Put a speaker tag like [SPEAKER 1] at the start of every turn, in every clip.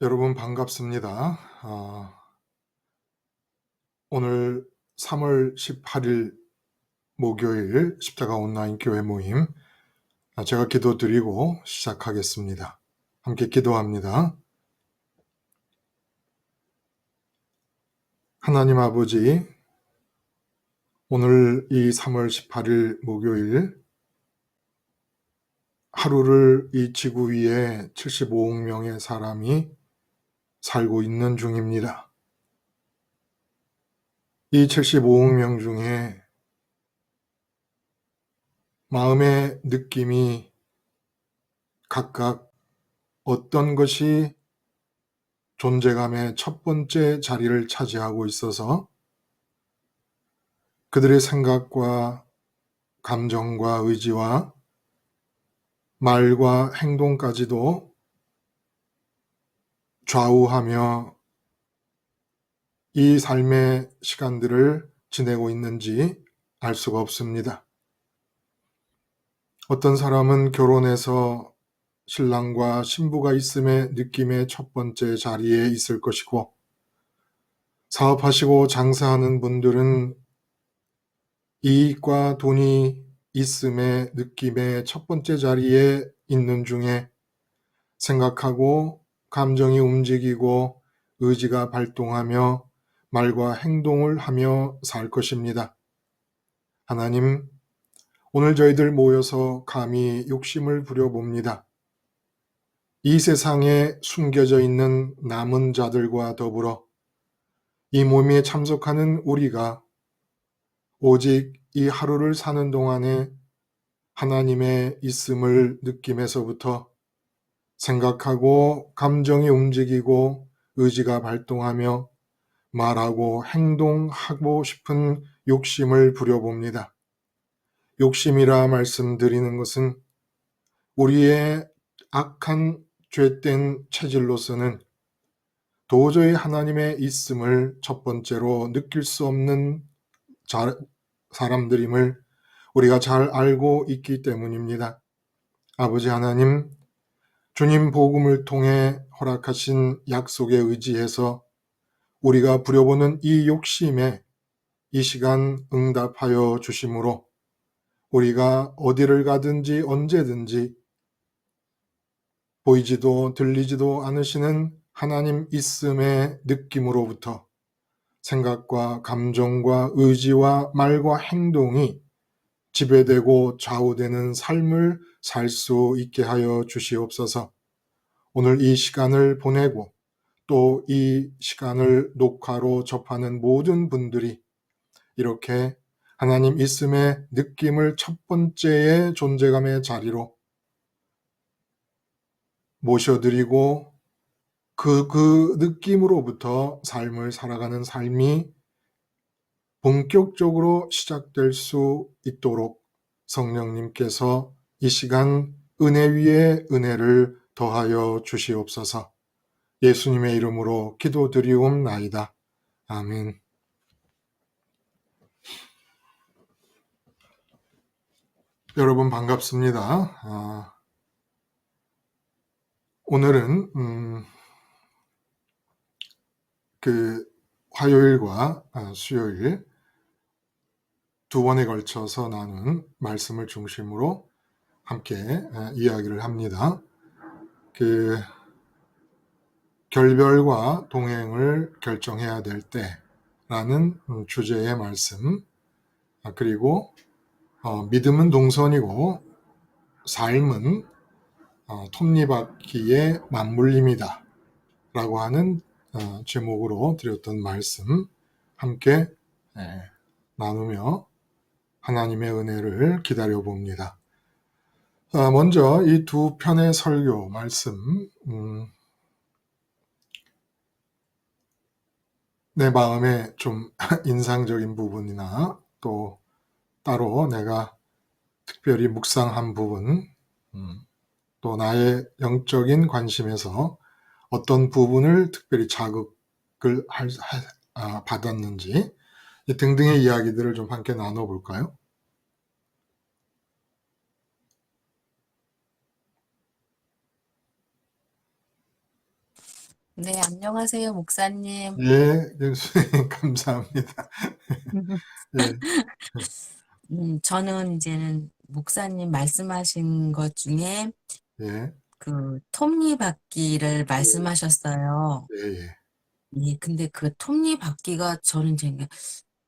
[SPEAKER 1] 여러분 반갑습니다. 오늘 3월 18일 목요일 십자가 온라인 교회 모임, 제가 기도드리고 시작하겠습니다. 함께 기도합니다. 하나님 아버지, 오늘 이 3월 18일 목요일 하루를 이 지구 위에 75억 명의 사람이 살고 있는 중입니다. 이 75억 명 중에 마음의 느낌이 각각 어떤 것이 존재감의 첫 번째 자리를 차지하고 있어서 그들의 생각과 감정과 의지와 말과 행동까지도 좌우하며 이 삶의 시간들을 지내고 있는지 알 수가 없습니다. 어떤 사람은 결혼해서 신랑과 신부가 있음의 느낌의 첫 번째 자리에 있을 것이고, 사업하시고 장사하는 분들은 이익과 돈이 있음의 느낌의 첫 번째 자리에 있는 중에 생각하고 감정이 움직이고 의지가 발동하며 말과 행동을 하며 살 것입니다. 하나님, 오늘 저희들 모여서 감히 욕심을 부려봅니다. 이 세상에 숨겨져 있는 남은 자들과 더불어 이 모임에 참석하는 우리가 오직 이 하루를 사는 동안에 하나님의 있음을 느낌에서부터 생각하고 감정이 움직이고 의지가 발동하며 말하고 행동하고 싶은 욕심을 부려봅니다. 욕심이라 말씀드리는 것은 우리의 악한 죄된 체질로서는 도저히 하나님의 있음을 첫 번째로 느낄 수 없는 사람들임을 우리가 잘 알고 있기 때문입니다. 아버지 하나님, 주님 복음을 통해 허락하신 약속에 의지해서 우리가 부려보는 이 욕심에 이 시간 응답하여 주심으로 우리가 어디를 가든지 언제든지 보이지도 들리지도 않으시는 하나님 있음의 느낌으로부터 생각과 감정과 의지와 말과 행동이 지배되고 좌우되는 삶을 살 수 있게 하여 주시옵소서. 오늘 이 시간을 보내고 또 이 시간을 녹화로 접하는 모든 분들이 이렇게 하나님 있음의 느낌을 첫 번째의 존재감의 자리로 모셔드리고 그 느낌으로부터 삶을 살아가는 삶이 본격적으로 시작될 수 있도록 성령님께서 이 시간 은혜 위에 은혜를 더하여 주시옵소서. 예수님의 이름으로 기도드리옵나이다. 아멘. 여러분 반갑습니다. 오늘은 화요일과 수요일 두 번에 걸쳐서 나눈 말씀을 중심으로 함께 이야기를 합니다. 결별과 동행을 결정해야 될 때라는 주제의 말씀, 그리고 믿음은 동선이고 삶은 톱니바퀴의 맞물림이다 라고 하는 제목으로 드렸던 말씀 함께 나누며 하나님의 은혜를 기다려 봅니다. 먼저 이 두 편의 설교 말씀, 내 마음에 좀 인상적인 부분이나 또 따로 내가 특별히 묵상한 부분, 또 나의 영적인 관심에서 어떤 부분을 특별히 자극을 받았는지 등등의 이야기들을 좀 함께 나눠볼까요?
[SPEAKER 2] 네, 안녕하세요, 목사님.
[SPEAKER 1] 예, 교수님 감사합니다. 예,
[SPEAKER 2] 저는 이제는 목사님 말씀하신 것 중에
[SPEAKER 1] 예,
[SPEAKER 2] 그 톱니바퀴를
[SPEAKER 1] 예,
[SPEAKER 2] 말씀하셨어요.
[SPEAKER 1] 예, 예.
[SPEAKER 2] 예, 근데 그 톱니바퀴가 저는 이제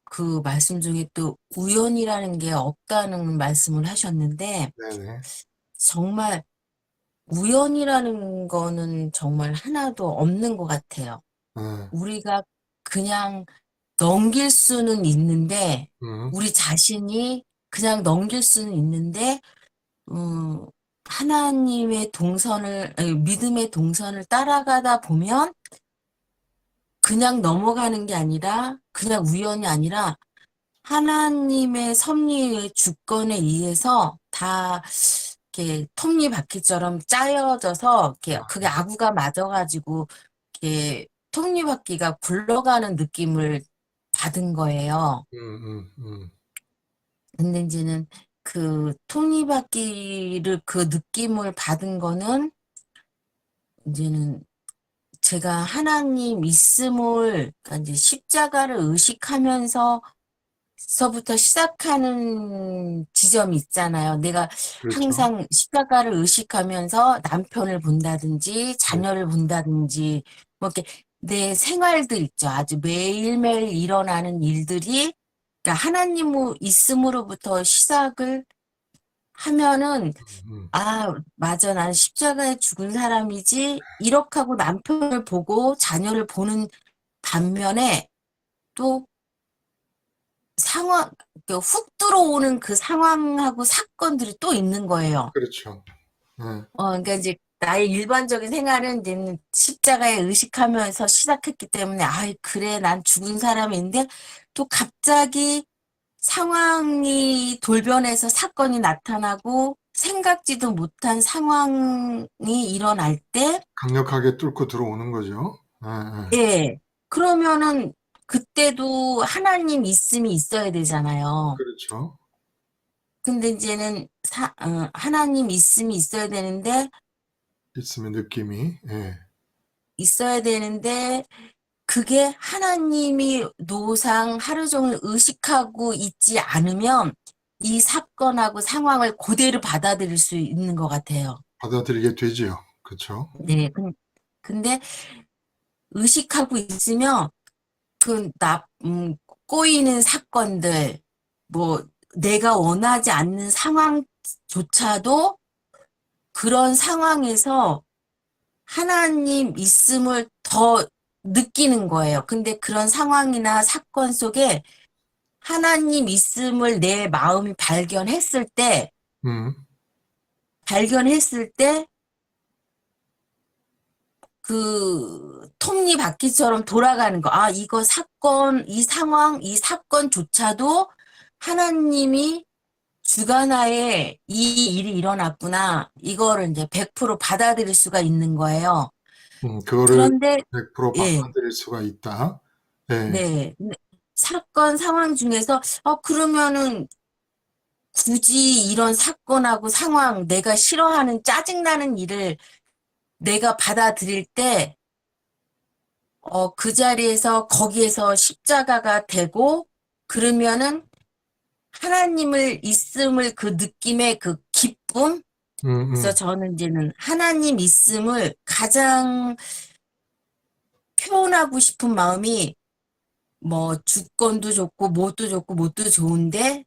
[SPEAKER 2] 그 말씀 중에 또 우연이라는 게 없다는 말씀을 하셨는데
[SPEAKER 1] 네네.
[SPEAKER 2] 정말 우연이라는 거는 정말 하나도 없는 것 같아요.
[SPEAKER 1] 어,
[SPEAKER 2] 우리가 그냥 넘길 수는 있는데,
[SPEAKER 1] 음,
[SPEAKER 2] 우리 자신이 그냥 넘길 수는 있는데, 음, 하나님의 동선을, 아니, 믿음의 동선을 따라가다 보면 그냥 넘어가는 게 아니라, 그냥 우연이 아니라, 하나님의 섭리의 주권에 의해서 다 이렇게 톱니바퀴처럼 짜여져서 이렇게 그게 아구가 맞아가지고 이렇게 톱니바퀴가 굴러가는 느낌을 받은 거예요.
[SPEAKER 1] 음.
[SPEAKER 2] 근데 이제는 그 톱니바퀴를 그 느낌을 받은 거는 이제는 제가 하나님 있음을 그러니까 이제 십자가를 의식하면서 서부터 시작하는 지점이 있잖아요. 내가
[SPEAKER 1] 그렇죠.
[SPEAKER 2] 항상 십자가를 의식하면서 남편을 본다든지
[SPEAKER 1] 네,
[SPEAKER 2] 자녀를 본다든지 뭐 이렇게 내 생활들 있죠. 아주 매일매일 일어나는 일들이 그러니까 하나님 있음으로부터 시작을 하면은
[SPEAKER 1] 음,
[SPEAKER 2] 아, 맞아. 나는 십자가에 죽은 사람이지. 이렇게 하고 남편을 보고 자녀를 보는 반면에 또 상황, 훅 들어오는 그 상황하고 사건들이 또 있는 거예요.
[SPEAKER 1] 그렇죠. 예,
[SPEAKER 2] 그러니까 이제 나의 일반적인 생활은 이제 십자가에 의식하면서 시작했기 때문에, 아, 그래, 난 죽은 사람인데, 또 갑자기 상황이 돌변해서 사건이 나타나고, 생각지도 못한 상황이 일어날 때,
[SPEAKER 1] 강력하게 뚫고 들어오는 거죠. 예, 예.
[SPEAKER 2] 예, 그러면은 그때도 하나님 있음이 있어야 되잖아요.
[SPEAKER 1] 그렇죠.
[SPEAKER 2] 근데 이제는 하나님 있음이
[SPEAKER 1] 있으면 느낌이, 예.
[SPEAKER 2] 있어야 되는데, 그게 하나님이 노상 하루 종일 의식하고 있지 않으면 이 사건하고 상황을 그대로 받아들일 수 있는 것 같아요.
[SPEAKER 1] 받아들이게 되지요. 그렇죠.
[SPEAKER 2] 네. 근데 의식하고 있으면 꼬이는 사건들, 뭐, 내가 원하지 않는 상황조차도 그런 상황에서 하나님 있음을 더 느끼는 거예요. 근데 그런 상황이나 사건 속에 하나님 있음을 내 마음이
[SPEAKER 1] 음,
[SPEAKER 2] 발견했을 때, 그, 톱니바퀴처럼 돌아가는 거. 아, 이 상황, 이 사건조차도 하나님이 주관하에 이 일이 일어났구나. 이거를 이제 100% 받아들일 수가 있는 거예요.
[SPEAKER 1] 그거를
[SPEAKER 2] 그런데,
[SPEAKER 1] 100%
[SPEAKER 2] 예,
[SPEAKER 1] 받아들일 수가 있다. 예,
[SPEAKER 2] 네. 근데 사건 상황 중에서, 그러면은 굳이 이런 사건하고 상황, 내가 싫어하는 짜증나는 일을 내가 받아들일 때, 그 자리에서 거기에서 십자가가 되고, 그러면은 하나님을 있음을 그 느낌의 그 기쁨? 그래서
[SPEAKER 1] 음.
[SPEAKER 2] 저는 이제는 하나님 있음을 가장 표현하고 싶은 마음이 뭐 주권도 좋고 뭣도 좋고 뭣도 좋은데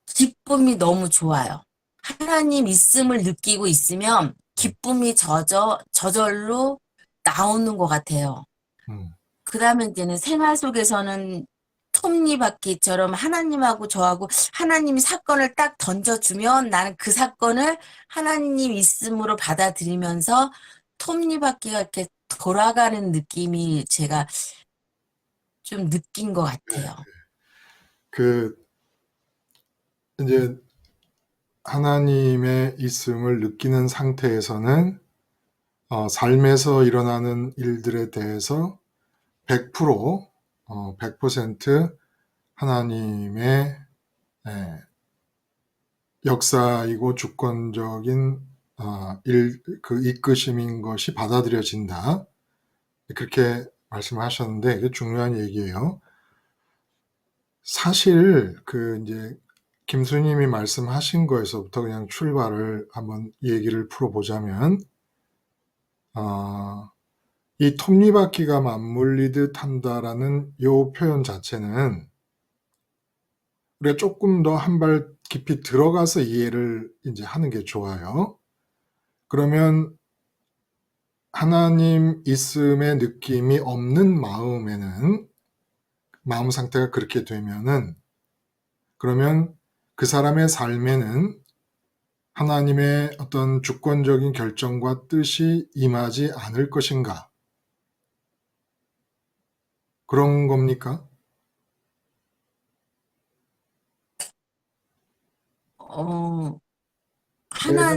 [SPEAKER 2] 기쁨이 너무 좋아요. 하나님 있음을 느끼고 있으면
[SPEAKER 1] 음,
[SPEAKER 2] 기쁨이 저절로 나오는 것 같아요.
[SPEAKER 1] 음,
[SPEAKER 2] 그다음에 이제는 생활 속에서는 톱니바퀴처럼 하나님하고 저하고 하나님이 사건을 딱 던져주면 나는 그 사건을 하나님 있음으로 받아들이면서 톱니바퀴가 이렇게 돌아가는 느낌이 제가 좀 느낀 것
[SPEAKER 1] 예.
[SPEAKER 2] 같아요.
[SPEAKER 1] 그 이제 하나님의 있음을 느끼는 상태에서는 삶에서 일어나는 일들에 대해서 100% 100% 하나님의 예, 역사이고 주권적인 그 이끄심인 것이 받아들여진다. 그렇게 말씀하셨는데 이게 중요한 얘기예요. 사실 이제 김수님이 말씀하신 거에서부터 그냥 출발을 한번 얘기를 풀어보자면, 이 톱니바퀴가 맞물리듯 한다라는 요 표현 자체는 우리가 조금 더 한 발 깊이 들어가서 이해를 이제 하는 게 좋아요. 그러면 하나님 있음의 느낌이 없는 마음에는, 마음 상태가 그렇게 되면은, 그러면 그 사람의 삶에는 하나님의 어떤 주권적인 결정과 뜻이 임하지 않을 것인가? 그런 겁니까?
[SPEAKER 2] 어,
[SPEAKER 1] 내가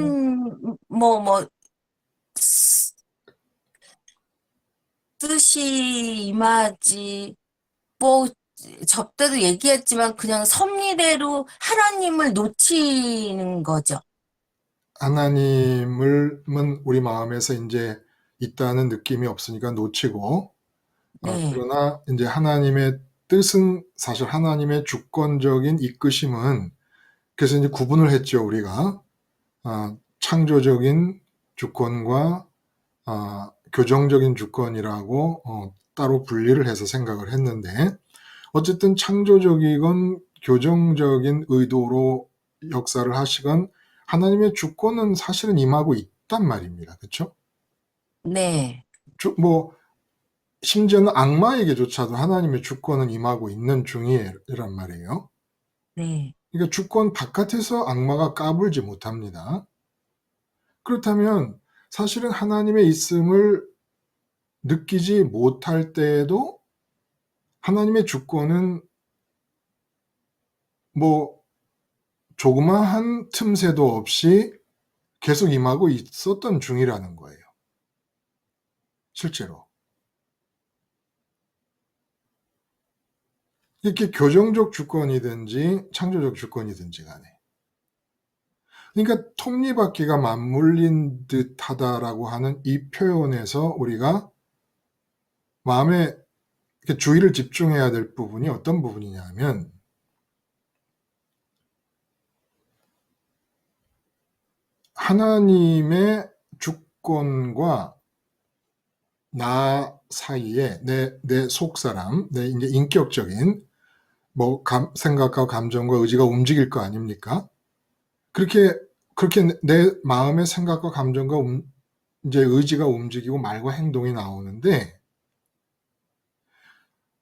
[SPEAKER 2] 뭐, 뜻이 임하지, 뭐, 접대도 얘기했지만 그냥 섭리대로 하나님을 놓치는 거죠.
[SPEAKER 1] 하나님은 우리 마음에서 이제 있다는 느낌이 없으니까 놓치고,
[SPEAKER 2] 네,
[SPEAKER 1] 그러나 이제 하나님의 뜻은 사실 하나님의 주권적인 이끄심은, 그래서 이제 구분을 했죠, 우리가. 창조적인 주권과 교정적인 주권이라고 따로 분리를 해서 생각을 했는데, 어쨌든 창조적이건 교정적인 의도로 역사를 하시건 하나님의 주권은 사실은 임하고 있단 말입니다. 그렇죠?
[SPEAKER 2] 네,
[SPEAKER 1] 뭐 심지어는 악마에게조차도 하나님의 주권은 임하고 있는 중이란 말이에요.
[SPEAKER 2] 네,
[SPEAKER 1] 그러니까 주권 바깥에서 악마가 까불지 못합니다. 그렇다면 사실은 하나님의 있음을 느끼지 못할 때에도 하나님의 주권은 뭐 조그마한 틈새도 없이 계속 임하고 있었던 중이라는 거예요. 실제로. 이렇게 교정적 주권이든지 창조적 주권이든지 간에. 그러니까 톱니바퀴가 맞물린 듯하다라고 하는 이 표현에서 우리가 마음에 이렇게 주의를 집중해야 될 부분이 어떤 부분이냐면, 하나님의 주권과 나 사이에 내 속사람, 내 이제 인격적인 뭐 생각과 감정과 의지가 움직일 거 아닙니까? 그렇게 내 마음의 생각과 감정과 이제 의지가 움직이고 말과 행동이 나오는데,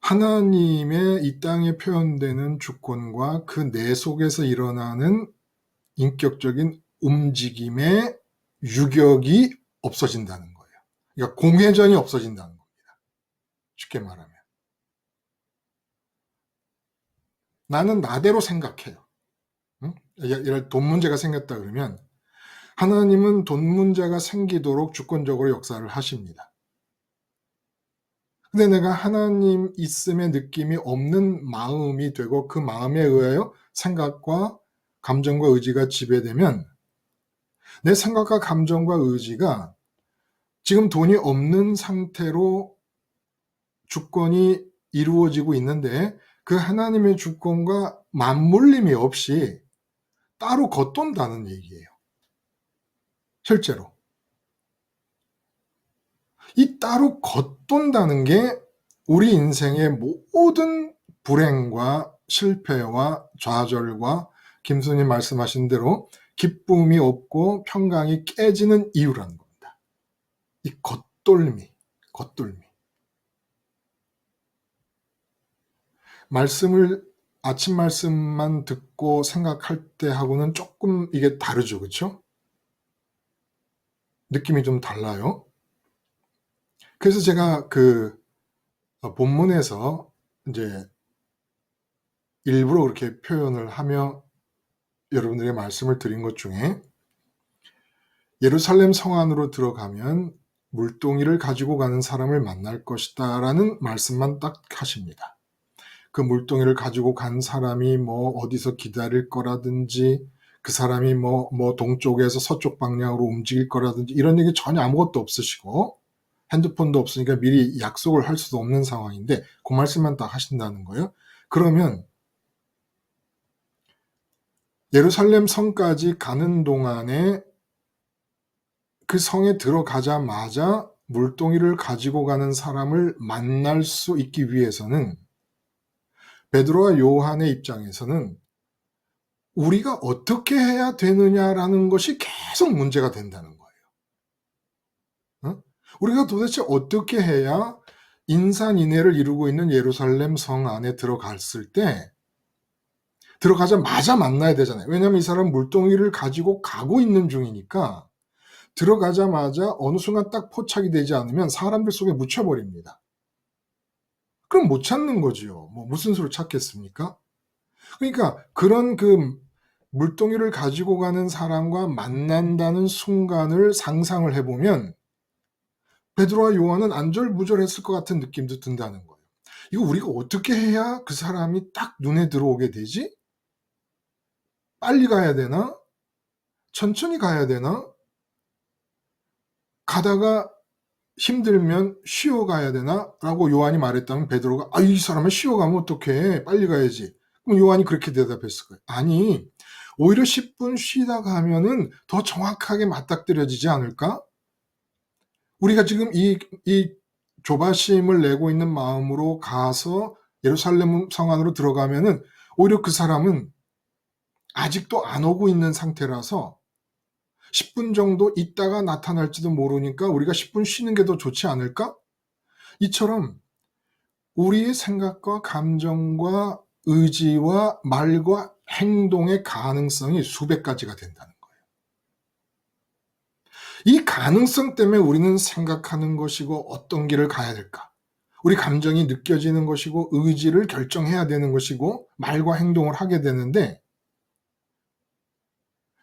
[SPEAKER 1] 하나님의 이 땅에 표현되는 주권과 그 내 속에서 일어나는 인격적인 움직임의 유격이 없어진다는 거예요. 그러니까 공회전이 없어진다는 겁니다. 쉽게 말하면. 나는 나대로 생각해요. 응? 예를 돈 문제가 생겼다 그러면 하나님은 돈 문제가 생기도록 주권적으로 역사를 하십니다. 근데 내가 하나님 있음의 느낌이 없는 마음이 되고 그 마음에 의하여 생각과 감정과 의지가 지배되면 내 생각과 감정과 의지가 지금 돈이 없는 상태로 주권이 이루어지고 있는데 그 하나님의 주권과 맞물림이 없이 따로 겉돈다는 얘기예요. 실제로. 이 따로 겉돈다는 게 우리 인생의 모든 불행과 실패와 좌절과 김수님 말씀하신 대로 기쁨이 없고 평강이 깨지는 이유라는 겁니다. 이 겉돌미. 아침 말씀만 듣고 생각할 때하고는 조금 이게 다르죠. 그렇죠? 느낌이 좀 달라요. 그래서 제가 본문에서 이제 일부러 그렇게 표현을 하며 여러분들에게 말씀을 드린 것 중에, 예루살렘 성 안으로 들어가면 물동이를 가지고 가는 사람을 만날 것이다 라는 말씀만 딱 하십니다. 그 물동이를 가지고 간 사람이 뭐 어디서 기다릴 거라든지, 그 사람이 뭐 동쪽에서 서쪽 방향으로 움직일 거라든지 이런 얘기 전혀 아무것도 없으시고, 핸드폰도 없으니까 미리 약속을 할 수도 없는 상황인데 그 말씀만 딱 하신다는 거예요. 그러면 예루살렘 성까지 가는 동안에 그 성에 들어가자마자 물동이를 가지고 가는 사람을 만날 수 있기 위해서는 베드로와 요한의 입장에서는 우리가 어떻게 해야 되느냐라는 것이 계속 문제가 된다는 거예요. 우리가 도대체 어떻게 해야 인산인해를 이루고 있는 예루살렘 성 안에 들어갔을 때 들어가자마자 만나야 되잖아요. 왜냐하면 이 사람 물동이를 가지고 가고 있는 중이니까 들어가자마자 어느 순간 딱 포착이 되지 않으면 사람들 속에 묻혀버립니다. 그럼 못 찾는 거지요. 뭐 무슨 수로 찾겠습니까? 그러니까 그런 그 물동이를 가지고 가는 사람과 만난다는 순간을 상상을 해보면 베드로와 요한은 안절부절했을 것 같은 느낌도 든다는 거예요. 이거 우리가 어떻게 해야 그 사람이 딱 눈에 들어오게 되지? 빨리 가야 되나? 천천히 가야 되나? 가다가 힘들면 쉬어가야 되나? 라고 요한이 말했다면 베드로가 이 사람은 쉬어가면 어떡해? 빨리 가야지. 그럼 요한이 그렇게 대답했을 거예요. 아니, 오히려 10분 쉬다 가면은 더 정확하게 맞닥뜨려지지 않을까? 우리가 지금 이 조바심을 내고 있는 마음으로 가서 예루살렘 성 안으로 들어가면은 오히려 그 사람은 아직도 안 오고 있는 상태라서 10분 정도 있다가 나타날지도 모르니까 우리가 10분 쉬는 게 더 좋지 않을까? 이처럼 우리의 생각과 감정과 의지와 말과 행동의 가능성이 수백 가지가 된다는 거예요. 이 가능성 때문에 우리는 생각하는 것이고 어떤 길을 가야 될까? 우리 감정이 느껴지는 것이고 의지를 결정해야 되는 것이고 말과 행동을 하게 되는데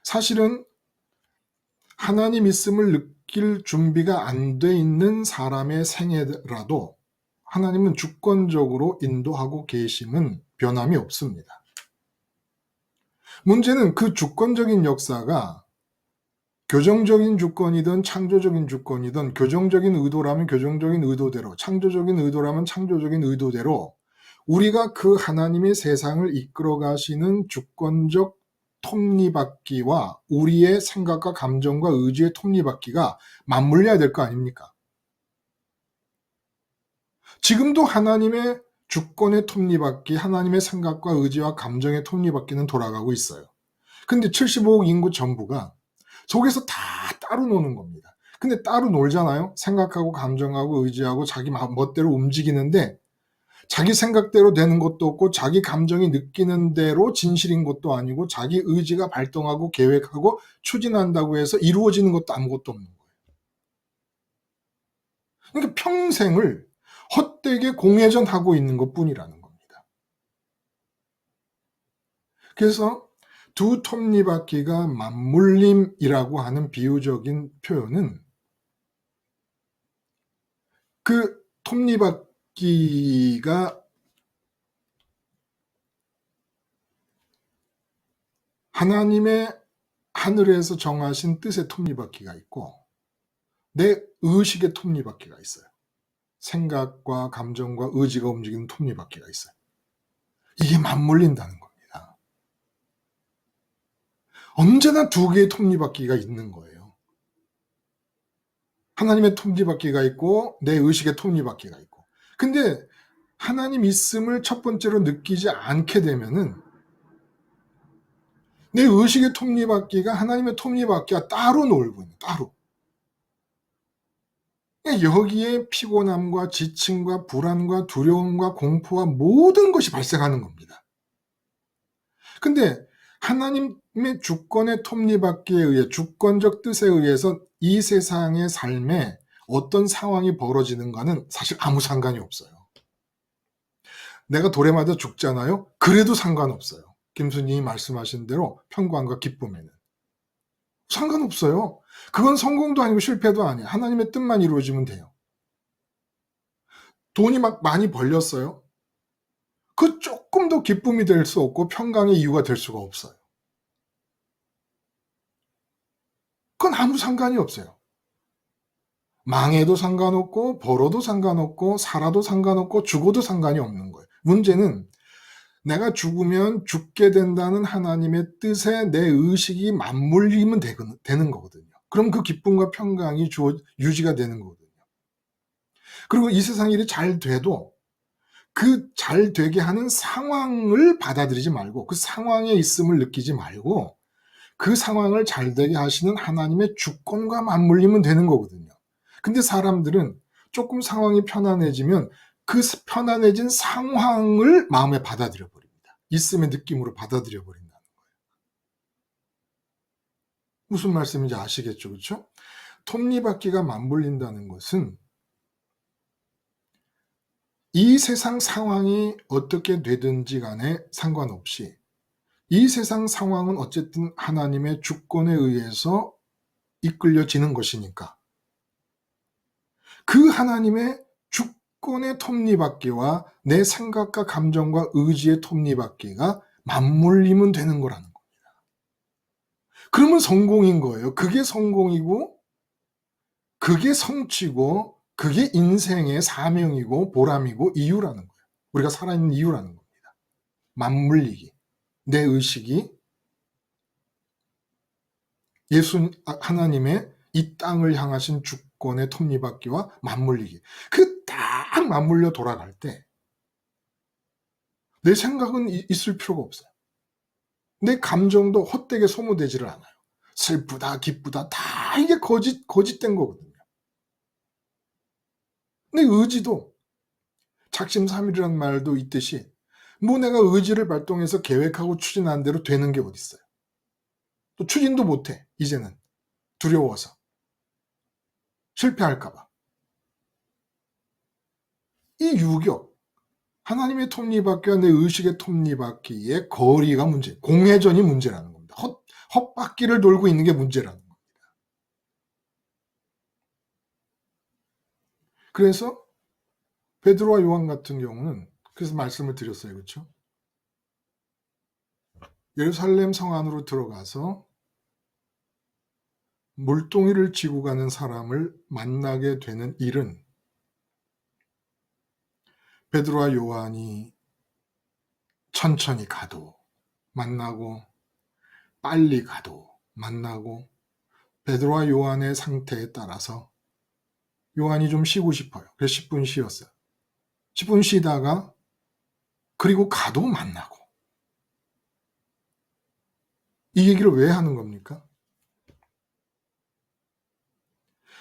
[SPEAKER 1] 사실은 하나님 있음을 느낄 준비가 안 돼 있는 사람의 생애라도 하나님은 주권적으로 인도하고 계심은 변함이 없습니다. 문제는 그 주권적인 역사가 교정적인 주권이든 창조적인 주권이든 교정적인 의도라면 교정적인 의도대로, 창조적인 의도라면 창조적인 의도대로 우리가 그 하나님의 세상을 이끌어 가시는 주권적 톱니바퀴와 우리의 생각과 감정과 의지의 톱니바퀴가 맞물려야 될 거 아닙니까? 지금도 하나님의 주권의 톱니바퀴, 하나님의 생각과 의지와 감정의 톱니바퀴는 돌아가고 있어요. 근데 75억 인구 전부가 속에서 다 따로 노는 겁니다. 근데 따로 놀잖아요. 생각하고 감정하고 의지하고 자기 멋대로 움직이는데 자기 생각대로 되는 것도 없고 자기 감정이 느끼는 대로 진실인 것도 아니고 자기 의지가 발동하고 계획하고 추진한다고 해서 이루어지는 것도 아무것도 없는 거예요. 그러니까 평생을 헛되게 공회전하고 있는 것뿐이라는 겁니다. 그래서 두 톱니바퀴가 맞물림이라고 하는 비유적인 표현은 그 톱니바퀴가 하나님의 하늘에서 정하신 뜻의 톱니바퀴가 있고 내 의식의 톱니바퀴가 있어요. 생각과 감정과 의지가 움직이는 톱니바퀴가 있어요. 이게 맞물린다는 겁니다. 언제나 두 개의 톱니바퀴가 있는 거예요. 하나님의 톱니바퀴가 있고 내 의식의 톱니바퀴가 있고. 근데 하나님 있음을 첫 번째로 느끼지 않게 되면은 내 의식의 톱니바퀴가 하나님의 톱니바퀴와 따로 놀고 있는, 따로. 여기에 피곤함과 지침과 불안과 두려움과 공포와 모든 것이 발생하는 겁니다. 근데 하나님의 주권의 톱니바퀴에 의해 주권적 뜻에 의해서 이 세상의 삶에 어떤 상황이 벌어지는가는 사실 아무 상관이 없어요. 내가 돌에 맞아 죽잖아요. 그래도 상관없어요. 김수님이 말씀하신 대로 평강과 기쁨에는. 상관없어요. 그건 성공도 아니고 실패도 아니에요. 하나님의 뜻만 이루어지면 돼요. 돈이 막 많이 벌렸어요. 그 조금도 기쁨이 될 수 없고 평강의 이유가 될 수가 없어요. 그건 아무 상관이 없어요. 망해도 상관없고 벌어도 상관없고 살아도 상관없고 죽어도 상관이 없는 거예요. 문제는 내가 죽으면 죽게 된다는 하나님의 뜻에 내 의식이 맞물리면 되는 거거든요. 그럼 그 기쁨과 평강이 유지가 되는 거거든요. 그리고 이 세상 일이 잘 돼도 그 잘 되게 하는 상황을 받아들이지 말고 그 상황에 있음을 느끼지 말고 그 상황을 잘 되게 하시는 하나님의 주권과 맞물리면 되는 거거든요. 근데 사람들은 조금 상황이 편안해지면 그 편안해진 상황을 마음에 받아들여 버립니다. 있음의 느낌으로 받아들여 버린다는 거예요. 무슨 말씀인지 아시겠죠? 그렇죠? 톱니바퀴가 맞물린다는 것은 이 세상 상황이 어떻게 되든지 간에 상관없이 이 세상 상황은 어쨌든 하나님의 주권에 의해서 이끌려지는 것이니까 그 하나님의 주권의 톱니바퀴와 내 생각과 감정과 의지의 톱니바퀴가 맞물리면 되는 거라는 겁니다. 그러면 성공인 거예요. 그게 성공이고 그게 성취고 그게 인생의 사명이고 보람이고 이유라는 거예요. 우리가 살아있는 이유라는 겁니다. 맞물리기. 내 의식이 하나님의 이 땅을 향하신 주권의 톱니바퀴와 맞물리기. 그 딱 맞물려 돌아갈 때 내 생각은 있을 필요가 없어요. 내 감정도 헛되게 소모되지를 않아요. 슬프다, 기쁘다, 다 이게 거짓된 거거든요. 내 의지도 작심삼일이라는 말도 있듯이 뭐 내가 의지를 발동해서 계획하고 추진한 대로 되는 게 어딨어요. 또 추진도 못해, 이제는. 두려워서. 실패할까 봐. 이 유격, 하나님의 톱니바퀴와 내 의식의 톱니바퀴의 거리가 문제, 공회전이 문제라는 겁니다. 헛바퀴를 돌고 있는 게 문제라는 겁니다. 그래서 베드로와 요한 같은 경우는 그래서 말씀을 드렸어요. 그렇죠? 예루살렘 성 안으로 들어가서 물동이를 지고 가는 사람을 만나게 되는 일은 베드로와 요한이 천천히 가도 만나고 빨리 가도 만나고 베드로와 요한의 상태에 따라서 요한이 좀 쉬고 싶어요. 그래서 10분 쉬었어요. 10분 쉬다가 그리고 가도 만나고. 이 얘기를 왜 하는 겁니까?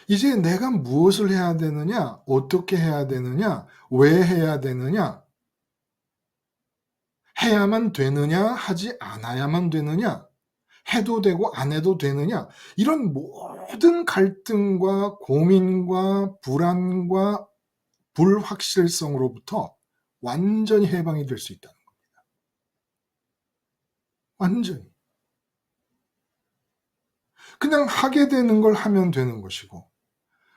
[SPEAKER 1] 이제 내가 무엇을 해야 되느냐, 어떻게 해야 되느냐, 왜 해야 되느냐, 해야만 되느냐, 하지 않아야만 되느냐, 해도 되고 안 해도 되느냐, 이런 모든 갈등과 고민과 불안과 불확실성으로부터 완전히 해방이 될 수 있다는 겁니다. 완전히. 그냥 하게 되는 걸 하면 되는 것이고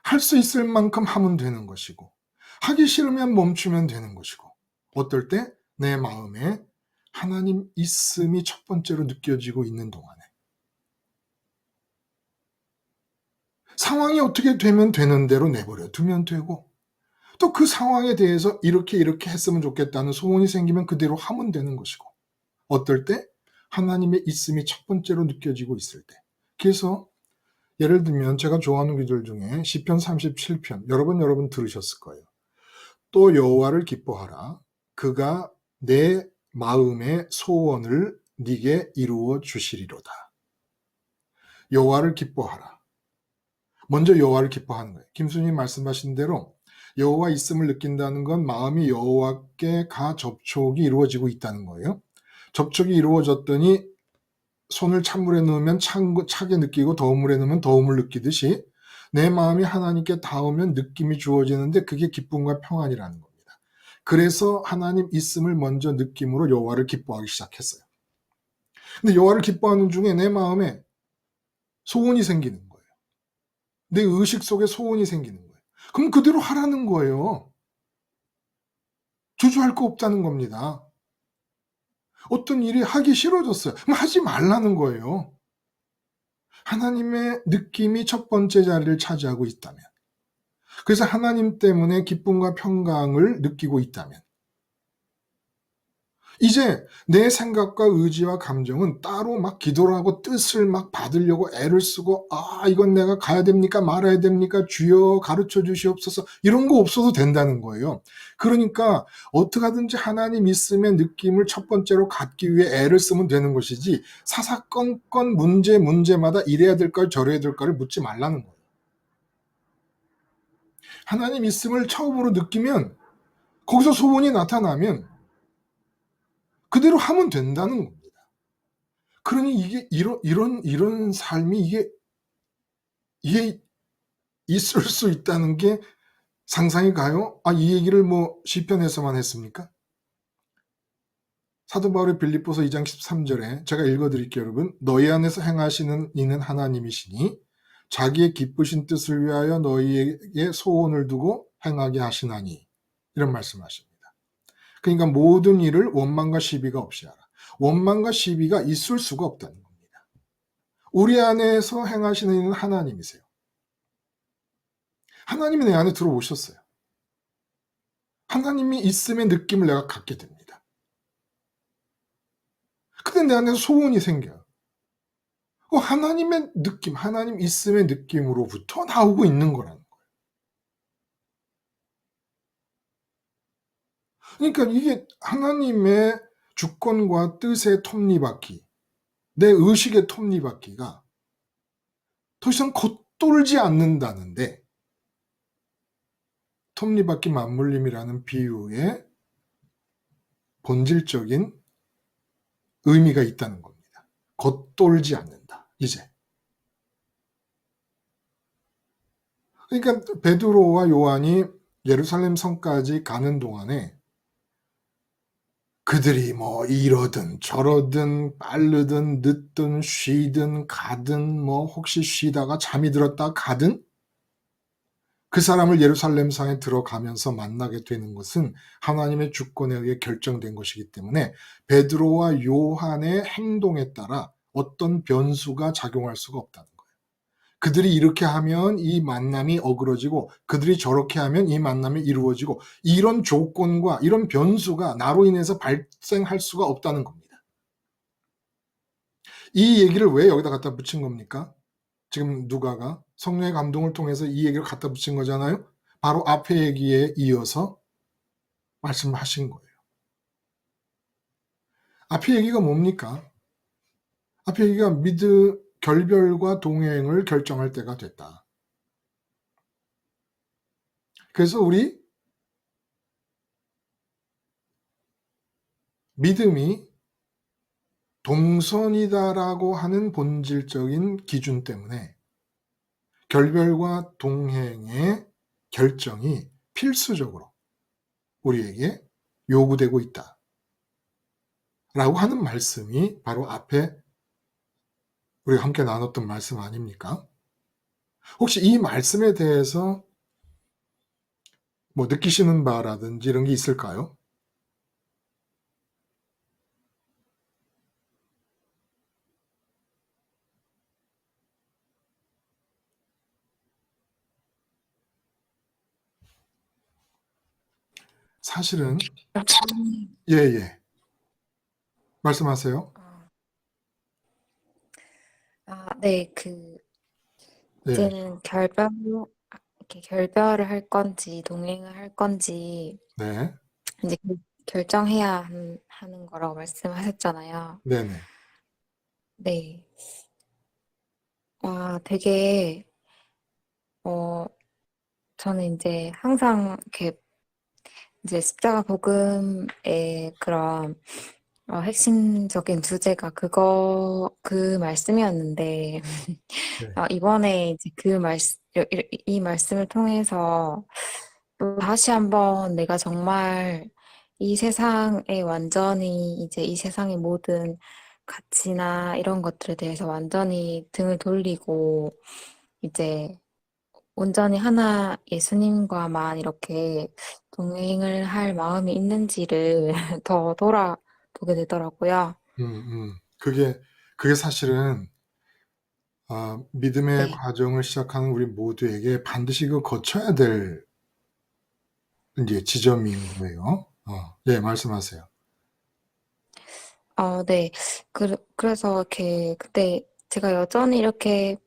[SPEAKER 1] 할 수 있을 만큼 하면 되는 것이고 하기 싫으면 멈추면 되는 것이고 어떨 때 내 마음에 하나님 있음이 첫 번째로 느껴지고 있는 동안에 상황이 어떻게 되면 되는 대로 내버려 두면 되고 또 그 상황에 대해서 이렇게 했으면 좋겠다는 소원이 생기면 그대로 하면 되는 것이고 어떨 때 하나님의 있음이 첫 번째로 느껴지고 있을 때 그래서 예를 들면 제가 좋아하는 기도들 중에 시편 37편 여러분 들으셨을 거예요. 또 여호와를 기뻐하라. 그가 내 마음의 소원을 네게 이루어 주시리로다. 여호와를 기뻐하라. 먼저 여호와를 기뻐하는 거예요. 김수님 말씀하신 대로 여호와 있음을 느낀다는 건 마음이 여호와께 가 접촉이 이루어지고 있다는 거예요. 접촉이 이루어졌더니 손을 찬물에 넣으면 차게 느끼고 더운 물에 넣으면 더움을 느끼듯이 내 마음이 하나님께 닿으면 느낌이 주어지는데 그게 기쁨과 평안이라는 겁니다. 그래서 하나님 있음을 먼저 느낌으로 여호와를 기뻐하기 시작했어요. 근데 여호와를 기뻐하는 중에 내 마음에 소원이 생기는 거예요. 내 의식 속에 소원이 생기는 거예요. 그럼 그대로 하라는 거예요. 주저할 거 없다는 겁니다. 어떤 일이 하기 싫어졌어요. 그럼 하지 말라는 거예요. 하나님의 느낌이 첫 번째 자리를 차지하고 있다면 그래서 하나님 때문에 기쁨과 평강을 느끼고 있다면 이제 내 생각과 의지와 감정은 따로 막 기도를 하고 뜻을 막 받으려고 애를 쓰고 '아 이건 내가 가야 됩니까? 말아야 됩니까? 주여 가르쳐 주시옵소서.' 이런 거 없어도 된다는 거예요. 그러니까 어떻게 하든지 하나님 있음의 느낌을 첫 번째로 갖기 위해 애를 쓰면 되는 것이지 사사건건 문제마다 이래야 될까 저래야 될까를 묻지 말라는 거예요. 하나님 있음을 처음으로 느끼면 거기서 소원이 나타나면 그대로 하면 된다는 겁니다. 그러니 이게 이런 삶이 이게 있을 수 있다는 게 상상이 가요? 이 얘기를 뭐 시편에서만 했습니까? 사도 바울의 빌립보서 2장 13절에 제가 읽어 드릴게요, 여러분. 너희 안에서 행하시는 이는 하나님이시니 자기의 기쁘신 뜻을 위하여 너희에게 소원을 두고 행하게 하시나니. 이런 말씀하십니다. 그러니까 모든 일을 원망과 시비가 없이 하라. 원망과 시비가 있을 수가 없다는 겁니다. 우리 안에서 행하시는 이는 하나님이세요. 하나님이 내 안에 들어오셨어요. 하나님이 있음의 느낌을 내가 갖게 됩니다. 근데 내 안에서 소원이 생겨요. 하나님의 느낌, 하나님 있음의 느낌으로부터 나오고 있는 거라는 거예요. 그러니까 이게 하나님의 주권과 뜻의 톱니바퀴, 내 의식의 톱니바퀴가 더 이상 겉돌지 않는다는데 톱니바퀴 맞물림이라는 비유의 본질적인 의미가 있다는 겁니다. 겉돌지 않는다. 이제. 그러니까 베드로와 요한이 예루살렘 성까지 가는 동안에 그들이 뭐 이러든 저러든 빠르든 늦든 쉬든 가든 뭐 혹시 쉬다가 잠이 들었다 가든 그 사람을 예루살렘 성에 들어가면서 만나게 되는 것은 하나님의 주권에 의해 결정된 것이기 때문에 베드로와 요한의 행동에 따라 어떤 변수가 작용할 수가 없다는 거예요. 그들이 이렇게 하면 이 만남이 어그러지고 그들이 저렇게 하면 이 만남이 이루어지고 이런 조건과 이런 변수가 나로 인해서 발생할 수가 없다는 겁니다. 이 얘기를 왜 여기다 갖다 붙인 겁니까? 지금 누가가 성령의 감동을 통해서 이 얘기를 갖다 붙인 거잖아요. 바로 앞에 얘기에 이어서 말씀하신 거예요. 앞에 얘기가 뭡니까? 앞에 얘기가 결별과 동행을 결정할 때가 됐다. 그래서 우리 믿음이 동선이다라고 하는 본질적인 기준 때문에 결별과 동행의 결정이 필수적으로 우리에게 요구되고 있다. 라고 하는 말씀이 바로 앞에 우리가 함께 나눴던 말씀 아닙니까? 혹시 이 말씀에 대해서 뭐 느끼시는 바라든지 이런 게 있을까요? 사실은 예. 말씀하세요.
[SPEAKER 3] 네.
[SPEAKER 1] 예.
[SPEAKER 3] 이제는 이렇게 결별을 할 건지 동행을 할 건지
[SPEAKER 1] 네.
[SPEAKER 3] 이제 결정해야 하는 거라고 말씀하셨잖아요.
[SPEAKER 1] 네네.
[SPEAKER 3] 네. 되게 저는 이제 항상 이렇게 이제 십자가 복음의 그런 핵심적인 주제가 그 말씀이었는데
[SPEAKER 1] 네.
[SPEAKER 3] 이번에 이제 이 말씀을 통해서 또 다시 한번 내가 정말 이 세상에 완전히 이제 이 세상의 모든 가치나 이런 것들에 대해서 완전히 등을 돌리고 이제 온전히 하나 예수님과만 이렇게 동행을 할 마음이 있는지를 더 돌아보게 되더라고요.
[SPEAKER 1] 그게 사실은 믿음의
[SPEAKER 2] 네.
[SPEAKER 1] 과정을 시작하는 우리 모두에게 반드시 거쳐야 될 이제 지점인 거예요. 네, 말씀하세요.
[SPEAKER 3] 네. 그래서 이렇게 그때 제가 여전히 이렇게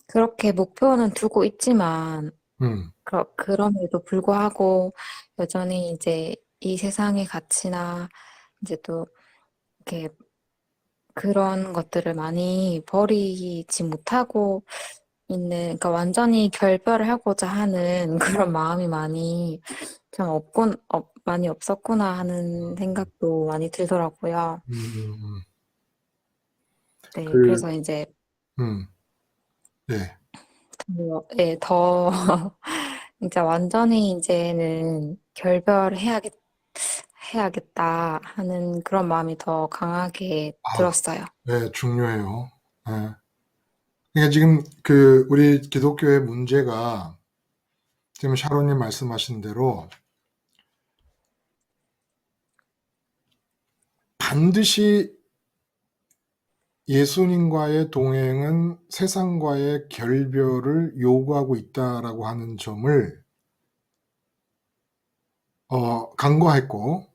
[SPEAKER 3] 그렇게 목표는 두고 있지만
[SPEAKER 1] 음,
[SPEAKER 3] 그럼에도 불구하고 여전히 이제 이 세상의 가치나 이제 또 이렇게 그런 것들을 많이 버리지 못하고 그러니까 완전히 결별을 하고자 하는 그런 마음이 많이 좀 많이 없었구나 하는 생각도 많이 들더라고요.
[SPEAKER 1] 음, 음, 음.
[SPEAKER 3] 네,
[SPEAKER 1] 그,
[SPEAKER 3] 그래서 이제
[SPEAKER 1] 음, 네.
[SPEAKER 3] 예, 더 진짜 완전히 이제는 해야겠다 하는 그런 마음이 더 강하게
[SPEAKER 1] 아,
[SPEAKER 3] 들었어요.
[SPEAKER 1] 네, 중요해요. 네. 그러니까 지금 우리 기독교의 문제가 지금 샤론님 말씀하신 대로 반드시 예수님과의 동행은 세상과의 결별을 요구하고 있다라고 하는 점을 간과했고,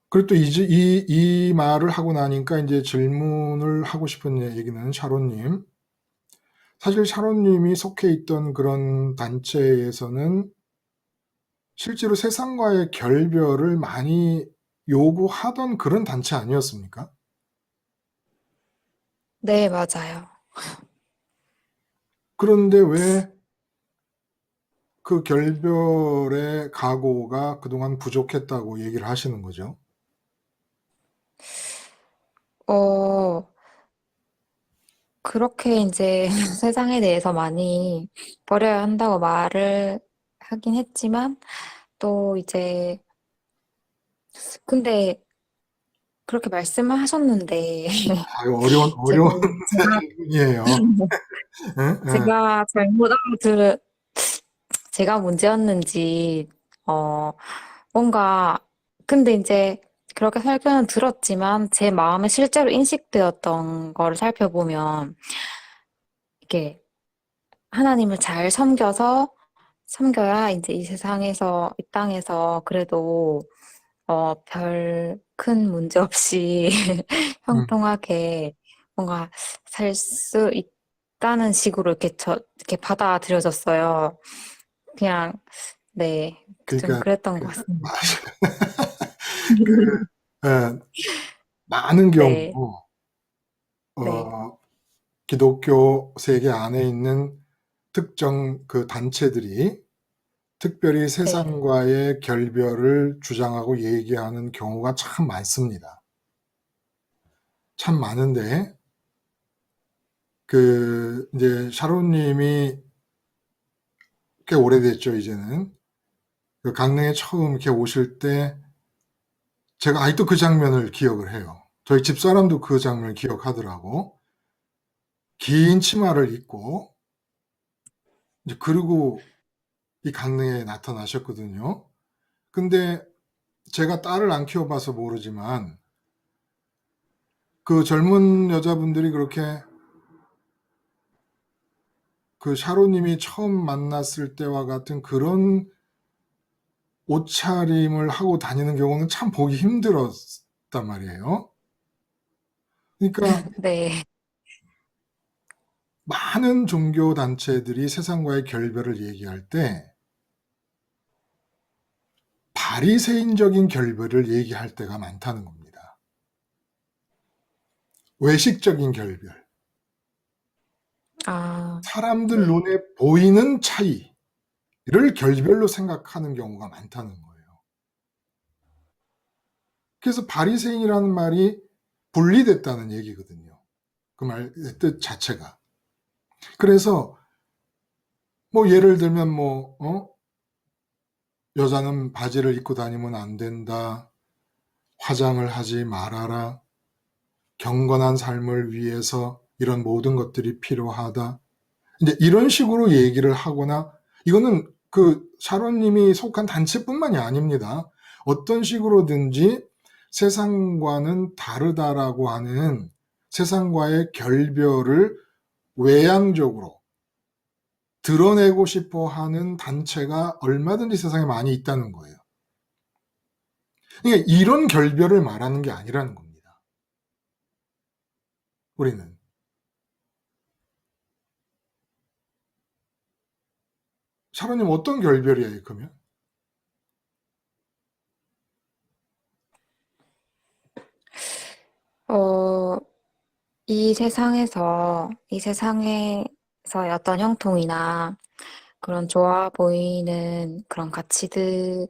[SPEAKER 1] 그리고 또 이 말을 하고 나니까 이제 질문을 하고 싶은 얘기는 샤론님. 사실 샤론님이 속해 있던 그런 단체에서는 실제로 세상과의 결별을 많이 요구하던 그런 단체 아니었습니까?
[SPEAKER 3] 네, 맞아요.
[SPEAKER 1] 그런데 왜 그 결별의 각오가 그동안 부족했다고 얘기를 하시는 거죠?
[SPEAKER 3] 어, 그렇게 이제 세상에 대해서 많이 버려야 한다고 말을 하긴 했지만, 또 이제, 근데 그렇게 말씀을 하셨는데,
[SPEAKER 1] 아유,
[SPEAKER 3] 제가,
[SPEAKER 1] 어려운
[SPEAKER 3] 제가,
[SPEAKER 1] 질문이에요. 예? 예.
[SPEAKER 3] 제가 잘못 알아들, 제가 문제였는지, 뭔가, 근데 이제 그렇게 설교는 들었지만, 제 마음에 실제로 인식되었던 거를 살펴보면, 이게 하나님을 잘 섬겨야 이제 이 세상에서, 이 땅에서 그래도, 별 큰 문제 없이
[SPEAKER 1] 음.
[SPEAKER 3] 형통하게 뭔가 살 수 있다는 식으로 이렇게 받아들여졌어요. 그냥, 네, 좀
[SPEAKER 1] 그러니까
[SPEAKER 3] 그랬던 것
[SPEAKER 1] 그
[SPEAKER 3] 같습니다.
[SPEAKER 1] 예, 많은 경우
[SPEAKER 3] 네, 네,
[SPEAKER 1] 어 기독교 세계 안에 있는 특정 단체들이 특별히
[SPEAKER 3] 네,
[SPEAKER 1] 세상과의 결별을 주장하고 얘기하는 경우가 참 많습니다. 참 많은데 이제 샤론님이 꽤 오래됐죠, 이제는. 강릉에 처음 이렇게 오실 때 제가 아직도 그 장면을 기억을 해요. 저희 집사람도 그 장면을 기억하더라고. 긴 치마를 입고 이제 그리고 이 강릉에 나타나셨거든요. 근데 제가 딸을 안 키워봐서 모르지만 그 젊은 여자분들이 그렇게 그 샤로님이 처음 만났을 때와 같은 그런 옷차림을 하고 다니는 경우는 참 보기 힘들었단 말이에요. 그러니까
[SPEAKER 3] 네.
[SPEAKER 1] 많은 종교 단체들이 세상과의 결별을 얘기할 때 바리새인적인 결별을 얘기할 때가 많다는 겁니다. 외식적인 결별.
[SPEAKER 3] 아,
[SPEAKER 1] 사람들
[SPEAKER 3] 네.
[SPEAKER 1] 눈에 보이는 차이를 결별로 생각하는 경우가 많다는 거예요. 그래서 바리새인이라는 말이 분리됐다는 얘기거든요. 그 말의 뜻 자체가. 그래서 뭐 예를 들면 여자는 바지를 입고 다니면 안 된다. 화장을 하지 말아라. 경건한 삶을 위해서 이런 모든 것들이 필요하다. 이제 이런 식으로 얘기를 하거나 이거는 샤론님이 속한 단체뿐만이 아닙니다. 어떤 식으로든지 세상과는 다르다라고 하는 세상과의 결별을 외향적으로 드러내고 싶어 하는 단체가 얼마든지 세상에 많이 있다는 거예요. 그러니까 이런 결별을 말하는 게 아니라는 겁니다. 우리는. 샤로님 어떤 결별이에요, 그러면?
[SPEAKER 3] 어, 이 세상에서의 어떤 형통이나 그런 좋아 보이는 그런 가치들에서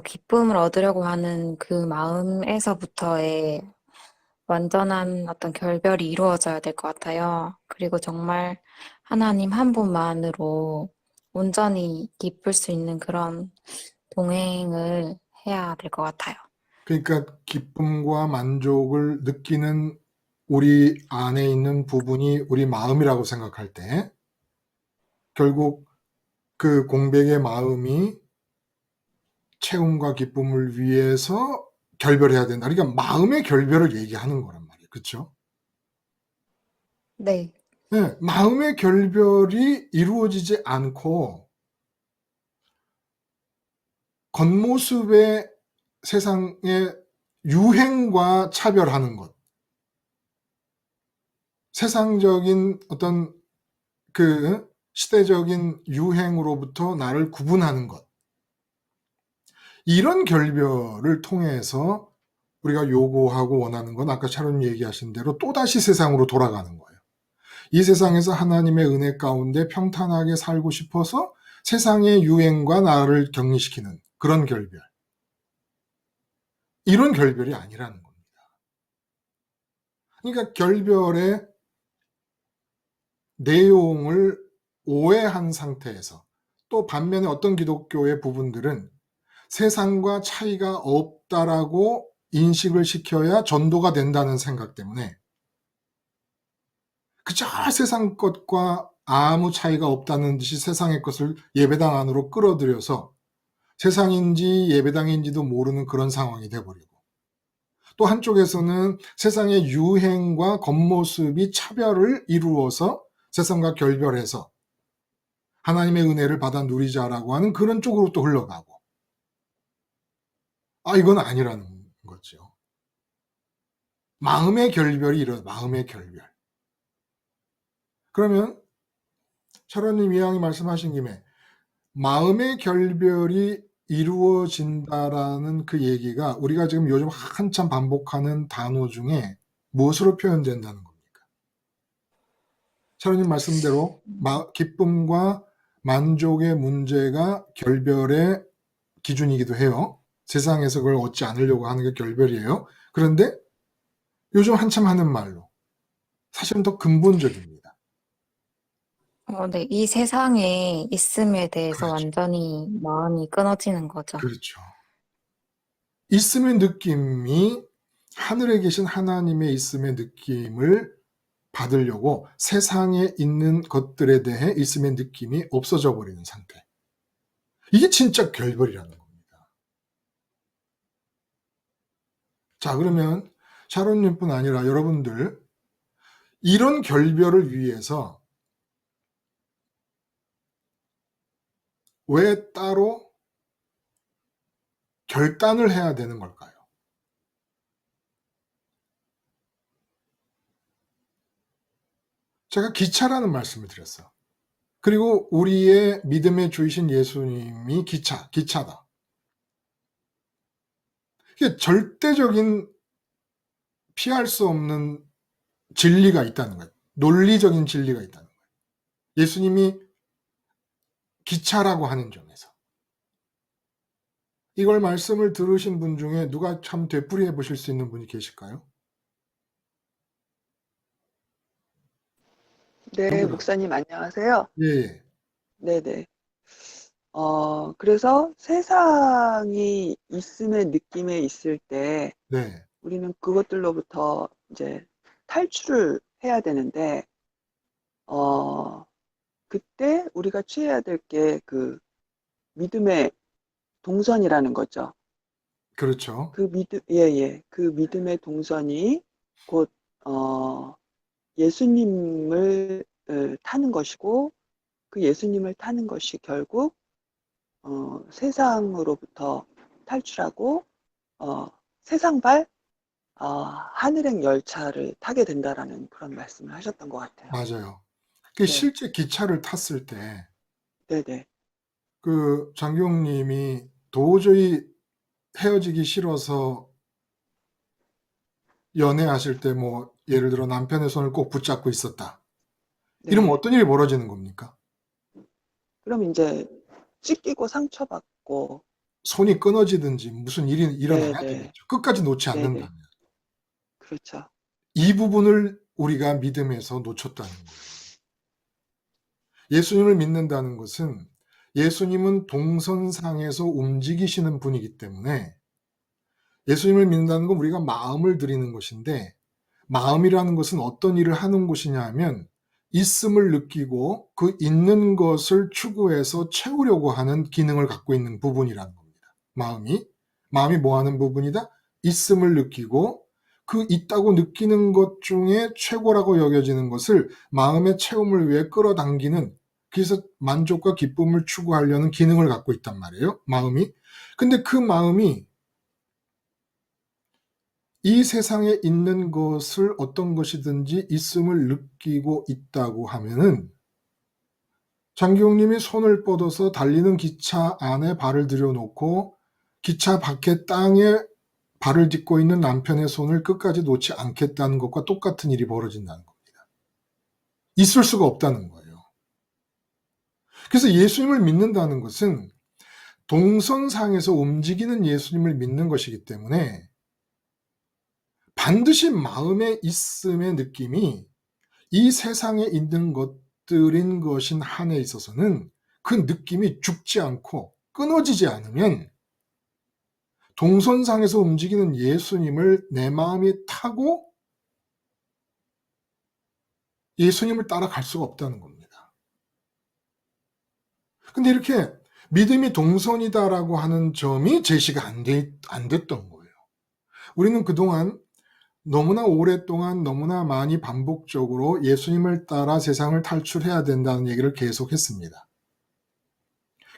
[SPEAKER 3] 기쁨을 얻으려고 하는 그 마음에서부터의 완전한 어떤 결별이 이루어져야 될 것 같아요. 그리고 정말 하나님 한 분만으로 온전히 기쁠 수 있는 그런 동행을 해야 될 것 같아요.
[SPEAKER 1] 그러니까 기쁨과 만족을 느끼는 우리 안에 있는 부분이 우리 마음이라고 생각할 때 결국 그 공백의 마음이 채움과 기쁨을 위해서 결별해야 된다. 그러니까 마음의 결별을 얘기하는 거란 말이에요. 그렇죠?
[SPEAKER 3] 네.
[SPEAKER 1] 네, 마음의 결별이 이루어지지 않고 겉모습의 세상의 유행과 차별하는 것, 세상적인 어떤 그 시대적인 유행으로부터 나를 구분하는 것, 이런 결별을 통해서 우리가 요구하고 원하는 건 아까 샤론이 얘기하신 대로 또다시 세상으로 돌아가는 거예요. 이 세상에서 하나님의 은혜 가운데 평탄하게 살고 싶어서 세상의 유행과 나를 격리시키는 그런 결별. 이런 결별이 아니라는 겁니다. 그러니까 결별의 내용을 오해한 상태에서 또 반면에 어떤 기독교의 부분들은 세상과 차이가 없다라고 인식을 시켜야 전도가 된다는 생각 때문에 그저 세상 것과 아무 차이가 없다는 듯이 세상의 것을 예배당 안으로 끌어들여서 세상인지 예배당인지도 모르는 그런 상황이 돼버리고 또 한쪽에서는 세상의 유행과 겉모습이 차별을 이루어서 세상과 결별해서 하나님의 은혜를 받아 누리자라고 하는 그런 쪽으로 또 흘러가고 이건 아니라는 거죠. 마음의 결별이 마음의 결별. 그러면 철원님 이왕이 말씀하신 김에 마음의 결별이 이루어진다라는 그 얘기가 우리가 지금 요즘 한참 반복하는 단어 중에 무엇으로 표현된다는 겁니까? 철원님 말씀대로 기쁨과 만족의 문제가 결별의 기준이기도 해요. 세상에서 그걸 얻지 않으려고 하는 게 결별이에요. 그런데 요즘 한참 하는 말로 사실은 더 근본적입니다.
[SPEAKER 3] 네. 이 세상에 있음에 대해서
[SPEAKER 1] 그렇죠.
[SPEAKER 3] 완전히 마음이 끊어지는 거죠.
[SPEAKER 1] 그렇죠. 있음의 느낌이 하늘에 계신 하나님의 있음의 느낌을 받으려고 세상에 있는 것들에 대해 있음의 느낌이 없어져 버리는 상태. 이게 진짜 결별이라는 겁니다. 자, 그러면 샤론님뿐 아니라 여러분들 이런 결별을 위해서 왜 따로 결단을 해야 되는 걸까요? 제가 기차라는 말씀을 드렸어요. 그리고 우리의 믿음의 주이신 예수님이 기차다. 이게 절대적인 피할 수 없는 진리가 있다는 거예요. 논리적인 진리가 있다는 거예요. 예수님이 기차라고 하는 점에서. 이걸 말씀을 들으신 분 중에 누가 참 되풀이해 보실 수 있는 분이 계실까요?
[SPEAKER 4] 네,
[SPEAKER 1] 누구나.
[SPEAKER 4] 목사님 안녕하세요.
[SPEAKER 1] 예.
[SPEAKER 4] 네네. 그래서 세상이 있음의 느낌에 있을 때
[SPEAKER 1] 네.
[SPEAKER 4] 우리는 그것들로부터 이제 탈출을 해야 되는데, 그때 우리가 취해야 될 게 그 믿음의 동선이라는 거죠.
[SPEAKER 1] 그렇죠.
[SPEAKER 4] 그 믿음의 동선이 곧, 예수님을 타는 것이고 그 예수님을 타는 것이 결국 세상으로부터 탈출하고 세상발 하늘행 열차를 타게 된다라는 그런 말씀을 하셨던 것 같아요.
[SPEAKER 1] 맞아요. 그
[SPEAKER 4] 네,
[SPEAKER 1] 실제 기차를 탔을 때
[SPEAKER 4] 네네,
[SPEAKER 1] 그 장교님이 도저히 헤어지기 싫어서 연애하실 때 뭐 예를 들어 남편의 손을 꼭 붙잡고 있었다. 이러면
[SPEAKER 4] 네.
[SPEAKER 1] 어떤 일이 벌어지는 겁니까?
[SPEAKER 4] 그럼 이제 찢기고 상처받고,
[SPEAKER 1] 손이 끊어지든지 무슨 일이 일어나야
[SPEAKER 4] 네네,
[SPEAKER 1] 되겠죠. 끝까지 놓지
[SPEAKER 4] 네네,
[SPEAKER 1] 않는다면.
[SPEAKER 4] 그렇죠.
[SPEAKER 1] 이 부분을 우리가 믿음에서 놓쳤다는 거예요. 예수님을 믿는다는 것은 예수님은 동선상에서 움직이시는 분이기 때문에 예수님을 믿는다는 건 우리가 마음을 드리는 것인데 마음이라는 것은 어떤 일을 하는 곳이냐 하면 있음을 느끼고 그 있는 것을 추구해서 채우려고 하는 기능을 갖고 있는 부분이라는 겁니다. 마음이 뭐 하는 부분이다? 있음을 느끼고 그 있다고 느끼는 것 중에 최고라고 여겨지는 것을 마음의 채움을 위해 끌어당기는, 그래서 만족과 기쁨을 추구하려는 기능을 갖고 있단 말이에요. 마음이. 근데 그 마음이 이 세상에 있는 것을 어떤 것이든지 있음을 느끼고 있다고 하면은 장기용님이 손을 뻗어서 달리는 기차 안에 발을 들여놓고 기차 밖에 땅에 발을 딛고 있는 남편의 손을 끝까지 놓지 않겠다는 것과 똑같은 일이 벌어진다는 겁니다. 있을 수가 없다는 거예요. 그래서 예수님을 믿는다는 것은 동선상에서 움직이는 예수님을 믿는 것이기 때문에 반드시 마음에 있음의 느낌이 이 세상에 있는 것들인 것인 한에 있어서는 그 느낌이 죽지 않고 끊어지지 않으면 동선상에서 움직이는 예수님을 내 마음이 타고 예수님을 따라갈 수가 없다는 겁니다. 근데 이렇게 믿음이 동선이다라고 하는 점이 제시가 안 됐던 거예요. 우리는 그동안 너무나 오랫동안 너무나 많이 반복적으로 예수님을 따라 세상을 탈출해야 된다는 얘기를 계속했습니다.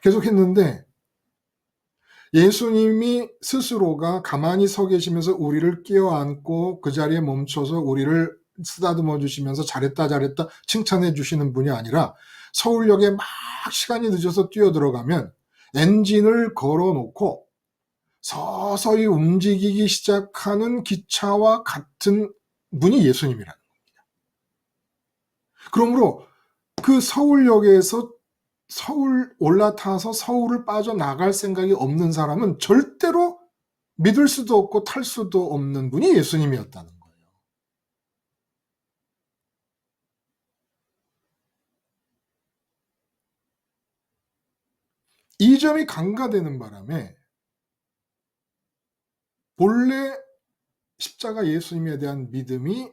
[SPEAKER 1] 계속했는데 예수님이 스스로가 가만히 서 계시면서 우리를 끼어안고 그 자리에 멈춰서 우리를 쓰다듬어 주시면서 잘했다 잘했다 칭찬해 주시는 분이 아니라 서울역에 막 시간이 늦어서 뛰어들어가면 엔진을 걸어놓고 서서히 움직이기 시작하는 기차와 같은 분이 예수님이라는 겁니다. 그러므로 그 서울역에서 서울 올라타서 서울을 빠져나갈 생각이 없는 사람은 절대로 믿을 수도 없고 탈 수도 없는 분이 예수님이었다는 거예요. 이 점이 간과되는 바람에 본래 십자가 예수님에 대한 믿음이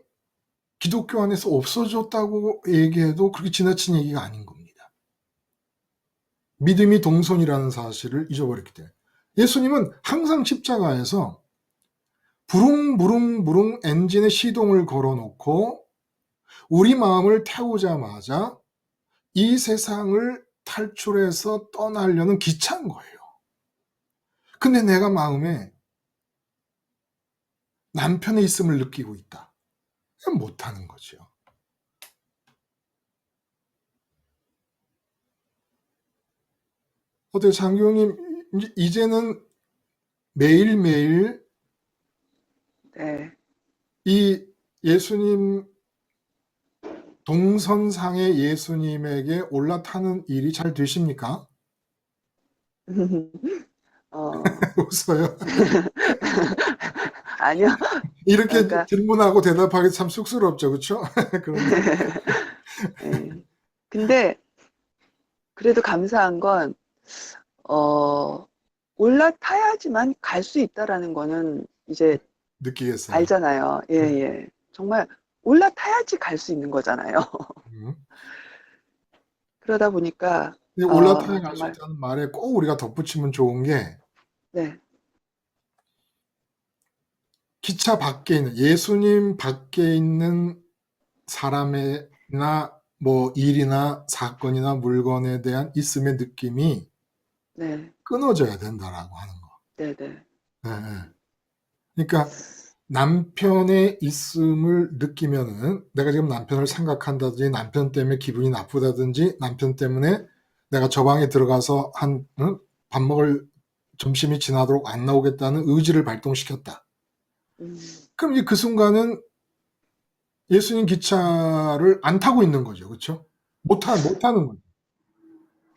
[SPEAKER 1] 기독교 안에서 없어졌다고 얘기해도 그렇게 지나친 얘기가 아닌 겁니다. 믿음이 동선이라는 사실을 잊어버렸기 때문에. 예수님은 항상 십자가에서 부릉부릉부릉 엔진에 시동을 걸어놓고 우리 마음을 태우자마자 이 세상을 탈출해서 떠나려는 기차인 거예요. 근데 내가 마음에 남편의 있음을 느끼고 있다. 못하는 거죠. 어때요, 장교님? 이제는 매일매일
[SPEAKER 4] 네.
[SPEAKER 1] 이 예수님 동선상의 예수님에게 올라타는 일이 잘 되십니까?
[SPEAKER 4] 어,
[SPEAKER 1] 웃어요.
[SPEAKER 4] 아니요.
[SPEAKER 1] 이렇게
[SPEAKER 4] 그러니까,
[SPEAKER 1] 질문하고 대답하기 참 쑥스럽죠, 그렇죠? 그런데
[SPEAKER 4] 예. 근데 그래도 감사한 건, 올라타야지만 갈 수 있다라는 거는 이제
[SPEAKER 1] 느끼겠어요.
[SPEAKER 4] 알잖아요. 예,
[SPEAKER 1] 네.
[SPEAKER 4] 예. 정말 올라타야지 갈 수 있는 거잖아요.
[SPEAKER 1] 음.
[SPEAKER 4] 그러다 보니까,
[SPEAKER 1] 근데 올라타야 갈 수
[SPEAKER 4] 정말,
[SPEAKER 1] 있다는 말에 꼭 우리가 덧붙이면 좋은 게
[SPEAKER 4] 네,
[SPEAKER 1] 기차 밖에 있는 예수님 밖에 있는 사람이나 뭐 일이나 사건이나 물건에 대한 있음의 느낌이
[SPEAKER 4] 네,
[SPEAKER 1] 끊어져야 된다라고 하는 거.
[SPEAKER 4] 네네.
[SPEAKER 1] 예, 예. 그러니까 남편의 있음을 느끼면은 내가 지금 남편을 생각한다든지 남편 때문에 기분이 나쁘다든지 남편 때문에 내가 저 방에 들어가서 밥 먹을 점심이 지나도록 안 나오겠다는 의지를 발동시켰다.
[SPEAKER 4] 음,
[SPEAKER 1] 그럼 이제 그 순간은 예수님 기차를 안 타고 있는 거죠. 그렇죠? 못 타는 거죠.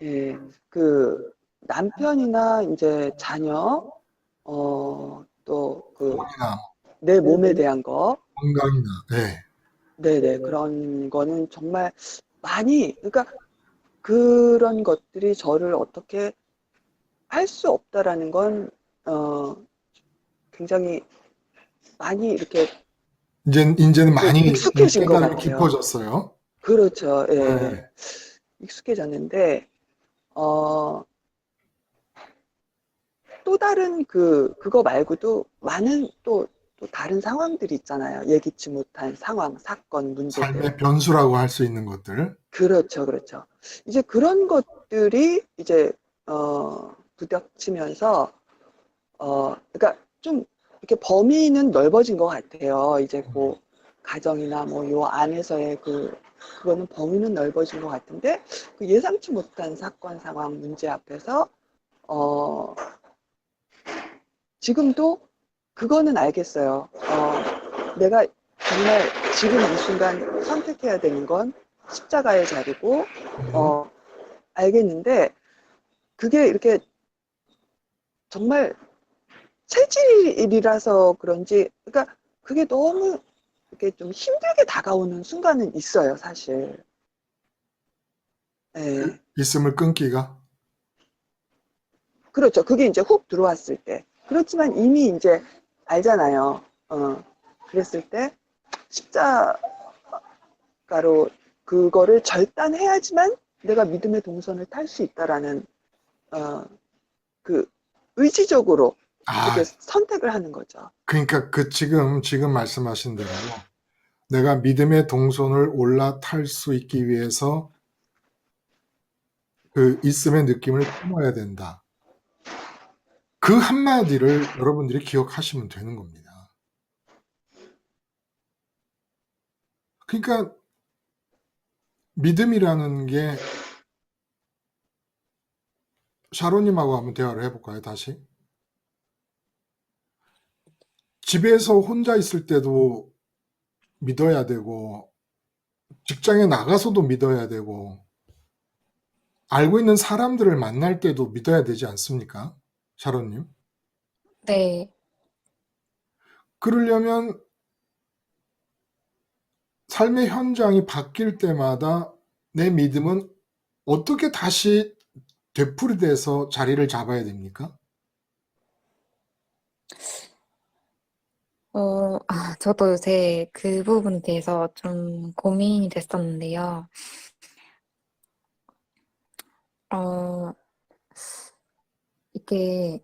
[SPEAKER 4] 예, 그 남편이나 이제 자녀, 또 그
[SPEAKER 1] 몸이나
[SPEAKER 4] 내 몸에 대한 거,
[SPEAKER 1] 건강이나. 네.
[SPEAKER 4] 네네, 그런 거는 정말 많이, 그러니까 그런 것들이 저를 어떻게 할 수 없다라는 건, 굉장히 많이 이렇게
[SPEAKER 1] 이제는
[SPEAKER 4] 좀
[SPEAKER 1] 많이
[SPEAKER 4] 익숙해진 것
[SPEAKER 1] 깨달음이
[SPEAKER 4] 같아요.
[SPEAKER 1] 깊어졌어요.
[SPEAKER 4] 그렇죠. 예.
[SPEAKER 1] 네.
[SPEAKER 4] 익숙해졌는데, 어, 또 다른 그거 말고도 많은 또 다른 상황들이 있잖아요. 예기치 못한 상황, 사건, 문제들.
[SPEAKER 1] 삶의 변수라고 할 수 있는 것들.
[SPEAKER 4] 그렇죠, 그렇죠. 이제 그런 것들이 이제, 부닥치면서, 그러니까 좀 이렇게 범위는 넓어진 것 같아요. 이제 뭐, 가정이나 뭐, 요 안에서의 그거는 범위는 넓어진 것 같은데, 그 예상치 못한 사건, 상황, 문제 앞에서, 어, 지금도 그거는 알겠어요. 내가 정말 지금 이 순간 선택해야 되는 건 십자가의 자리고,
[SPEAKER 1] 음.
[SPEAKER 4] 어, 알겠는데, 그게 이렇게 정말 체질이라서 그런지, 그러니까 그게 너무 이렇게 좀 힘들게 다가오는 순간은 있어요, 사실. 예.
[SPEAKER 1] 있음을 끊기가.
[SPEAKER 4] 그렇죠. 그게 이제 훅 들어왔을 때. 그렇지만 이미 이제 알잖아요. 그랬을 때 십자가로 그거를 절단해야지만 내가 믿음의 동선을 탈 수 있다라는, 어, 그 의지적으로
[SPEAKER 1] 아,
[SPEAKER 4] 이렇게 선택을 하는 거죠.
[SPEAKER 1] 그러니까 지금 말씀하신 대로 내가 믿음의 동선을 올라탈 수 있기 위해서 그 있음의 느낌을 끊어야 된다. 그 한마디를 여러분들이 기억하시면 되는 겁니다. 그러니까 믿음이라는 게 샤론님하고 한번 대화를 해볼까요, 다시? 집에서 혼자 있을 때도 믿어야 되고, 직장에 나가서도 믿어야 되고, 알고 있는 사람들을 만날 때도 믿어야 되지 않습니까? 샤론님?
[SPEAKER 3] 네,
[SPEAKER 1] 그러려면 삶의 현장이 바뀔 때마다 내 믿음은 어떻게 다시 되풀이돼서 자리를 잡아야 됩니까?
[SPEAKER 3] 저도 요새 그 부분에 대해서 좀 고민이 됐었는데요. 어, 이게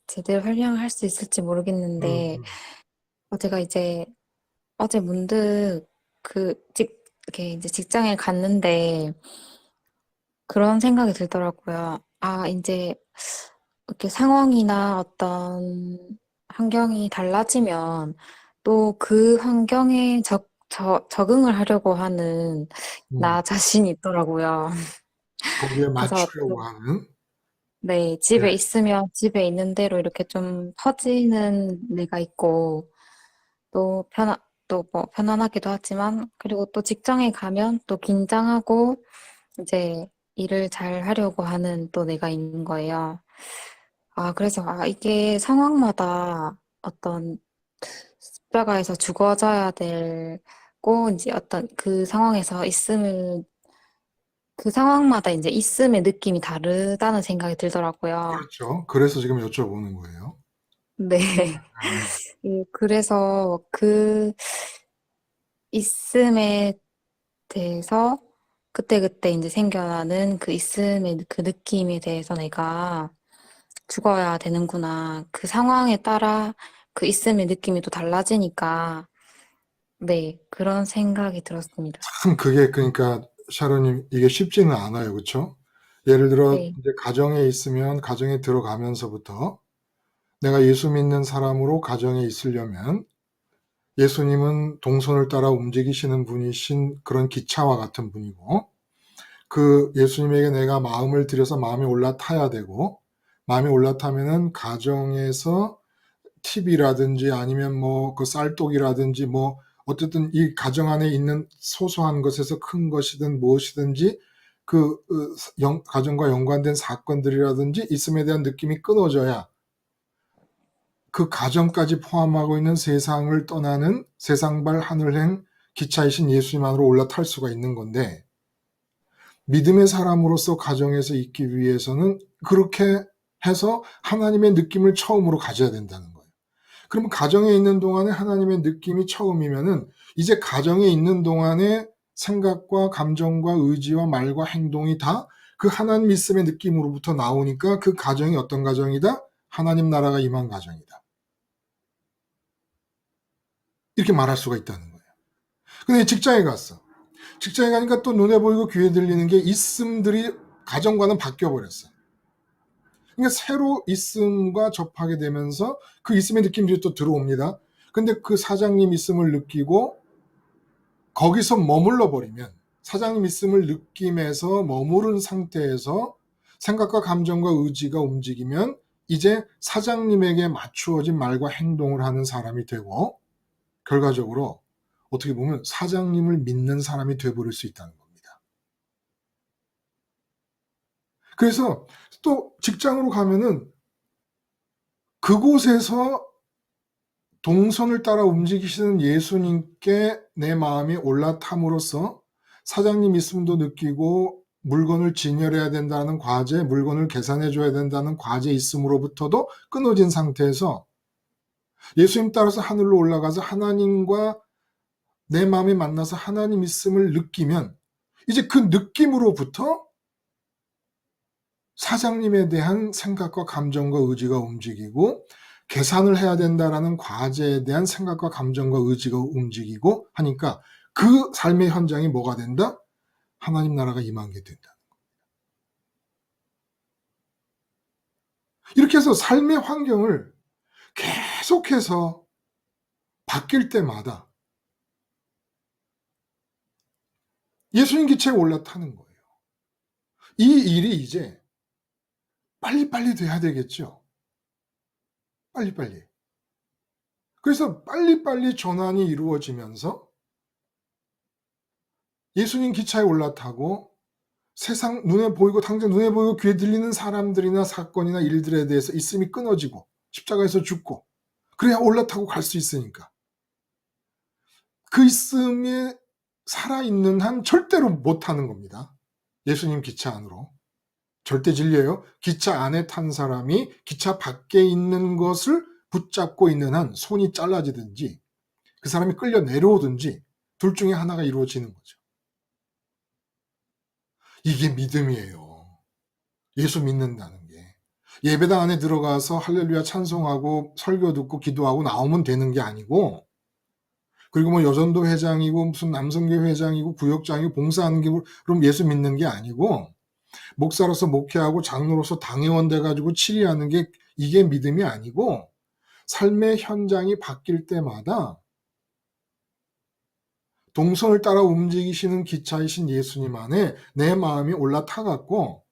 [SPEAKER 3] 제대로 설명할 수 있을지 모르겠는데,
[SPEAKER 1] 음,
[SPEAKER 3] 제가 이제 어제 문득 이렇게 이제 직장에 갔는데 그런 생각이 들더라고요. 아, 이제 이렇게 상황이나 어떤 환경이 달라지면 또 그 환경에 적응을 하려고 하는
[SPEAKER 1] 음.
[SPEAKER 3] 나 자신이 있더라고요.
[SPEAKER 1] 거기에
[SPEAKER 3] 그래서
[SPEAKER 1] 맞추려고 하는.
[SPEAKER 3] 네,
[SPEAKER 1] 네.
[SPEAKER 3] 집에 있으면 집에 있는 대로 이렇게 좀 퍼지는 내가 있고, 또 또 뭐 편안하기도 하지만, 그리고 또 직장에 가면 또 긴장하고, 이제 일을 잘 하려고 하는 또 내가 있는 거예요. 그래서, 이게 상황마다 어떤 십자가에서 죽어져야 되고, 이제 어떤 그 상황마다 이제 있음의 느낌이 다르다는 생각이 들더라고요.
[SPEAKER 1] 그렇죠. 그래서 지금 여쭤보는 거예요.
[SPEAKER 3] 네.
[SPEAKER 1] 네.
[SPEAKER 3] 그래서 그 있음에 대해서 그때그때 이제 생겨나는 그 있음의 그 느낌에 대해서 내가 죽어야 되는구나. 그 상황에 따라 그 있음의 느낌이 또 달라지니까 네, 그런 생각이 들었습니다.
[SPEAKER 1] 참 그게 그러니까 샤론님 이게 쉽지는 않아요. 그쵸? 예를 들어
[SPEAKER 3] 네,
[SPEAKER 1] 이제 가정에 있으면 가정에 들어가면서부터 내가 예수 믿는 사람으로 가정에 있으려면 예수님은 동선을 따라 움직이시는 분이신 그런 기차와 같은 분이고 그 예수님에게 내가 마음을 들여서 마음에 올라타야 되고 마음에 올라타면은 가정에서 팁이라든지 아니면 뭐 그 쌀독이라든지 뭐 어쨌든 이 가정 안에 있는 소소한 것에서 큰 것이든 무엇이든지 그 가정과 연관된 사건들이라든지 있음에 대한 느낌이 끊어져야 그 가정까지 포함하고 있는 세상을 떠나는 세상발 하늘행 기차이신 예수님 안으로 올라탈 수가 있는 건데 믿음의 사람으로서 가정에서 있기 위해서는 그렇게 해서 하나님의 느낌을 처음으로 가져야 된다는 거예요. 그러면 가정에 있는 동안에 하나님의 느낌이 처음이면은 이제 가정에 있는 동안에 생각과 감정과 의지와 말과 행동이 다 그 하나님 있음의 느낌으로부터 나오니까 그 가정이 어떤 가정이다? 하나님 나라가 임한 가정이다. 이렇게 말할 수가 있다는 거예요. 근데 직장에 갔어. 직장에 가니까 또 눈에 보이고 귀에 들리는 게 있음들이 가정과는 바뀌어 버렸어. 그러니까 새로 있음과 접하게 되면서 그 있음의 느낌들이 또 들어옵니다. 근데 그 사장님 있음을 느끼고 거기서 머물러 버리면 사장님 있음을 느낌에서 머무른 상태에서 생각과 감정과 의지가 움직이면 이제 사장님에게 맞추어진 말과 행동을 하는 사람이 되고 결과적으로 어떻게 보면 사장님을 믿는 사람이 돼버릴 수 있다는 겁니다. 그래서 또 직장으로 가면은 그곳에서 동선을 따라 움직이시는 예수님께 내 마음이 올라탐으로써 사장님 있음도 느끼고 물건을 진열해야 된다는 과제, 물건을 계산해 줘야 된다는 과제 있음으로부터도 끊어진 상태에서 예수님 따라서 하늘로 올라가서 하나님과 내 마음이 만나서 하나님 있음을 느끼면 이제 그 느낌으로부터 사장님에 대한 생각과 감정과 의지가 움직이고 계산을 해야 된다라는 과제에 대한 생각과 감정과 의지가 움직이고 하니까 그 삶의 현장이 뭐가 된다? 하나님 나라가 임한 게 된다. 이렇게 해서 삶의 환경을 계속해서 바뀔 때마다 예수님 기체에 올라타는 거예요. 이 일이 이제 빨리빨리 돼야 되겠죠. 빨리빨리. 그래서 빨리빨리 전환이 이루어지면서 예수님 기차에 올라타고 세상 눈에 보이고 당장 눈에 보이고 귀에 들리는 사람들이나 사건이나 일들에 대해서 있음이 끊어지고 십자가에서 죽고 그래야 올라타고 갈 수 있으니까 그 있음에 살아있는 한 절대로 못 타는 겁니다. 예수님 기차 안으로. 절대 진리예요. 기차 안에 탄 사람이 기차 밖에 있는 것을 붙잡고 있는 한 손이 잘라지든지 그 사람이 끌려 내려오든지 둘 중에 하나가 이루어지는 거죠. 이게 믿음이에요. 예수 믿는다는 게. 예배당 안에 들어가서 할렐루야 찬송하고 설교 듣고 기도하고 나오면 되는 게 아니고 그리고 뭐 여전도 회장이고 무슨 남성교회 회장이고 구역장이고 봉사하는 게 그럼 예수 믿는 게 아니고 목사로서 목회하고 장로로서 당회원 돼가지고 치리하는 게 이게 믿음이 아니고 삶의 현장이 바뀔 때마다 동선을 따라 움직이시는 기차이신 예수님 안에 내 마음이 올라타갖고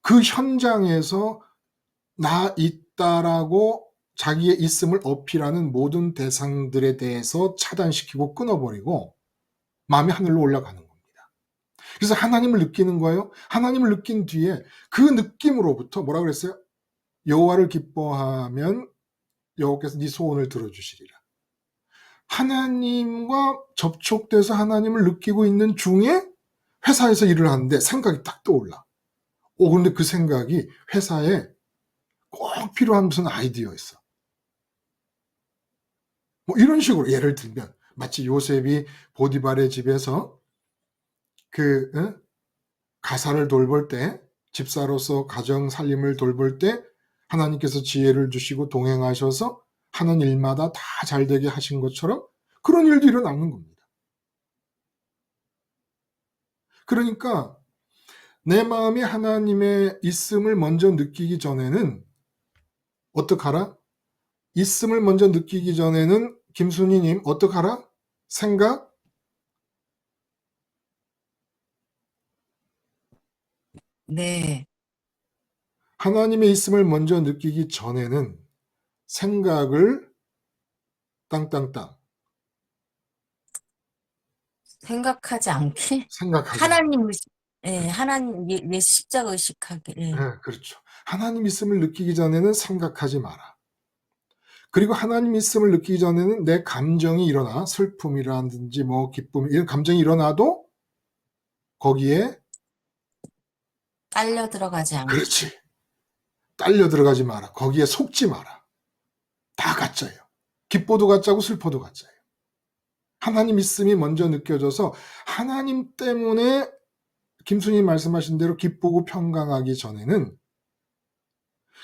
[SPEAKER 1] 그 현장에서 나 있다라고 자기의 있음을 어필하는 모든 대상들에 대해서 차단시키고 끊어버리고 마음이 하늘로 올라가는 겁니다. 그래서 하나님을 느끼는 거예요. 하나님을 느낀 뒤에 그 느낌으로부터 뭐라 그랬어요? 여호와를 기뻐하면 여호와께서 네 소원을 들어주시리라. 하나님과 접촉돼서 하나님을 느끼고 있는 중에 회사에서 일을 하는데 생각이 딱 떠올라. 근데 그 생각이 회사에 꼭 필요한 무슨 아이디어였어. 뭐 이런 식으로 예를 들면 마치 요셉이 보디발의 집에서 가사를 돌볼 때 집사로서 가정 살림을 돌볼 때 하나님께서 지혜를 주시고 동행하셔서 하는 일마다 다 잘되게 하신 것처럼 그런 일도 일어나는 겁니다. 그러니까 내 마음이 하나님의 있음을 먼저 느끼기 전에는 어떡하라? 있음을 먼저 느끼기 전에는 김순희님 어떡하라? 생각?
[SPEAKER 2] 네.
[SPEAKER 1] 하나님의 있음을 먼저 느끼기 전에는 생각을 땅땅땅
[SPEAKER 2] 생각하지 않게
[SPEAKER 1] 생각하지 마라.
[SPEAKER 2] 하나님 의식, 예, 하나님 예, 십자가 의식하게. 예.
[SPEAKER 1] 네, 그렇죠. 하나님 있음을 느끼기 전에는 생각하지 마라. 그리고 하나님 있음을 느끼기 전에는 내 감정이 일어나 슬픔이라든지 뭐 기쁨 이런 감정이 일어나도 거기에
[SPEAKER 2] 딸려 들어가지 않게.
[SPEAKER 1] 그렇지. 딸려 들어가지 마라. 거기에 속지 마라. 다 가짜예요. 기뻐도 가짜고 슬퍼도 가짜예요. 하나님 있음이 먼저 느껴져서 하나님 때문에 김순희 말씀하신 대로 기쁘고 평강하기 전에는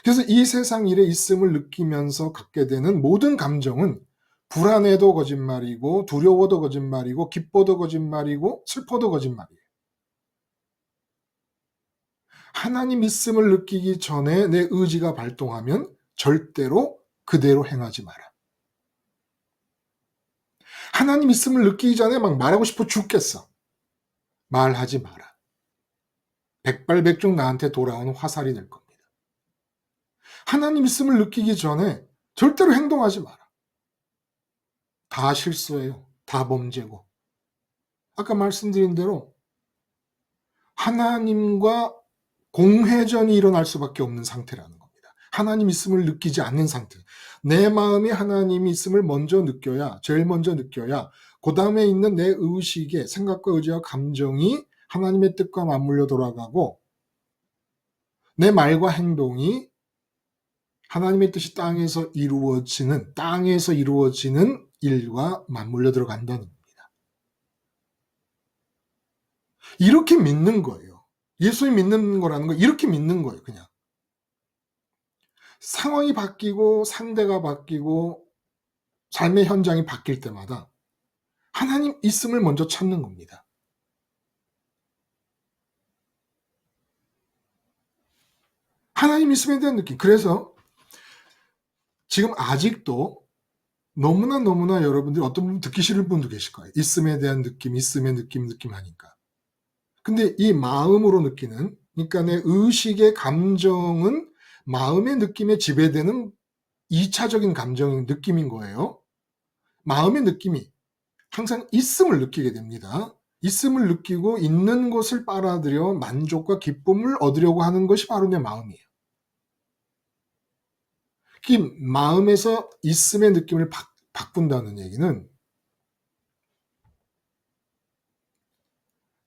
[SPEAKER 1] 그래서 이 세상 일에 있음을 느끼면서 갖게 되는 모든 감정은 불안해도 거짓말이고 두려워도 거짓말이고 기뻐도 거짓말이고 슬퍼도 거짓말이에요. 하나님 있음을 느끼기 전에 내 의지가 발동하면 절대로 그대로 행하지 마라. 하나님 있음을 느끼기 전에 막 말하고 싶어 죽겠어. 말하지 마라. 백발백중 나한테 돌아오는 화살이 될 겁니다. 하나님 있음을 느끼기 전에 절대로 행동하지 마라. 다 실수예요. 다 범죄고. 아까 말씀드린 대로 하나님과 공회전이 일어날 수밖에 없는 상태라는 겁니다. 하나님 있음을 느끼지 않는 상태. 내 마음이 하나님 있음을 먼저 느껴야, 제일 먼저 느껴야 그 다음에 있는 내 의식의 생각과 의지와 감정이 하나님의 뜻과 맞물려 돌아가고 내 말과 행동이 하나님의 뜻이 땅에서 이루어지는 일과 맞물려 들어간다는 겁니다. 이렇게 믿는 거예요. 예수님 믿는 거라는 거 이렇게 믿는 거예요. 그냥 상황이 바뀌고 상대가 바뀌고 삶의 현장이 바뀔 때마다 하나님 있음을 먼저 찾는 겁니다. 하나님 있음에 대한 느낌. 그래서 지금 아직도 너무나 여러분들이 어떤 분 듣기 싫은 분도 계실 거예요. 있음에 대한 느낌, 있음의 느낌 하니까. 근데 이 마음으로 느끼는, 그러니까 내 의식의 감정은 마음의 느낌에 지배되는 2차적인 감정의 느낌인 거예요. 마음의 느낌이 항상 있음을 느끼게 됩니다. 있음을 느끼고 있는 것을 빨아들여 만족과 기쁨을 얻으려고 하는 것이 바로 내 마음이에요. 이 마음에서 있음의 느낌을 바꾼다는 얘기는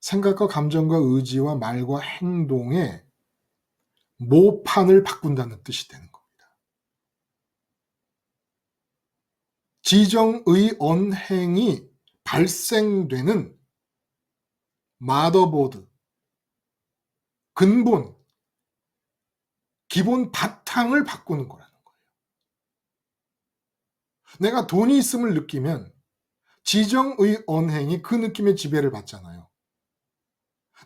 [SPEAKER 1] 생각과 감정과 의지와 말과 행동의 모판을 바꾼다는 뜻이 되는 겁니다. 지정의 언행이 발생되는 마더보드, 근본, 기본 바탕을 바꾸는 거라는 거예요. 내가 돈이 있음을 느끼면 지정의 언행이 그 느낌의 지배를 받잖아요.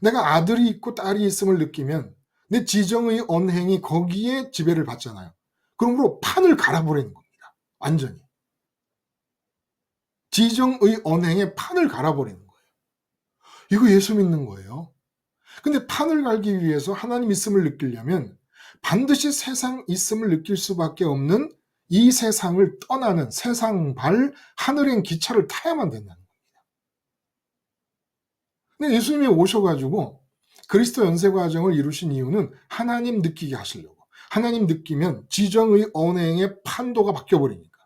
[SPEAKER 1] 내가 아들이 있고 딸이 있음을 느끼면 내 지정의 언행이 거기에 지배를 받잖아요. 그러므로 판을 갈아버리는 겁니다. 완전히. 지정의 언행에 판을 갈아버리는 거예요. 이거 예수 믿는 거예요. 근데 판을 갈기 위해서 하나님 있음을 느끼려면 반드시 세상 있음을 느낄 수밖에 없는 이 세상을 떠나는 세상발 하늘행 기차를 타야만 된다는 겁니다. 근데 예수님이 오셔가지고 그리스도 연세 과정을 이루신 이유는 하나님 느끼게 하시려고. 하나님 느끼면 지정의 언행의 판도가 바뀌어버리니까.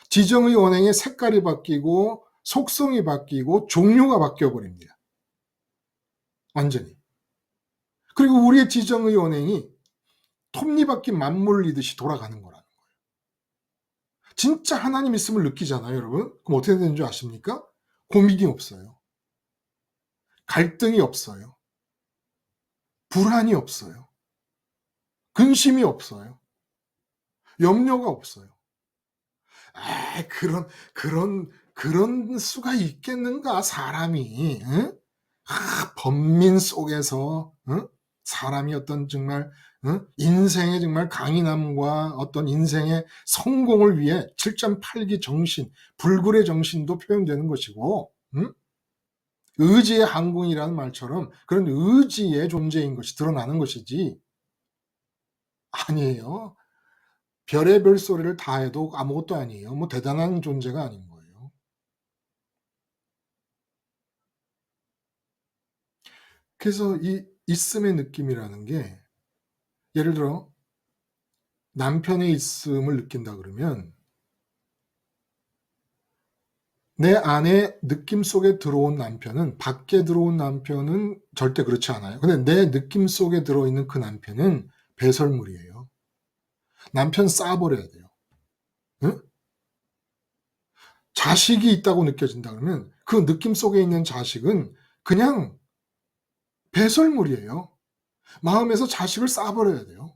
[SPEAKER 1] 지정의 언행의 색깔이 바뀌고 속성이 바뀌고 종류가 바뀌어버립니다. 완전히. 그리고 우리의 지정의 언행이 톱니바퀴 맞물리듯이 돌아가는 거라는 거예요. 진짜 하나님 있음을 느끼잖아요, 여러분. 그럼 어떻게 되는 줄 아십니까? 고민이 없어요. 갈등이 없어요. 불안이 없어요. 근심이 없어요. 염려가 없어요. 아, 그런 수가 있겠는가, 사람이. 응? 번민 속에서, 응? 사람이 어떤 정말, 응? 인생의 정말 강인함과 어떤 인생의 성공을 위해 7.8기 정신, 불굴의 정신도 표현되는 것이고, 응? 의지의 항공이라는 말처럼 그런 의지의 존재인 것이 드러나는 것이지, 아니에요. 별의별 소리를 다 해도 아무것도 아니에요. 뭐 대단한 존재가 아닌 거예요. 그래서 이 있음의 느낌이라는 게, 예를 들어 남편의 있음을 느낀다 그러면 내 안에 느낌 속에 들어온 남편은, 밖에 들어온 남편은 절대 그렇지 않아요. 근데 내 느낌 속에 들어있는 그 남편은 배설물이에요. 남편 쏴버려야 돼요. 응? 자식이 있다고 느껴진다 그러면 그 느낌 속에 있는 자식은 그냥 배설물이에요. 마음에서 자식을 쏴버려야 돼요.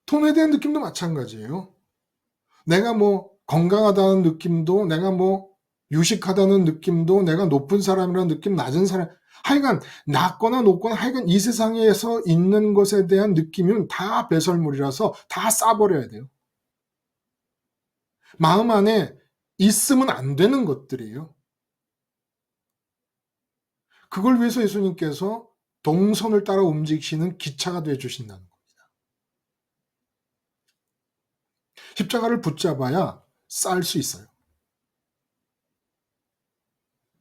[SPEAKER 1] 돈에 대한 느낌도 마찬가지예요. 내가 뭐 건강하다는 느낌도, 내가 뭐 유식하다는 느낌도, 내가 높은 사람이라는 느낌, 낮은 사람, 하여간 낮거나 높거나 하여간 이 세상에서 있는 것에 대한 느낌은 다 배설물이라서 다 쏴버려야 돼요. 마음 안에 있으면 안 되는 것들이에요. 그걸 위해서 예수님께서 동선을 따라 움직이시는 기차가 되어 주신다는 겁니다. 십자가를 붙잡아야 쌀 수 있어요.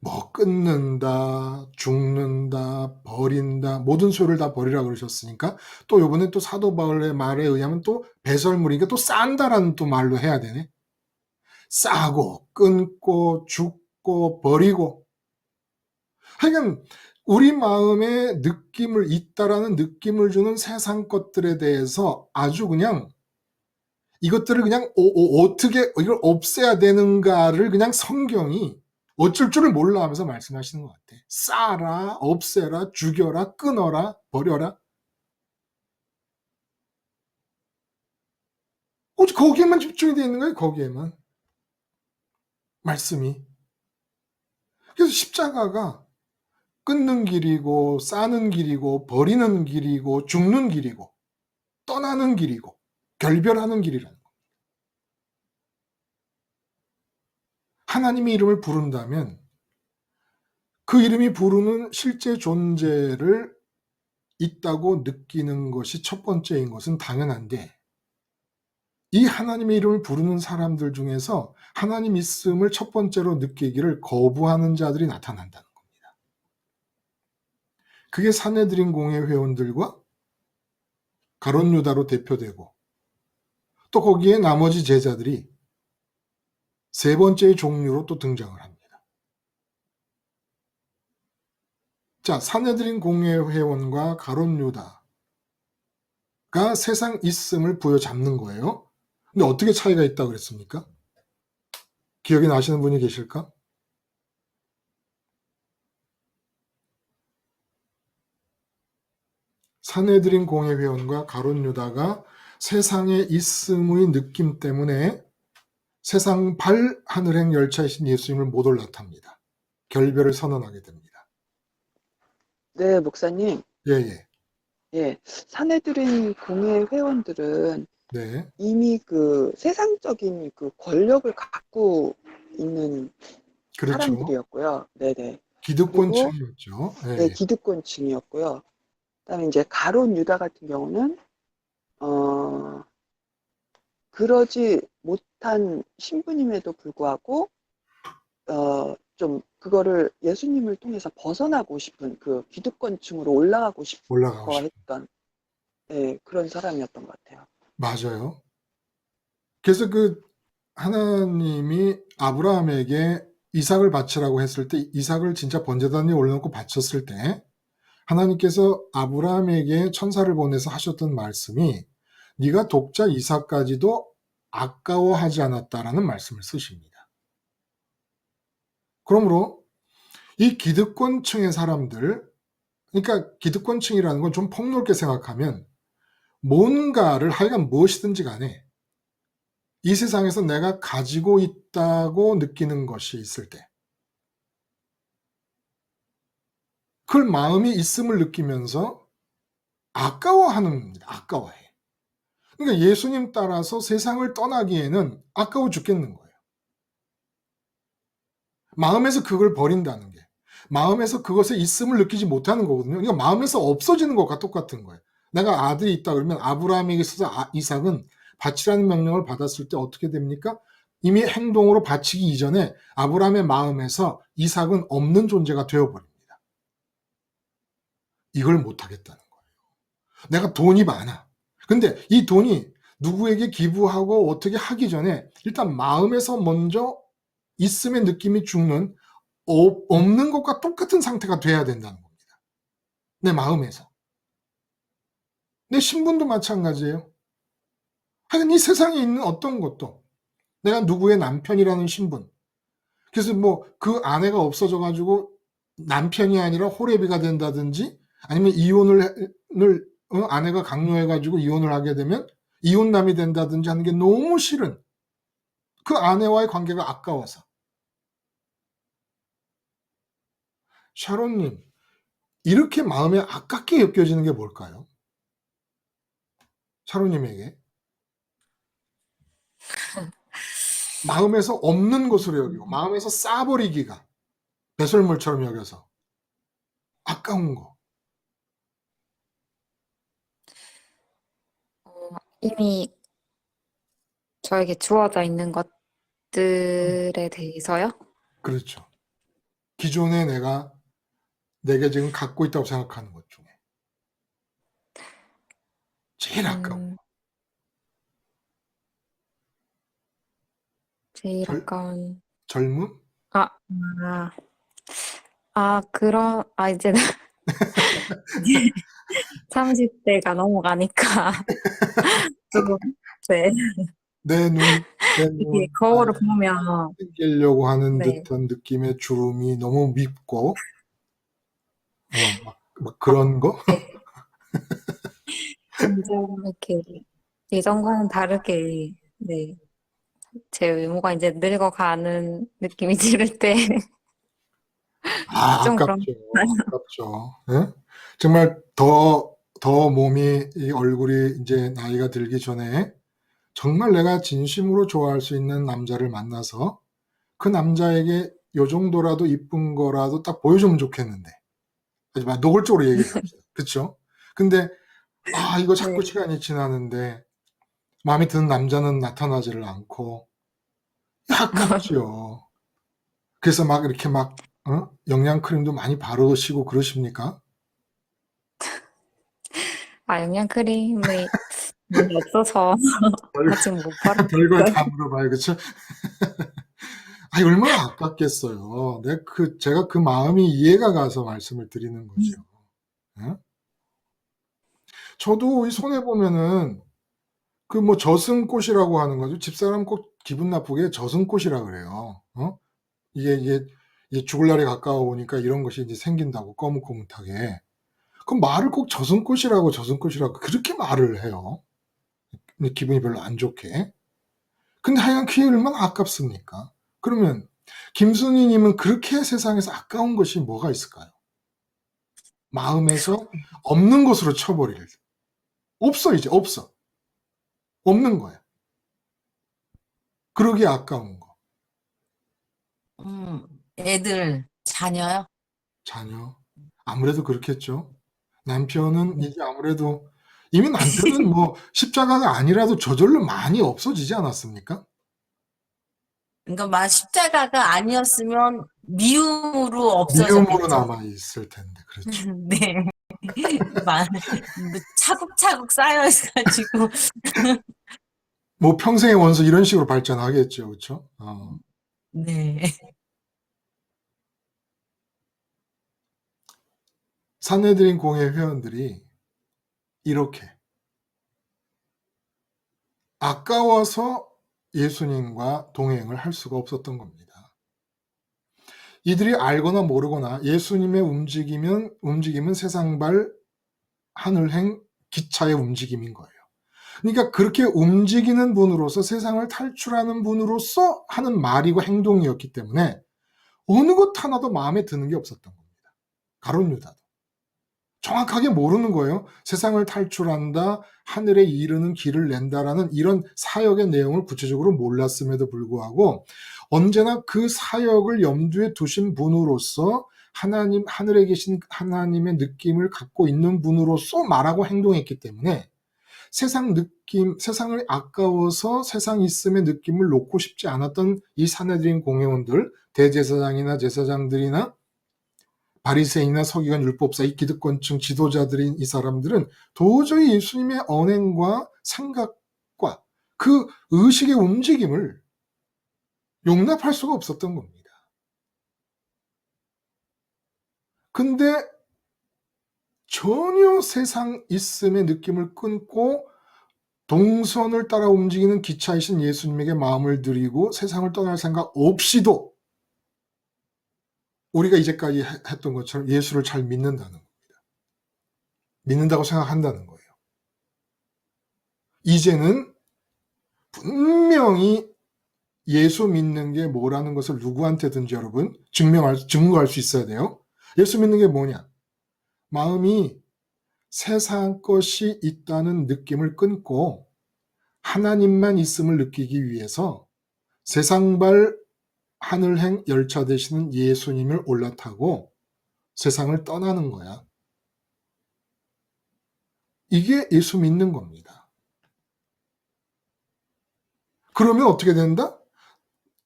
[SPEAKER 1] 뭐 끊는다, 죽는다, 버린다, 모든 소리를 다 버리라 그러셨으니까, 또 요번에 또 사도 바울의 말에 의하면 또 배설물이니까 또 싼다라는 또 말로 해야 되네. 싸고 끊고 죽고 버리고, 하여간 우리 마음에 느낌을, 있다라는 느낌을 주는 세상 것들에 대해서 아주 그냥 이것들을 그냥 어떻게 이걸 없애야 되는가를 그냥 성경이 어쩔 줄을 몰라 하면서 말씀하시는 것 같아. 싸라, 없애라, 죽여라, 끊어라, 버려라. 오직 거기에만 집중이 되어 있는 거예요. 거기에만. 말씀이. 그래서 십자가가 끊는 길이고, 싸는 길이고, 버리는 길이고, 죽는 길이고, 떠나는 길이고, 결별하는 길이라는 거. 하나님의 이름을 부른다면 그 이름이 부르는 실제 존재를 있다고 느끼는 것이 첫 번째인 것은 당연한데, 이 하나님의 이름을 부르는 사람들 중에서 하나님 있음을 첫 번째로 느끼기를 거부하는 자들이 나타난다는 겁니다. 그게 산헤드린 공회 회원들과 가룟 유다로 대표되고, 또 거기에 나머지 제자들이 세 번째의 종류로 또 등장을 합니다. 자, 산헤드린 공회 회원과 가룟 유다가 세상 있음을 부여잡는 거예요. 근데 어떻게 차이가 있다고 그랬습니까? 기억이 나시는 분이 계실까? 산헤드린 공회 회원과 가룟 유다가 세상에 있음의 느낌 때문에 세상 발 하늘행 열차이신 예수님을 못 올라탑니다. 결별을 선언하게 됩니다.
[SPEAKER 4] 네, 목사님.
[SPEAKER 1] 예.
[SPEAKER 4] 예, 사내들인 공회 회원들은
[SPEAKER 1] 네.
[SPEAKER 4] 이미 그 세상적인 그 권력을 갖고 있는
[SPEAKER 1] 그렇죠.
[SPEAKER 4] 사람들이었고요. 네네.
[SPEAKER 1] 기득권층이었죠.
[SPEAKER 4] 네,
[SPEAKER 1] 예.
[SPEAKER 4] 기득권층이었고요. 그다음에 이제 가룟 유다 같은 경우는 그러지 못한 신부님에도 불구하고 좀 그거를 예수님을 통해서 벗어나고 싶은 그 기득권층으로 올라가고 싶어
[SPEAKER 1] 올라가고 싶.
[SPEAKER 4] 했던 그런 사람이었던 것 같아요.
[SPEAKER 1] 맞아요. 그래서 그 하나님이 아브라함에게 이삭을 바치라고 했을 때, 이삭을 진짜 번제단 위에 올려놓고 바쳤을 때 하나님께서 아브라함에게 천사를 보내서 하셨던 말씀이 네가 독자 이삭까지도 아까워하지 않았다라는 말씀을 쓰십니다. 그러므로 이 기득권층의 사람들, 그러니까 기득권층이라는 건 좀 폭넓게 생각하면 뭔가를 하여간 무엇이든지 간에 이 세상에서 내가 가지고 있다고 느끼는 것이 있을 때 그걸 마음이 있음을 느끼면서 아까워하는 겁니다. 아까워해. 그러니까 예수님 따라서 세상을 떠나기에는 아까워 죽겠는 거예요. 마음에서 그걸 버린다는 게 마음에서 그것에 있음을 느끼지 못하는 거거든요. 그러니까 마음에서 없어지는 것과 똑같은 거예요. 내가 아들이 있다 그러면 아브라함에게 있어서 이삭은 바치라는 명령을 받았을 때 어떻게 됩니까? 이미 행동으로 바치기 이전에 아브라함의 마음에서 이삭은 없는 존재가 되어버립니다. 이걸 못하겠다는 거예요. 내가 돈이 많아. 근데 이 돈이 누구에게 기부하고 어떻게 하기 전에 일단 마음에서 먼저 있음의 느낌이 죽는 없는 것과 똑같은 상태가 돼야 된다는 겁니다. 내 마음에서. 내 신분도 마찬가지예요. 하여간 이 세상에 있는 어떤 것도 내가 누구의 남편이라는 신분. 그래서 뭐 그 아내가 없어져 가지고 남편이 아니라 호레비가 된다든지 아니면 이혼을 아내가 강요해 가지고 이혼을 하게 되면 이혼남이 된다든지 하는 게 너무 싫은 그 아내와의 관계가 아까워서. 샤론님, 이렇게 마음에 아깝게 느껴지는 게 뭘까요? 샤론님에게. 마음에서 없는 것으로 여기고 마음에서 싸버리기가 배설물처럼 여겨서 아까운 거.
[SPEAKER 3] 이미 저에게 주어져 있는 것들에 대해서요?
[SPEAKER 1] 그렇죠. 기존에 내게 지금 갖고 있다고 생각하는 것 중에 제일 아까운 거.
[SPEAKER 3] 제일 아까운,
[SPEAKER 1] 젊음?
[SPEAKER 3] 아, 이제 30대가 넘어가니까 조금, 네,
[SPEAKER 1] 내 눈,
[SPEAKER 3] 이게 거울을 보면,
[SPEAKER 1] 땡기려고 하는
[SPEAKER 3] 네,
[SPEAKER 1] 듯한 느낌의 주름이 너무 밉고, 막 그런 거?
[SPEAKER 3] 네, 점점 이렇게 예전과는 다르게, 네, 제 외모가 이제 늙어가는 느낌이 들을 때, 좀 그런,
[SPEAKER 1] 아깝죠. 아깝죠. 예? 정말 더 몸이, 이 얼굴이 이제 나이가 들기 전에 정말 내가 진심으로 좋아할 수 있는 남자를 만나서 그 남자에게 요 정도라도 이쁜 거라도 딱 보여주면 좋겠는데. 하지만 노골적으로 얘기를 합시다. 그쵸? 근데, 이거 자꾸
[SPEAKER 3] 네,
[SPEAKER 1] 시간이 지나는데 마음에 드는 남자는 나타나지를 않고 아깝지요. 그래서 막 이렇게 영양크림도 많이 바르시고 그러십니까?
[SPEAKER 3] 영양크림이 많이 없어서 아직 못 바르고
[SPEAKER 1] 별걸
[SPEAKER 3] 있어요.
[SPEAKER 1] 다 물어봐요. 그쵸? 얼마나 아깝겠어요. 제가 그 마음이 이해가 가서 말씀을 드리는 거죠. 예? 저도 이 손해 보면은 그 뭐 저승꽃이라고 하는 거죠. 집사람 꼭 기분 나쁘게 저승꽃이라 그래요. 이게 죽을 날이 가까워 오니까 이런 것이 이제 생긴다고 거뭇거뭇하게. 그럼 말을 꼭 저승꽃이라고 그렇게 말을 해요. 근데 기분이 별로 안 좋게. 근데 하여간 그게 얼마나 아깝습니까? 그러면 김순희 님은 그렇게 세상에서 아까운 것이 뭐가 있을까요? 마음에서 없는 것으로 쳐버릴. 없어, 이제 없어. 없는 거야. 그러기에 아까운 거.
[SPEAKER 2] 애들, 자녀요?
[SPEAKER 1] 자녀. 아무래도 그렇겠죠. 남편은 이제 아무래도 이미 남편은 뭐 십자가가 아니라도 저절로 많이 없어지지 않았습니까?
[SPEAKER 2] 그러니까 막 십자가가 아니었으면 미움으로
[SPEAKER 1] 미움으로
[SPEAKER 2] 없어졌겠죠.
[SPEAKER 1] 남아 있을 텐데. 그렇죠.
[SPEAKER 2] 네. 차곡차곡 쌓여가지고.
[SPEAKER 1] 뭐 평생의 원수 이런 식으로 발전하겠죠. 그렇죠?
[SPEAKER 2] 네.
[SPEAKER 1] 산헤드린 공회 회원들이 이렇게 아까워서 예수님과 동행을 할 수가 없었던 겁니다. 이들이 알거나 모르거나 예수님의 움직임은 세상발 하늘행 기차의 움직임인 거예요. 그러니까 그렇게 움직이는 분으로서 세상을 탈출하는 분으로서 하는 말이고 행동이었기 때문에 어느 것 하나도 마음에 드는 게 없었던 겁니다. 가룟 유다도. 정확하게 모르는 거예요. 세상을 탈출한다, 하늘에 이르는 길을 낸다라는 이런 사역의 내용을 구체적으로 몰랐음에도 불구하고 언제나 그 사역을 염두에 두신 분으로서 하나님, 하늘에 계신 하나님의 느낌을 갖고 있는 분으로서 말하고 행동했기 때문에 세상 느낌, 세상을 아까워서 세상 있음의 느낌을 놓고 싶지 않았던 이 사내들인 공회원들, 대제사장이나 제사장들이나 바리새인이나 서기관 율법사, 이 기득권층 지도자들인 이 사람들은 도저히 예수님의 언행과 생각과 그 의식의 움직임을 용납할 수가 없었던 겁니다. 근데 전혀 세상 있음의 느낌을 끊고 동선을 따라 움직이는 기차이신 예수님에게 마음을 드리고 세상을 떠날 생각 없이도 우리가 이제까지 했던 것처럼 예수를 잘 믿는다는 겁니다. 믿는다고 생각한다는 거예요. 이제는 분명히 예수 믿는 게 뭐라는 것을 누구한테든지 여러분 증거할 수 있어야 돼요. 예수 믿는 게 뭐냐? 마음이 세상 것이 있다는 느낌을 끊고 하나님만 있음을 느끼기 위해서 세상발 하늘행 열차 되시는 예수님을 올라타고 세상을 떠나는 거야. 이게 예수 믿는 겁니다. 그러면 어떻게 된다?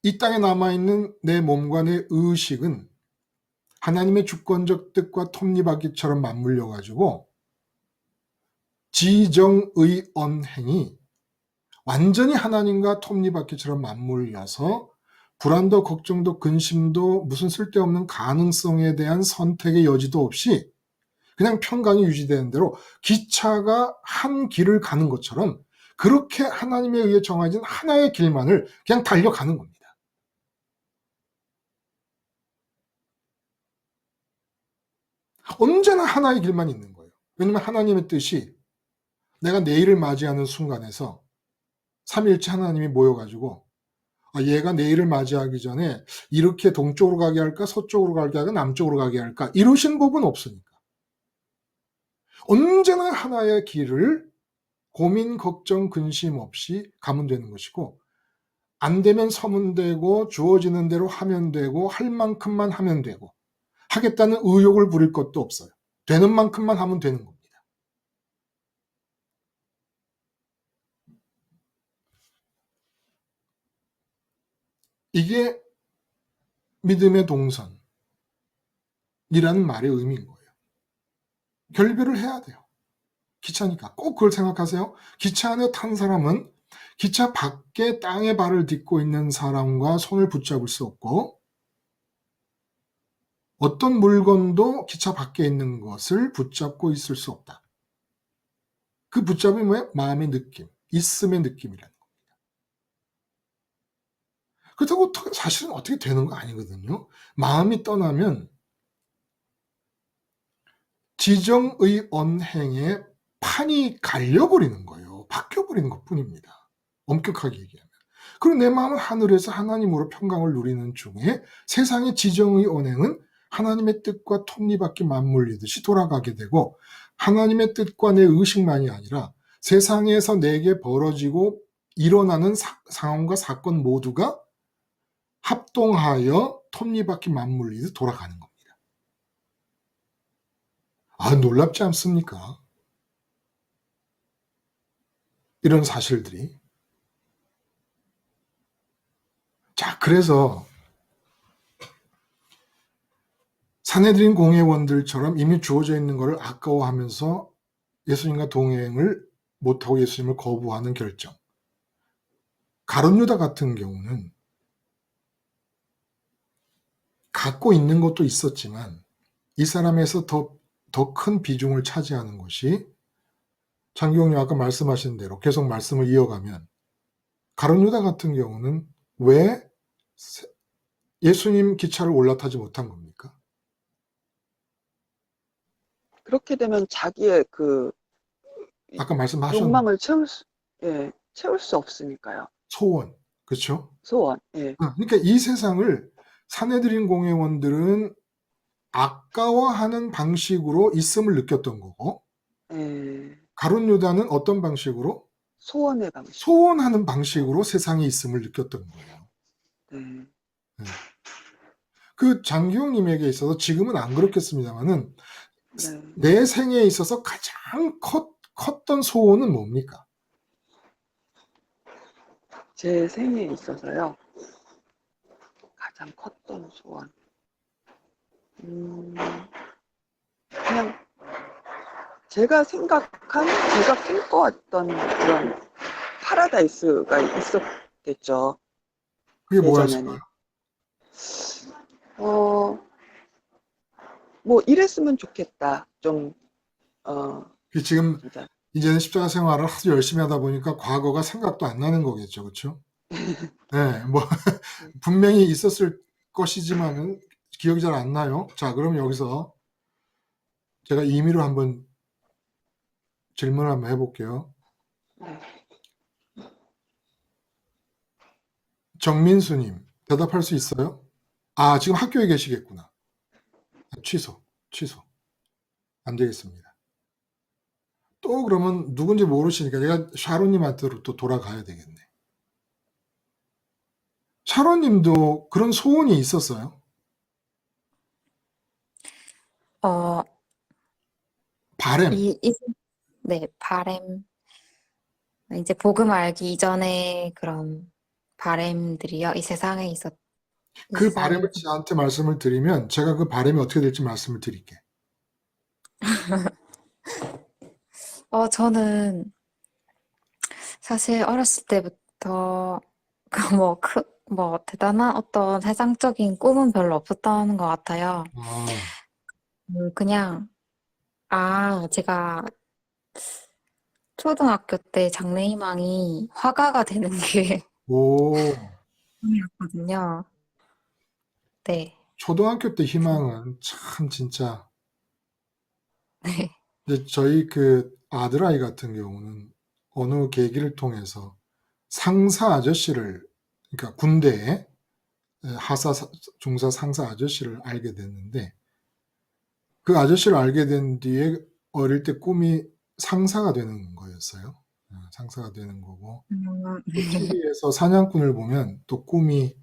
[SPEAKER 1] 이 땅에 남아있는 내 몸과 내 의식은 하나님의 주권적 뜻과 톱니바퀴처럼 맞물려가지고 지정의 언행이 완전히 하나님과 톱니바퀴처럼 맞물려서 불안도 걱정도 근심도 무슨 쓸데없는 가능성에 대한 선택의 여지도 없이 그냥 평강이 유지되는 대로 기차가 한 길을 가는 것처럼 그렇게 하나님에 의해 정해진 하나의 길만을 그냥 달려가는 겁니다. 언제나 하나의 길만 있는 거예요. 왜냐하면 하나님의 뜻이 내가 내일을 맞이하는 순간에서 삼위일체 하나님이 모여가지고 얘가 내일을 맞이하기 전에 이렇게 동쪽으로 가게 할까 서쪽으로 가게 할까 남쪽으로 가게 할까 이러신 법은 없으니까 언제나 하나의 길을 고민 걱정 근심 없이 가면 되는 것이고 안 되면 서면 되고 주어지는 대로 하면 되고 할 만큼만 하면 되고 하겠다는 의욕을 부릴 것도 없어요. 되는 만큼만 하면 되는 겁니다. 이게 믿음의 동선이라는 말의 의미인 거예요. 결별을 해야 돼요. 기차니까 꼭 그걸 생각하세요. 기차 안에 탄 사람은 기차 밖에 땅에 발을 딛고 있는 사람과 손을 붙잡을 수 없고 어떤 물건도 기차 밖에 있는 것을 붙잡고 있을 수 없다. 그 붙잡음이 뭐예요? 마음의 느낌, 있음의 느낌이라는 겁니다. 그렇다고 사실은 어떻게 되는 거 아니거든요. 마음이 떠나면 지정의 언행에 판이 갈려버리는 거예요. 바뀌어버리는 것뿐입니다. 엄격하게 얘기하면. 그리고 내 마음은 하늘에서 하나님으로 평강을 누리는 중에 세상의 지정의 언행은 하나님의 뜻과 톱니바퀴 맞물리듯이 돌아가게 되고 하나님의 뜻과 내 의식만이 아니라 세상에서 내게 벌어지고 일어나는 상황과 사건 모두가 합동하여 톱니바퀴 맞물리듯 돌아가는 겁니다. 놀랍지 않습니까? 이런 사실들이. 자, 그래서 사내들인 공회원들처럼 이미 주어져 있는 것을 아까워하면서 예수님과 동행을 못하고 예수님을 거부하는 결정. 가룟 유다 같은 경우는 갖고 있는 것도 있었지만 이 사람에서 더 큰 비중을 차지하는 것이 장기용님 아까 말씀하신 대로 계속 말씀을 이어가면 가룟 유다 같은 경우는 왜 예수님 기차를 올라타지 못한 겁니까?
[SPEAKER 4] 그렇게 되면 자기의 그
[SPEAKER 1] 아까 말씀하셨는데
[SPEAKER 4] 욕망을 채울 수, 예, 채울 수 없으니까요.
[SPEAKER 1] 소원. 그렇죠?
[SPEAKER 4] 소원. 예.
[SPEAKER 1] 그러니까 이 세상을 사내들인 공회원들은 아까워하는 방식으로 있음을 느꼈던 거고,
[SPEAKER 4] 예.
[SPEAKER 1] 가룟 유다는 어떤 방식으로?
[SPEAKER 4] 소원의 방식.
[SPEAKER 1] 소원하는 방식으로 세상에 있음을 느꼈던 거예요.
[SPEAKER 4] 네.
[SPEAKER 1] 그 장기용님에게 있어서 지금은 안 그렇겠습니다만은
[SPEAKER 4] 네.
[SPEAKER 1] 내 생에 있어서 가장 컸던 소원은 뭡니까?
[SPEAKER 4] 제 생에 있어서요. 가장 컸던 소원. 그냥 제가 꿈꿔왔던 그런 파라다이스가 있었겠죠.
[SPEAKER 1] 그게
[SPEAKER 4] 예전에는.
[SPEAKER 1] 뭐였을까요?
[SPEAKER 4] 뭐 이랬으면 좋겠다. 좀,
[SPEAKER 1] 지금
[SPEAKER 4] 진짜.
[SPEAKER 1] 이제는 십자가 생활을 아주 열심히 하다 보니까 과거가 생각도 안 나는 거겠죠. 그렇죠? 네, 뭐 분명히 있었을 것이지만은 기억이 잘 안 나요. 자, 그럼 여기서 제가 임의로 한번 질문을 한번 해볼게요.
[SPEAKER 4] 네.
[SPEAKER 1] 정민수님, 대답할 수 있어요? 아, 지금 학교에 계시겠구나. 취소. 안 되겠습니다. 또 그러면 누군지 모르시니까 제가 샤론님한테로 또 돌아가야 되겠네. 샤론님도 그런 소원이 있었어요?
[SPEAKER 3] 어,
[SPEAKER 1] 바램.
[SPEAKER 3] 네, 바램. 이제 복음 알기 이전에 그런 바램들이요. 이 세상에
[SPEAKER 1] 그 바램을 저한테 말씀을 드리면 제가 그 바램이 어떻게 될지 말씀을 드릴게.
[SPEAKER 3] 저는 사실 어렸을 때부터 대단한 어떤 세상적인 꿈은 별로 없었던 것 같아요.
[SPEAKER 1] 아,
[SPEAKER 3] 그냥, 제가 초등학교 때 장래희망이 화가가 되는 게
[SPEAKER 1] 오,
[SPEAKER 3] 꿈이었거든요. 네,
[SPEAKER 1] 초등학교 때 희망은 참 진짜
[SPEAKER 3] 네.
[SPEAKER 1] 이제 저희 그 아들아이 같은 경우는 어느 계기를 통해서 상사 아저씨를 그러니까 군대에 하사 중사 상사 아저씨를 알게 됐는데 그 아저씨를 알게 된 뒤에 어릴 때 꿈이 상사가 되는 거였어요. 상사가 되는 거고 또 TV에서 사냥꾼을 보면 또 꿈이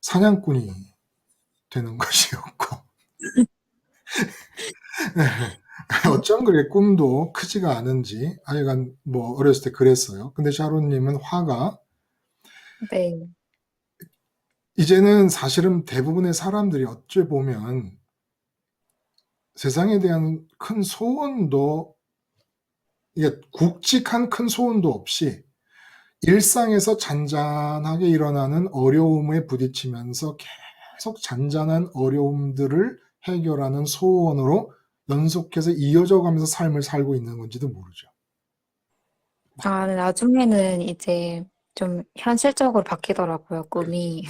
[SPEAKER 1] 사냥꾼이 되는 것이었고 어쩜 그렇게 꿈도 크지가 않은지 하여간 뭐 어렸을 때 그랬어요. 근데 샤론님은 화가
[SPEAKER 3] 네,
[SPEAKER 1] 이제는 사실은 대부분의 사람들이 어찌 보면 세상에 대한 큰 소원도 이게 굵직한 큰 소원도 없이 일상에서 잔잔하게 일어나는 어려움에 부딪히면서 계속 잔잔한 어려움들을 해결하는 소원으로 연속해서 이어져 가면서 삶을 살고 있는 건지도 모르죠.
[SPEAKER 3] 나중에는 이제 좀 현실적으로 바뀌더라고요, 꿈이.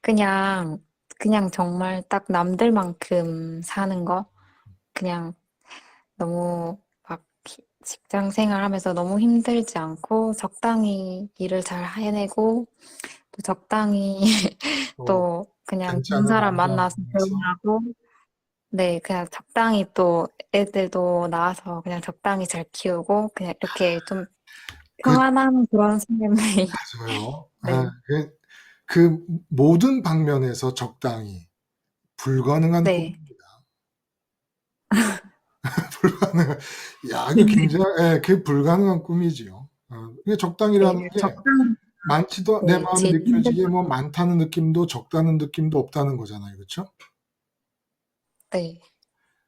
[SPEAKER 3] 그냥, 그냥 정말 딱 남들만큼 사는 거? 그냥 너무 막 직장 생활하면서 너무 힘들지 않고 적당히 일을 잘 해내고 또 적당히
[SPEAKER 1] 또
[SPEAKER 3] 또 그냥 좋은
[SPEAKER 1] 괜찮은
[SPEAKER 3] 사람
[SPEAKER 1] 남자
[SPEAKER 3] 만나서
[SPEAKER 1] 만나서
[SPEAKER 3] 결혼하고 네, 그냥 적당히 또 애들도 낳아서 그냥 적당히 잘 키우고 그냥 이렇게 좀
[SPEAKER 1] 그
[SPEAKER 3] 평안한 그런 삶이
[SPEAKER 1] 맞아요.
[SPEAKER 3] 네,
[SPEAKER 1] 그 모든 방면에서 적당히 불가능한
[SPEAKER 3] 네,
[SPEAKER 1] 꿈입니다. 불가능한 그 굉장히 그 불가능한 꿈이지요. 이게
[SPEAKER 3] 네,
[SPEAKER 1] 적당이라는 게
[SPEAKER 3] 적당히
[SPEAKER 1] 많지도 내
[SPEAKER 3] 네,
[SPEAKER 1] 마음에
[SPEAKER 3] 제일 힘들
[SPEAKER 1] 느껴지게 뭐 많다는 느낌도 적다는 느낌도 없다는 거잖아요. 그렇죠?
[SPEAKER 3] 네,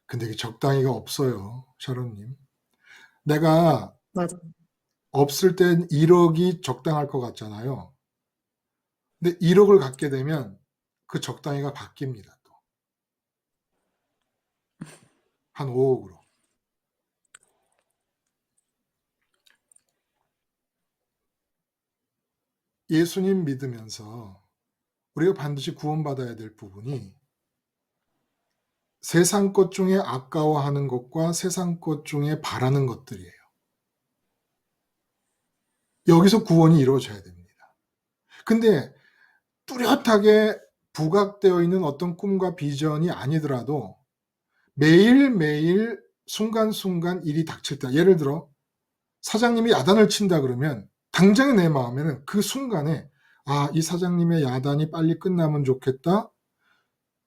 [SPEAKER 1] 근데 그 적당히가 없어요. 샤론님. 내가
[SPEAKER 3] 맞아.
[SPEAKER 1] 없을 땐 1억이 적당할 것 같잖아요. 근데 1억을 갖게 되면 그 적당히가 바뀝니다. 또. 한 5억으로. 예수님 믿으면서 우리가 반드시 구원받아야 될 부분이 세상 것 중에 아까워하는 것과 세상 것 중에 바라는 것들이에요. 여기서 구원이 이루어져야 됩니다. 근데 뚜렷하게 부각되어 있는 어떤 꿈과 비전이 아니더라도 매일매일 순간순간 일이 닥칠 때, 예를 들어 사장님이 야단을 친다 그러면 당장에 내 마음에는 그 순간에 이 사장님의 야단이 빨리 끝나면 좋겠다.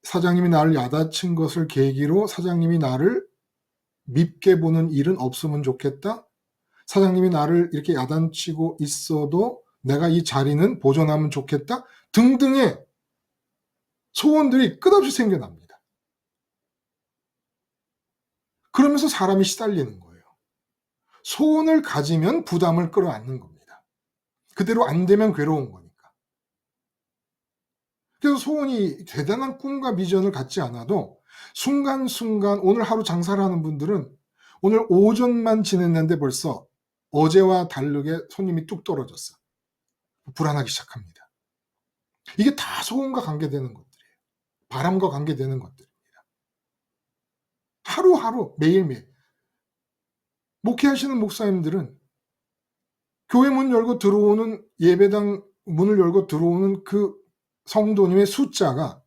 [SPEAKER 1] 사장님이 나를 야단친 것을 계기로 사장님이 나를 밉게 보는 일은 없으면 좋겠다. 사장님이 나를 이렇게 야단치고 있어도 내가 이 자리는 보존하면 좋겠다. 등등의 소원들이 끝없이 생겨납니다. 그러면서 사람이 시달리는 거예요. 소원을 가지면 부담을 끌어안는 겁니다. 그대로 안 되면 괴로운 거니까. 그래서 소원이 대단한 꿈과 비전을 갖지 않아도 순간순간, 오늘 하루 장사를 하는 분들은 오늘 오전만 지냈는데 벌써 어제와 다르게 손님이 뚝 떨어졌어. 불안하기 시작합니다. 이게 다 소원과 관계되는 것들이에요. 바람과 관계되는 것들입니다. 하루하루 매일매일. 목회하시는 목사님들은 교회 문 열고 들어오는, 예배당 문을 열고 들어오는 그 성도님의 숫자가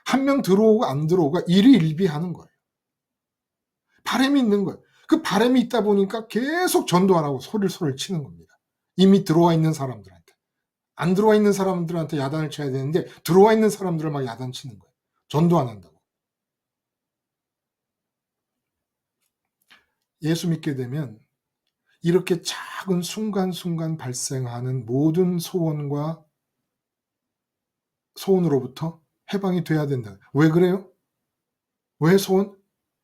[SPEAKER 1] 한 명 들어오고 안 들어오고가 일희일비하는 거예요. 바람이 있는 거예요. 그 바람이 있다 보니까 계속 전도하라고 소리를 치는 겁니다. 이미 들어와 있는 사람들한테. 안 들어와 있는 사람들한테 야단을 쳐야 되는데 들어와 있는 사람들을 막 야단치는 거예요. 전도 안 한다고. 예수 믿게 되면 이렇게 작은 순간순간 발생하는 모든 소원으로부터 해방이 돼야 된다. 왜 그래요? 왜 소원?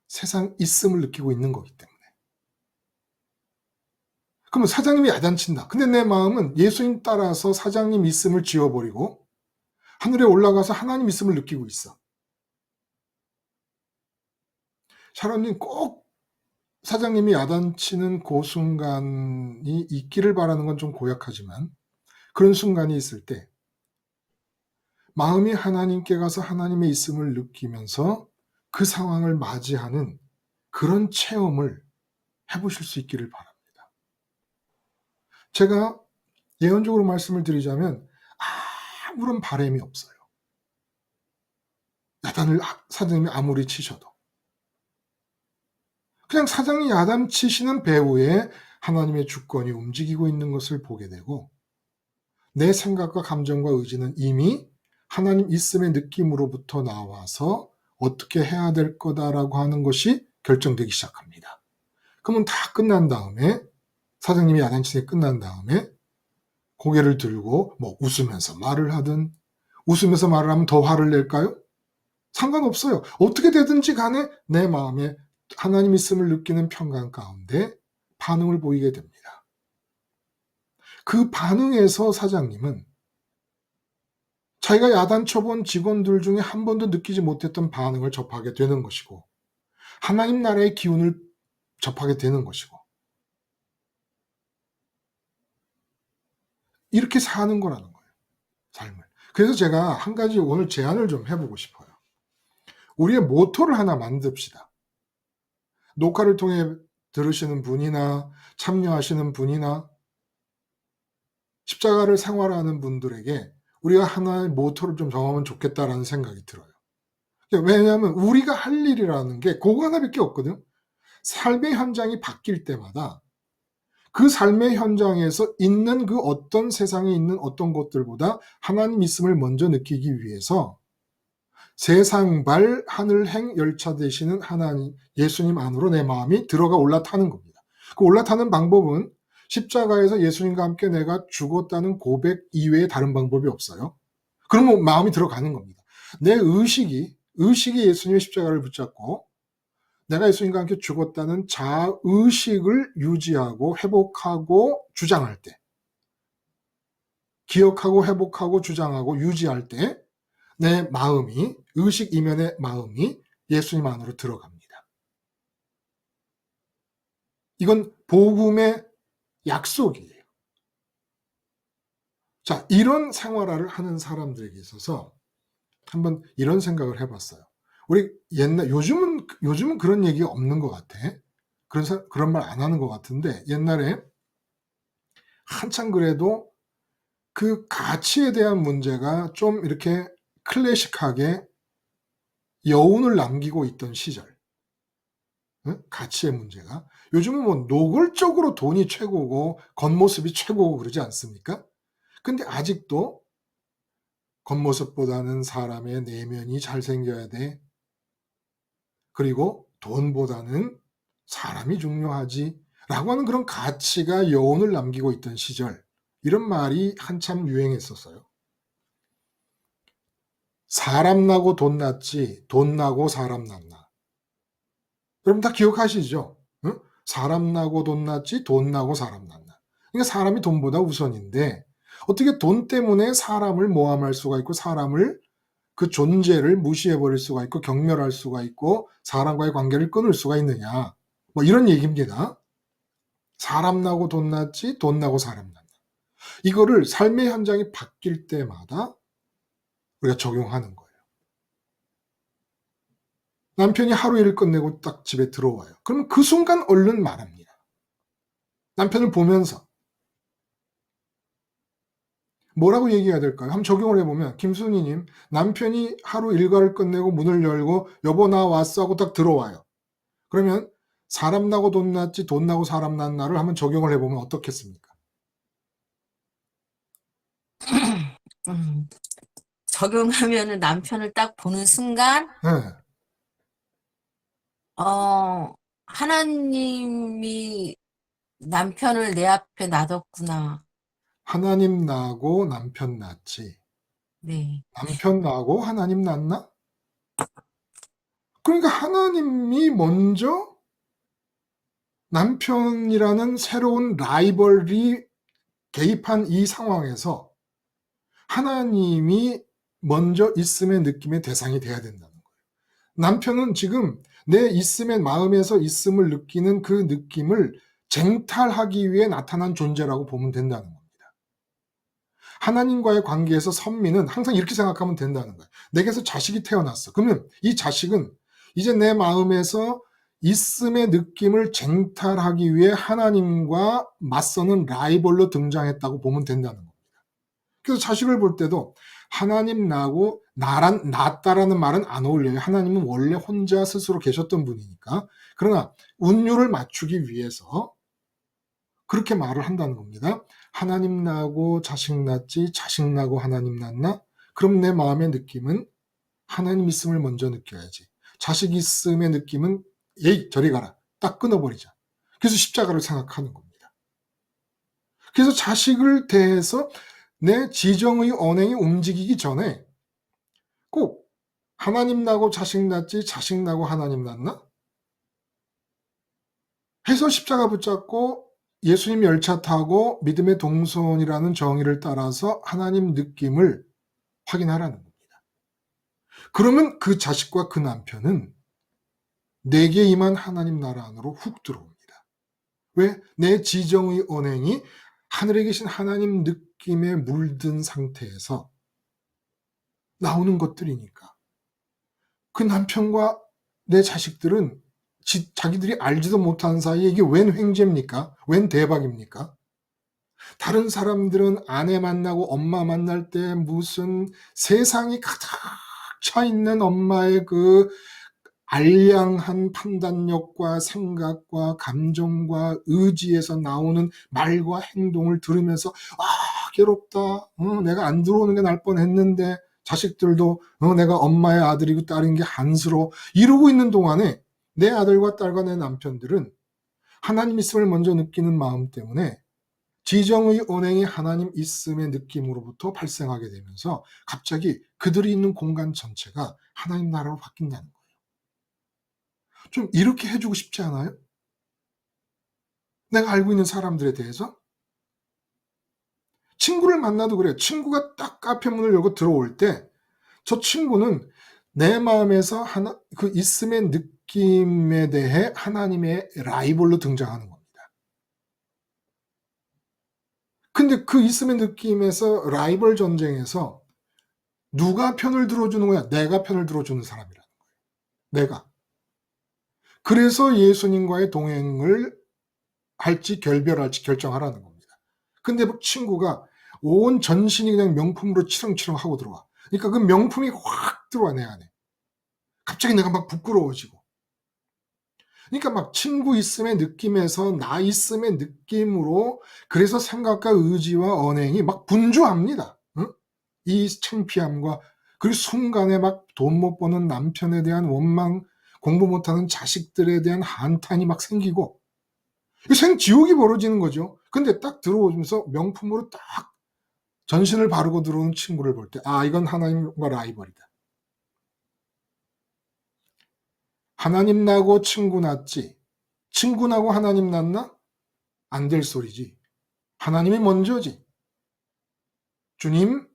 [SPEAKER 1] 세상 있음을 느끼고 있는 거기 때문에. 그러면 사장님이 야단친다. 근데 내 마음은 예수님 따라서 사장님 있음을 지워버리고 하늘에 올라가서 하나님 있음을 느끼고 있어. 샤론님 꼭 사장님이 야단치는 그 순간이 있기를 바라는 건 좀 고약하지만 그런 순간이 있을 때 마음이 하나님께 가서 하나님의 있음을 느끼면서 그 상황을 맞이하는 그런 체험을 해보실 수 있기를 바랍니다. 제가 예언적으로 말씀을 드리자면 아무런 바람이 없어요. 야단을 사장님이 아무리 치셔도. 그냥 사장이 야단 치시는 배후에 하나님의 주권이 움직이고 있는 것을 보게 되고 내 생각과 감정과 의지는 이미 하나님 있음의 느낌으로부터 나와서 어떻게 해야 될 거다라고 하는 것이 결정되기 시작합니다. 그러면 다 끝난 다음에 사장님이 야단치게 끝난 다음에 고개를 들고 뭐 웃으면서 말을 하든 웃으면서 말을 하면 더 화를 낼까요? 상관없어요. 어떻게 되든지 간에 내 마음에 하나님 있음을 느끼는 평강 가운데 반응을 보이게 됩니다. 그 반응에서 사장님은 자기가 야단쳐본 직원들 중에 한 번도 느끼지 못했던 반응을 접하게 되는 것이고 하나님 나라의 기운을 접하게 되는 것이고 이렇게 사는 거라는 거예요. 삶을. 그래서 제가 한 가지 오늘 제안을 좀 해보고 싶어요. 우리의 모토를 하나 만듭시다. 녹화를 통해 들으시는 분이나 참여하시는 분이나 십자가를 생활하는 분들에게 우리가 하나의 모토를 좀 정하면 좋겠다라는 생각이 들어요. 왜냐하면 우리가 할 일이라는 게 그거 하나밖에 없거든요. 삶의 현장이 바뀔 때마다 그 삶의 현장에서 있는 그 어떤 세상에 있는 어떤 것들보다 하나님 있음을 먼저 느끼기 위해서 세상발 하늘행 열차 되시는 하나님 예수님 안으로 내 마음이 들어가 올라타는 겁니다. 그 올라타는 방법은 십자가에서 예수님과 함께 내가 죽었다는 고백 이외에 다른 방법이 없어요. 그러면 마음이 들어가는 겁니다. 내 의식이 예수님의 십자가를 붙잡고 내가 예수님과 함께 죽었다는 자의식을 유지하고 회복하고 주장할 때, 기억하고 회복하고 주장하고 유지할 때 내 마음이, 의식 이면의 마음이 예수님 안으로 들어갑니다. 이건 복음의 약속이에요. 자, 이런 생활화를 하는 사람들에게 있어서 한번 이런 생각을 해봤어요. 우리 요즘은 그런 얘기가 없는 것 같아. 그런 말 안 하는 것 같은데 옛날에 한참 그래도 그 가치에 대한 문제가 좀 이렇게 클래식하게 여운을 남기고 있던 시절. 응? 가치의 문제가. 요즘은 뭐 노골적으로 돈이 최고고 겉모습이 최고고 그러지 않습니까? 근데 아직도 겉모습보다는 사람의 내면이 잘생겨야 돼. 그리고 돈보다는 사람이 중요하지. 라고 하는 그런 가치가 여운을 남기고 있던 시절. 이런 말이 한참 유행했었어요. 사람 나고 돈 났지, 돈 나고 사람 났나. 여러분 다 기억하시죠? 응? 사람 나고 돈 났지, 돈 나고 사람 났나. 그러니까 사람이 돈보다 우선인데, 어떻게 돈 때문에 사람을 모함할 수가 있고, 사람을 그 존재를 무시해버릴 수가 있고, 경멸할 수가 있고, 사람과의 관계를 끊을 수가 있느냐. 뭐 이런 얘기입니다. 사람 나고 돈 났지, 돈 나고 사람 났나. 이거를 삶의 현장이 바뀔 때마다 우리가 적용하는 거예요. 남편이 하루 일을 끝내고 딱 집에 들어와요. 그러면 그 순간 얼른 말합니다. 남편을 보면서. 뭐라고 얘기해야 될까요? 한번 적용을 해보면, 김순희님, 남편이 하루 일과를 끝내고 문을 열고, 여보 나 왔어 하고 딱 들어와요. 그러면 사람 나고 돈 났지, 돈 나고 사람 났나를 한번 적용을 해보면 어떻겠습니까?
[SPEAKER 2] 적용하면은 남편을 딱 보는 순간,
[SPEAKER 1] 네.
[SPEAKER 2] 하나님이 남편을 내 앞에 놔뒀구나.
[SPEAKER 1] 하나님 나고 남편 낳지.
[SPEAKER 2] 네.
[SPEAKER 1] 남편 나고 하나님 낳나? 그러니까 하나님이 먼저 남편이라는 새로운 라이벌이 개입한 이 상황에서 하나님이 먼저 있음의 느낌의 대상이 돼야 된다는 거예요. 남편은 지금 내 있음의 마음에서 있음을 느끼는 그 느낌을 쟁탈하기 위해 나타난 존재라고 보면 된다는 겁니다. 하나님과의 관계에서 선미는 항상 이렇게 생각하면 된다는 거예요. 내게서 자식이 태어났어. 그러면 이 자식은 이제 내 마음에서 있음의 느낌을 쟁탈하기 위해 하나님과 맞서는 라이벌로 등장했다고 보면 된다는 겁니다. 그래서 자식을 볼 때도 하나님 나고 낫다라는 말은 안 어울려요. 하나님은 원래 혼자 스스로 계셨던 분이니까. 그러나 운율을 맞추기 위해서 그렇게 말을 한다는 겁니다. 하나님 나고 자식 낳지, 자식 나고 하나님 낳나? 그럼 내 마음의 느낌은 하나님 있음을 먼저 느껴야지. 자식 있음의 느낌은 예이 저리 가라. 딱 끊어버리자. 그래서 십자가를 생각하는 겁니다. 그래서 자식을 대해서 내 지정의 언행이 움직이기 전에 꼭 하나님 나고 자식 낳지, 자식 나고 하나님 낳나? 해서 십자가 붙잡고 예수님 열차 타고 믿음의 동선이라는 정의를 따라서 하나님 느낌을 확인하라는 겁니다. 그러면 그 자식과 그 남편은 내게 임한 하나님 나라 안으로 훅 들어옵니다. 왜? 내 지정의 언행이 하늘에 계신 하나님 느낌에 물든 상태에서 나오는 것들이니까. 그 남편과 내 자식들은 자기들이 알지도 못하는 사이에 이게 웬 횡재입니까? 웬 대박입니까? 다른 사람들은 아내 만나고 엄마 만날 때 무슨 세상이 가득 차 있는 엄마의 그 알량한 판단력과 생각과 감정과 의지에서 나오는 말과 행동을 들으면서 괴롭다. 내가 안 들어오는 게 날 뻔했는데 자식들도 내가 엄마의 아들이고 딸인 게 한스러워. 이러고 있는 동안에 내 아들과 딸과 내 남편들은 하나님 있음을 먼저 느끼는 마음 때문에 지정의 언행이 하나님 있음의 느낌으로부터 발생하게 되면서 갑자기 그들이 있는 공간 전체가 하나님 나라로 바뀐다는 거예요. 좀 이렇게 해주고 싶지 않아요? 내가 알고 있는 사람들에 대해서? 친구를 만나도 그래요. 친구가 딱 카페 문을 열고 들어올 때 저 친구는 내 마음에서 그 있음의 느낌에 대해 하나님의 라이벌로 등장하는 겁니다. 근데 그 있음의 느낌에서 라이벌 전쟁에서 누가 편을 들어주는 거야? 내가 편을 들어주는 사람이라는 거예요. 내가. 그래서 예수님과의 동행을 할지 결별할지 결정하라는 겁니다. 근데 친구가 온 전신이 그냥 명품으로 치렁치렁 하고 들어와. 그러니까 그 명품이 확 들어와, 내 안에. 갑자기 내가 막 부끄러워지고. 그러니까 막 친구 있음의 느낌에서 나 있음의 느낌으로, 그래서 생각과 의지와 언행이 막 분주합니다. 응? 이 창피함과, 그리고 순간에 막 돈 못 버는 남편에 대한 원망, 공부 못하는 자식들에 대한 한탄이 막 생기고, 생지옥이 벌어지는 거죠. 근데 딱 들어오면서 명품으로 딱 전신을 바르고 들어오는 친구를 볼 때, 아, 이건 하나님과 라이벌이다. 하나님 나고 친구 낳지. 친구 나고 하나님 낳나? 안 될 소리지. 하나님이 먼저지. 주님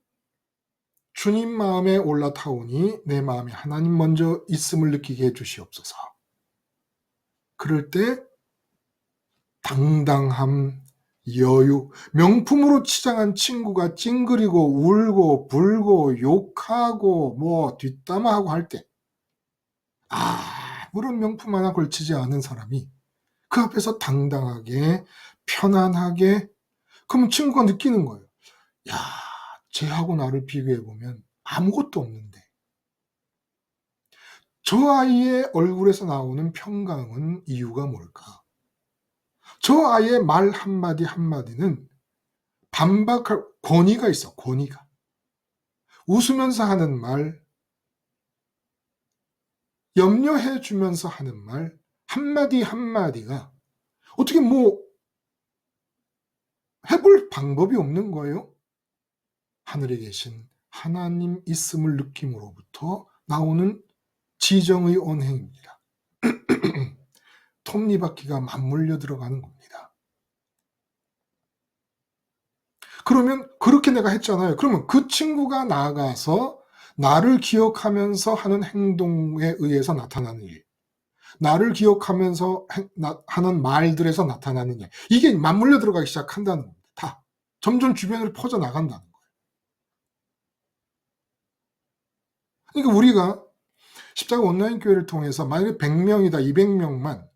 [SPEAKER 1] 마음에 올라타오니 내 마음에 하나님 먼저 있음을 느끼게 해주시옵소서. 그럴 때 당당함, 여유, 명품으로 치장한 친구가 찡그리고 울고 불고 욕하고 뭐 뒷담화하고 할 때, 아무런 명품 하나 걸치지 않은 사람이 그 앞에서 당당하게 편안하게, 그럼 친구가 느끼는 거예요. 야, 쟤하고 나를 비교해보면 아무것도 없는데. 저 아이의 얼굴에서 나오는 평강은 이유가 뭘까? 저 아이의 말 한마디 한마디는 반박할 권위가 있어, 권위가. 웃으면서 하는 말, 염려해 주면서 하는 말, 한마디 한마디가 어떻게 뭐 해볼 방법이 없는 거예요? 하늘에 계신 하나님 있음을 느낌으로부터 나오는 지정의 언행입니다. 톱니바퀴가 맞물려 들어가는 겁니다. 그러면 그렇게 내가 했잖아요. 그러면 그 친구가 나아가서 나를 기억하면서 하는 행동에 의해서 나타나는 일, 나를 기억하면서 하는 말들에서 나타나는 일, 이게 맞물려 들어가기 시작한다는 겁니다. 다 점점 주변으로 퍼져나간다는 거예요. 그러니까 우리가 십자가 온라인 교회를 통해서 만약에 100명이다, 200명만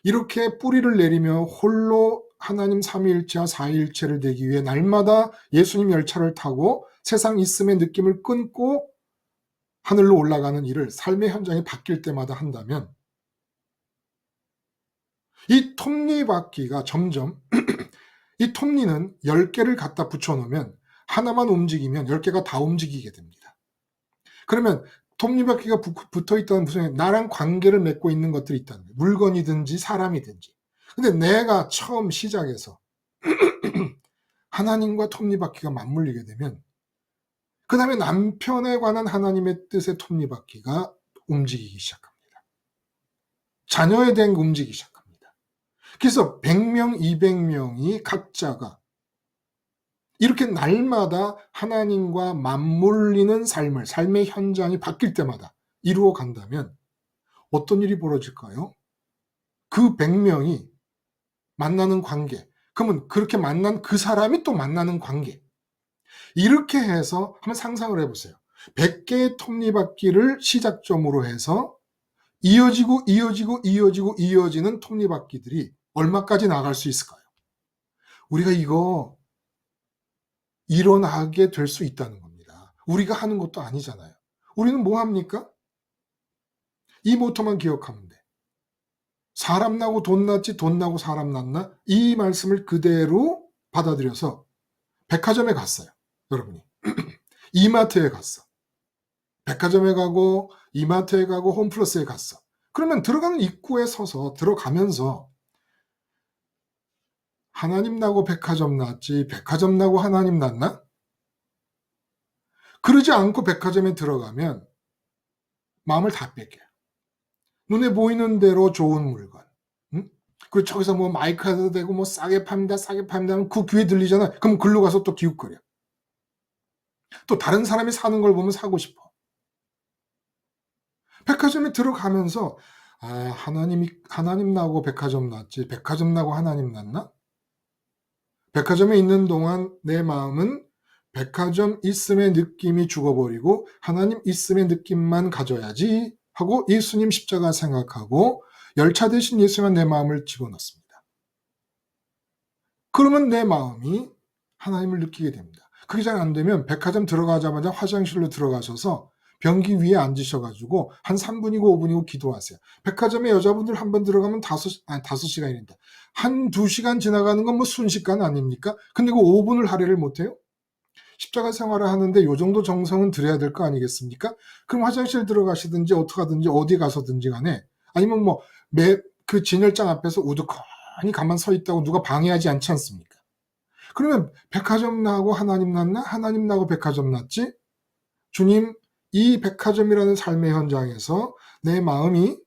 [SPEAKER 1] 이렇게 뿌리를 내리며 홀로 하나님 삼위일체와 사위일체를 되기 위해 날마다 예수님 열차를 타고 세상 있음의 느낌을 끊고 하늘로 올라가는 일을 삶의 현장이 바뀔 때마다 한다면, 이 톱니바퀴가 점점 이 톱니는 10개를 갖다 붙여놓으면 하나만 움직이면 10개가 다 움직이게 됩니다. 그러면 톱니바퀴가 붙어 있다는 무슨, 나랑 관계를 맺고 있는 것들이 있다는 거예요. 물건이든지 사람이든지. 근데 내가 처음 시작해서 하나님과 톱니바퀴가 맞물리게 되면 그 다음에 남편에 관한 하나님의 뜻의 톱니바퀴가 움직이기 시작합니다. 자녀에 대한 게 움직이기 시작합니다. 그래서 100명, 200명이 각자가 이렇게 날마다 하나님과 맞물리는 삶의 현장이 바뀔 때마다 이루어 간다면 어떤 일이 벌어질까요? 그 100명이 만나는 관계, 그러면 그렇게 만난 그 사람이 또 만나는 관계, 이렇게 해서 한번 상상을 해보세요. 100개의 톱니바퀴를 시작점으로 해서 이어지는 톱니바퀴들이 얼마까지 나갈 수 있을까요? 우리가 이거 일어나게 될 수 있다는 겁니다. 우리가 하는 것도 아니잖아요. 우리는 뭐 합니까? 이 모토만 기억하면 돼. 사람 나고 돈 났지 돈 나고 사람 났나? 이 말씀을 그대로 받아들여서 백화점에 갔어요. 여러분이. 이마트에 갔어. 백화점에 가고 이마트에 가고 홈플러스에 갔어. 그러면 들어가는 입구에 서서 들어가면서 하나님 나고 백화점 났지 백화점 나고 하나님 났나? 그러지 않고 백화점에 들어가면 마음을 다 뺏겨요. 눈에 보이는 대로 좋은 물건. 응? 그리고 저기서 뭐 마이크도 대고 뭐 싸게 팝니다 하면 그 귀에 들리잖아. 그럼 글로 가서 또 기웃거려. 또 다른 사람이 사는 걸 보면 사고 싶어. 백화점에 들어가면서 하나님 나고 백화점 났지 백화점 나고 하나님 났나? 백화점에 있는 동안 내 마음은 백화점 있음의 느낌이 죽어버리고 하나님 있음의 느낌만 가져야지 하고 예수님 십자가 생각하고 열차 대신 예수님만 내 마음을 집어넣습니다. 그러면 내 마음이 하나님을 느끼게 됩니다. 그게 잘 안 되면 백화점 들어가자마자 화장실로 들어가셔서 변기 위에 앉으셔가지고 한 3분이고 5분이고 기도하세요. 백화점에 여자분들 한 번 들어가면 5시간입니다. 한 2시간 지나가는 건 뭐 순식간 아닙니까? 근데 그 5분을 할애를 못해요? 십자가 생활을 하는데 요 정도 정성은 들여야 될 거 아니겠습니까? 그럼 화장실 들어가시든지 어떻게 하든지 어디 가서든지 간에, 아니면 뭐 그 진열장 앞에서 우두커니 가만 서 있다고 누가 방해하지 않지 않습니까? 그러면 백화점 나고 하나님 났나? 하나님 나고 백화점 났지? 주님, 이 백화점이라는 삶의 현장에서 내 마음이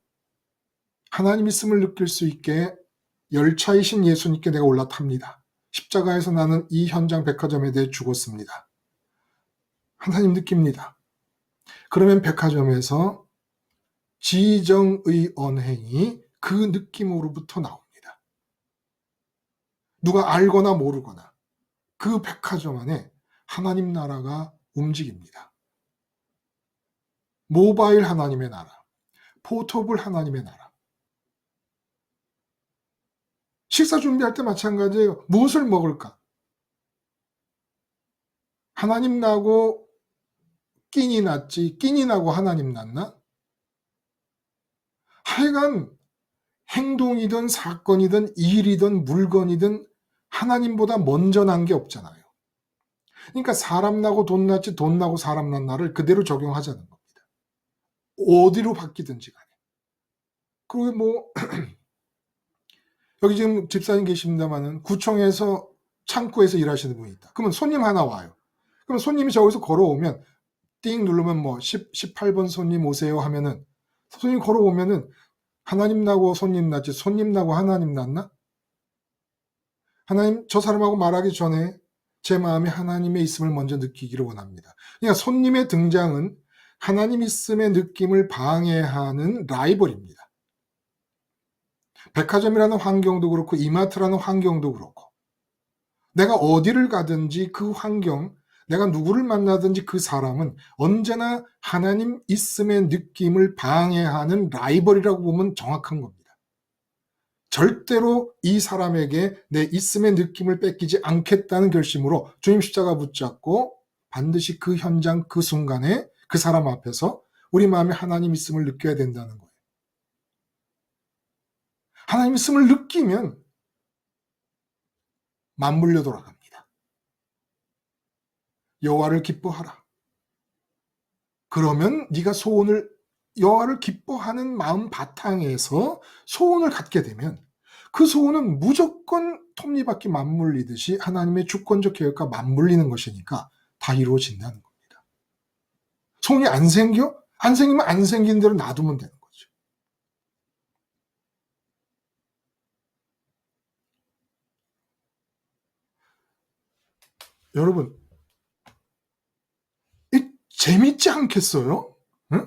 [SPEAKER 1] 하나님 있음을 느낄 수 있게 열차이신 예수님께 내가 올라탑니다. 십자가에서 나는 이 현장 백화점에 대해 죽었습니다. 하나님 느낍니다. 그러면 백화점에서 지정의 언행이 그 느낌으로부터 나옵니다. 누가 알거나 모르거나 그 백화점 안에 하나님 나라가 움직입니다. 모바일 하나님의 나라, 포터블 하나님의 나라. 식사 준비할 때 마찬가지예요. 무엇을 먹을까? 하나님 나고 끼니 났지, 끼니 나고 하나님 났나? 하여간 행동이든 사건이든 일이든 물건이든 하나님보다 먼저 난 게 없잖아요. 그러니까 사람 나고 돈 났지, 돈 나고 사람 난 나를 그대로 적용하자는 겁니다. 어디로 바뀌든지 간에. 그리고 뭐 여기 지금 집사님 계십니다마는 구청에서 창구에서 일하시는 분이 있다. 그러면 손님 하나 와요. 그럼 손님이 저기서 걸어오면 띵 누르면 뭐 18번 손님 오세요 하면은 손님 걸어오면은 하나님 나고 손님 났지, 손님 나고 하나님 났나? 하나님, 저 사람하고 말하기 전에 제 마음에 하나님의 있음을 먼저 느끼기를 원합니다. 그러니까 손님의 등장은 하나님 있음의 느낌을 방해하는 라이벌입니다. 백화점이라는 환경도 그렇고 이마트라는 환경도 그렇고 내가 어디를 가든지 그 환경, 내가 누구를 만나든지 그 사람은 언제나 하나님 있음의 느낌을 방해하는 라이벌이라고 보면 정확한 겁니다. 절대로 이 사람에게 내 있음의 느낌을 뺏기지 않겠다는 결심으로 주님 십자가 붙잡고 반드시 그 현장, 그 순간에 그 사람 앞에서 우리 마음에 하나님 있음을 느껴야 된다는 거예요. 하나님 있음을 느끼면 맞물려 돌아갑니다. 여호와를 기뻐하라. 그러면 네가 소원을, 여호와를 기뻐하는 마음 바탕에서 소원을 갖게 되면 그 소원은 무조건 톱니바퀴 맞물리듯이 하나님의 주권적 계획과 맞물리는 것이니까 다 이루어진다는 겁니다. 소원이 안 생겨? 안 생기면 안 생긴 대로 놔두면 되는 거죠. 여러분, 재밌지 않겠어요? 응?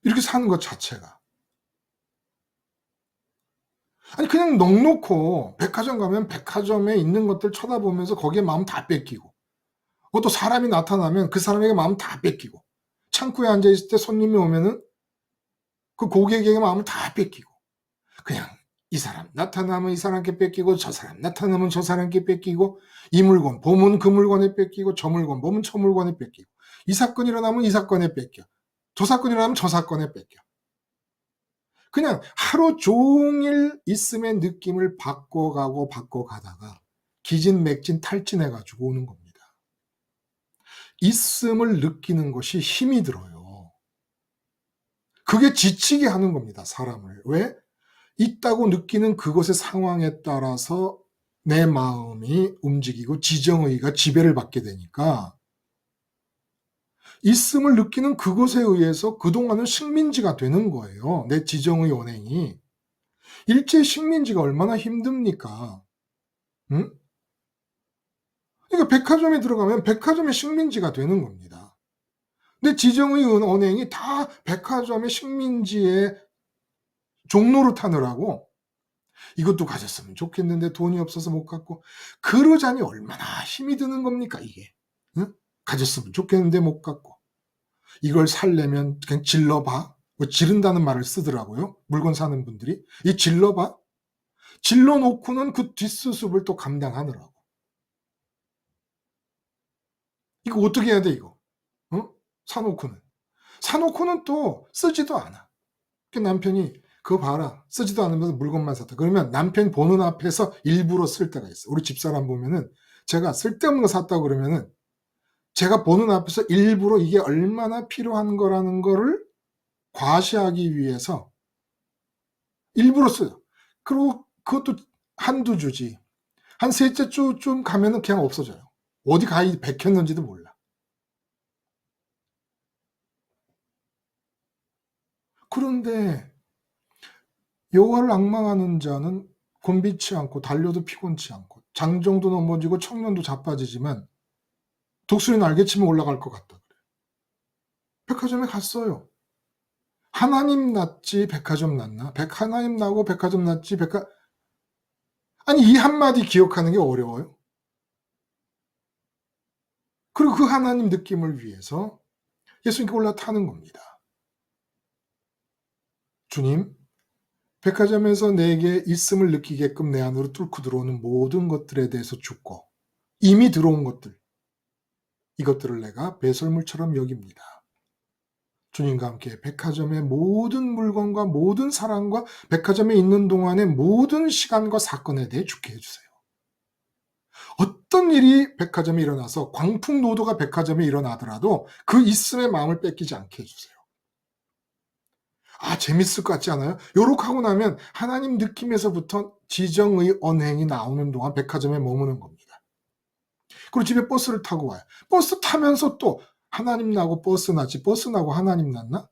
[SPEAKER 1] 이렇게 사는 것 자체가. 아니 그냥 넉놓고 백화점 가면 백화점에 있는 것들 쳐다보면서 거기에 마음 다 뺏기고, 또 사람이 나타나면 그 사람에게 마음 다 뺏기고, 창구에 앉아있을 때 손님이 오면은 그 고객에게 마음을 다 뺏기고, 그냥 이 사람 나타나면 이 사람께 뺏기고, 저 사람 나타나면 저 사람께 뺏기고, 이 물건 보면 그 물건에 뺏기고, 저 물건 보면 저 물건에 뺏기고, 이 사건 일어나면 이 사건에 뺏겨, 저 사건 일어나면 저 사건에 뺏겨. 그냥 하루 종일 있음의 느낌을 바꿔가다가 기진맥진 탈진해가지고 오는 겁니다. 있음을 느끼는 것이 힘이 들어요. 그게 지치게 하는 겁니다, 사람을. 왜? 있다고 느끼는 그것의 상황에 따라서 내 마음이 움직이고 지정의가 지배를 받게 되니까 있음을 느끼는 그것에 의해서 그동안은 식민지가 되는 거예요. 내 지정의 언행이. 일제 식민지가 얼마나 힘듭니까? 응? 그러니까 백화점에 들어가면 백화점의 식민지가 되는 겁니다. 내 지정의 언행이 다 백화점의 식민지의 종로로 타느라고 이것도 가졌으면 좋겠는데 돈이 없어서 못 갖고, 그러자니 얼마나 힘이 드는 겁니까 이게. 응? 가졌으면 좋겠는데 못 갖고, 이걸 살려면 그냥 질러봐. 뭐 지른다는 말을 쓰더라고요, 물건 사는 분들이. 이 질러봐. 질러놓고는 그 뒷수습을 또 감당하느라고. 이거 어떻게 해야 돼, 이거? 어? 사놓고는 또 쓰지도 않아. 그 남편이 그거 봐라, 쓰지도 않으면서 물건만 샀다. 그러면 남편 보는 앞에서 일부러 쓸 때가 있어. 우리 집사람 보면은 제가 쓸데없는 거 샀다고 그러면은 제가 보는 앞에서 일부러 이게 얼마나 필요한 거라는 거를 과시하기 위해서 일부러 써요. 그리고 그것도 한두 주지. 한 셋째 주쯤 가면은 그냥 없어져요. 어디 가히 백혔는지도 몰라. 그런데 여호와를 앙망하는 자는 곤비치 않고 달려도 피곤치 않고 장정도 넘어지고 청년도 자빠지지만 독수리 날개치면 올라갈 것 같다. 그래. 백화점에 갔어요. 하나님 났지 백화점 났나? 하나님 나고 백화점 났지 아니 이 한마디 기억하는 게 어려워요. 그리고 그 하나님 느낌을 위해서 예수님께 올라타는 겁니다. 주님, 백화점에서 내게 있음을 느끼게끔 내 안으로 뚫고 들어오는 모든 것들에 대해서 죽고 이미 들어온 것들, 이것들을 내가 배설물처럼 여깁니다. 주님과 함께 백화점의 모든 물건과 모든 사랑과 백화점에 있는 동안의 모든 시간과 사건에 대해 죽게 해주세요. 어떤 일이 백화점에 일어나서 광풍노도가 백화점에 일어나더라도 그 있음의 마음을 뺏기지 않게 해주세요. 아, 재밌을 것 같지 않아요? 요렇게 하고 나면 하나님 느낌에서부터 지정의 언행이 나오는 동안 백화점에 머무는 겁니다. 그리고 집에 버스를 타고 와요. 버스 타면서 또 하나님 나고 버스 났지 버스 나고 하나님 났나?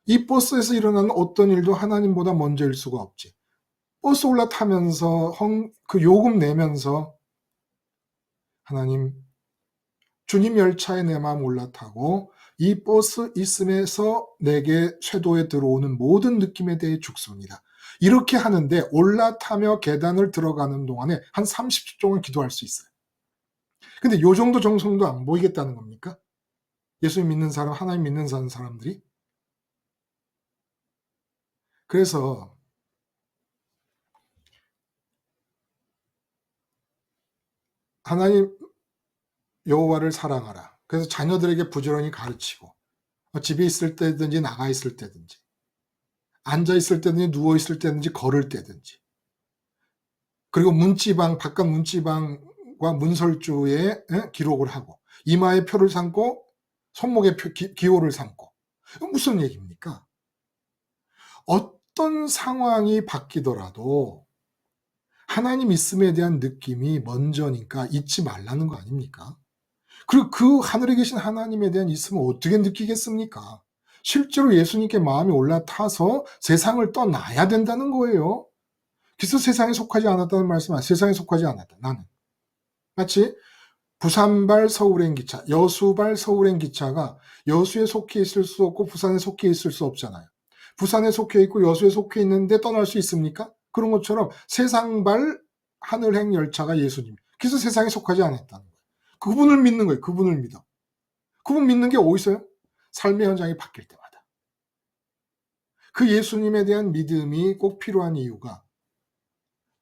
[SPEAKER 1] 이 버스에서 일어나는 어떤 일도 하나님보다 먼저일 수가 없지. 버스 올라타면서 그 요금 내면서 하나님, 주님 열차에 내 마음 올라타고 이 버스 있음에서 내게 쇄도에 들어오는 모든 느낌에 대해 죽습니다. 이렇게 하는데 올라타며 계단을 들어가는 동안에 한 30초 동안 기도할 수 있어요. 근데 요 정도 정성도 안 보이겠다는 겁니까? 예수님 믿는 사람, 하나님 믿는 사람들이? 그래서 하나님 여호와를 사랑하라. 그래서 자녀들에게 부지런히 가르치고 집에 있을 때든지 나가 있을 때든지 앉아 있을 때든지 누워 있을 때든지 걸을 때든지 그리고 바깥 문지방과 문설주에 기록을 하고 이마에 표를 삼고 손목에 기호를 삼고 무슨 얘기입니까? 어떤 상황이 바뀌더라도 하나님 있음에 대한 느낌이 먼저니까 잊지 말라는 거 아닙니까? 그리고 그 하늘에 계신 하나님에 대한 있음을 어떻게 느끼겠습니까? 실제로 예수님께 마음이 올라타서 세상을 떠나야 된다는 거예요. 그래서 세상에 속하지 않았다는 말씀은 세상에 속하지 않았다. 나는. 마치 부산발 서울행 기차, 여수발 서울행 기차가 여수에 속해 있을 수 없고 부산에 속해 있을 수 없잖아요. 부산에 속해 있고 여수에 속해 있는데 떠날 수 있습니까? 그런 것처럼 세상발 하늘행 열차가 예수님. 그래서 세상에 속하지 않았다는 거예요. 그분을 믿는 거예요. 그분을 믿어. 그분 믿는 게 어디서요? 삶의 현장이 바뀔 때마다. 그 예수님에 대한 믿음이 꼭 필요한 이유가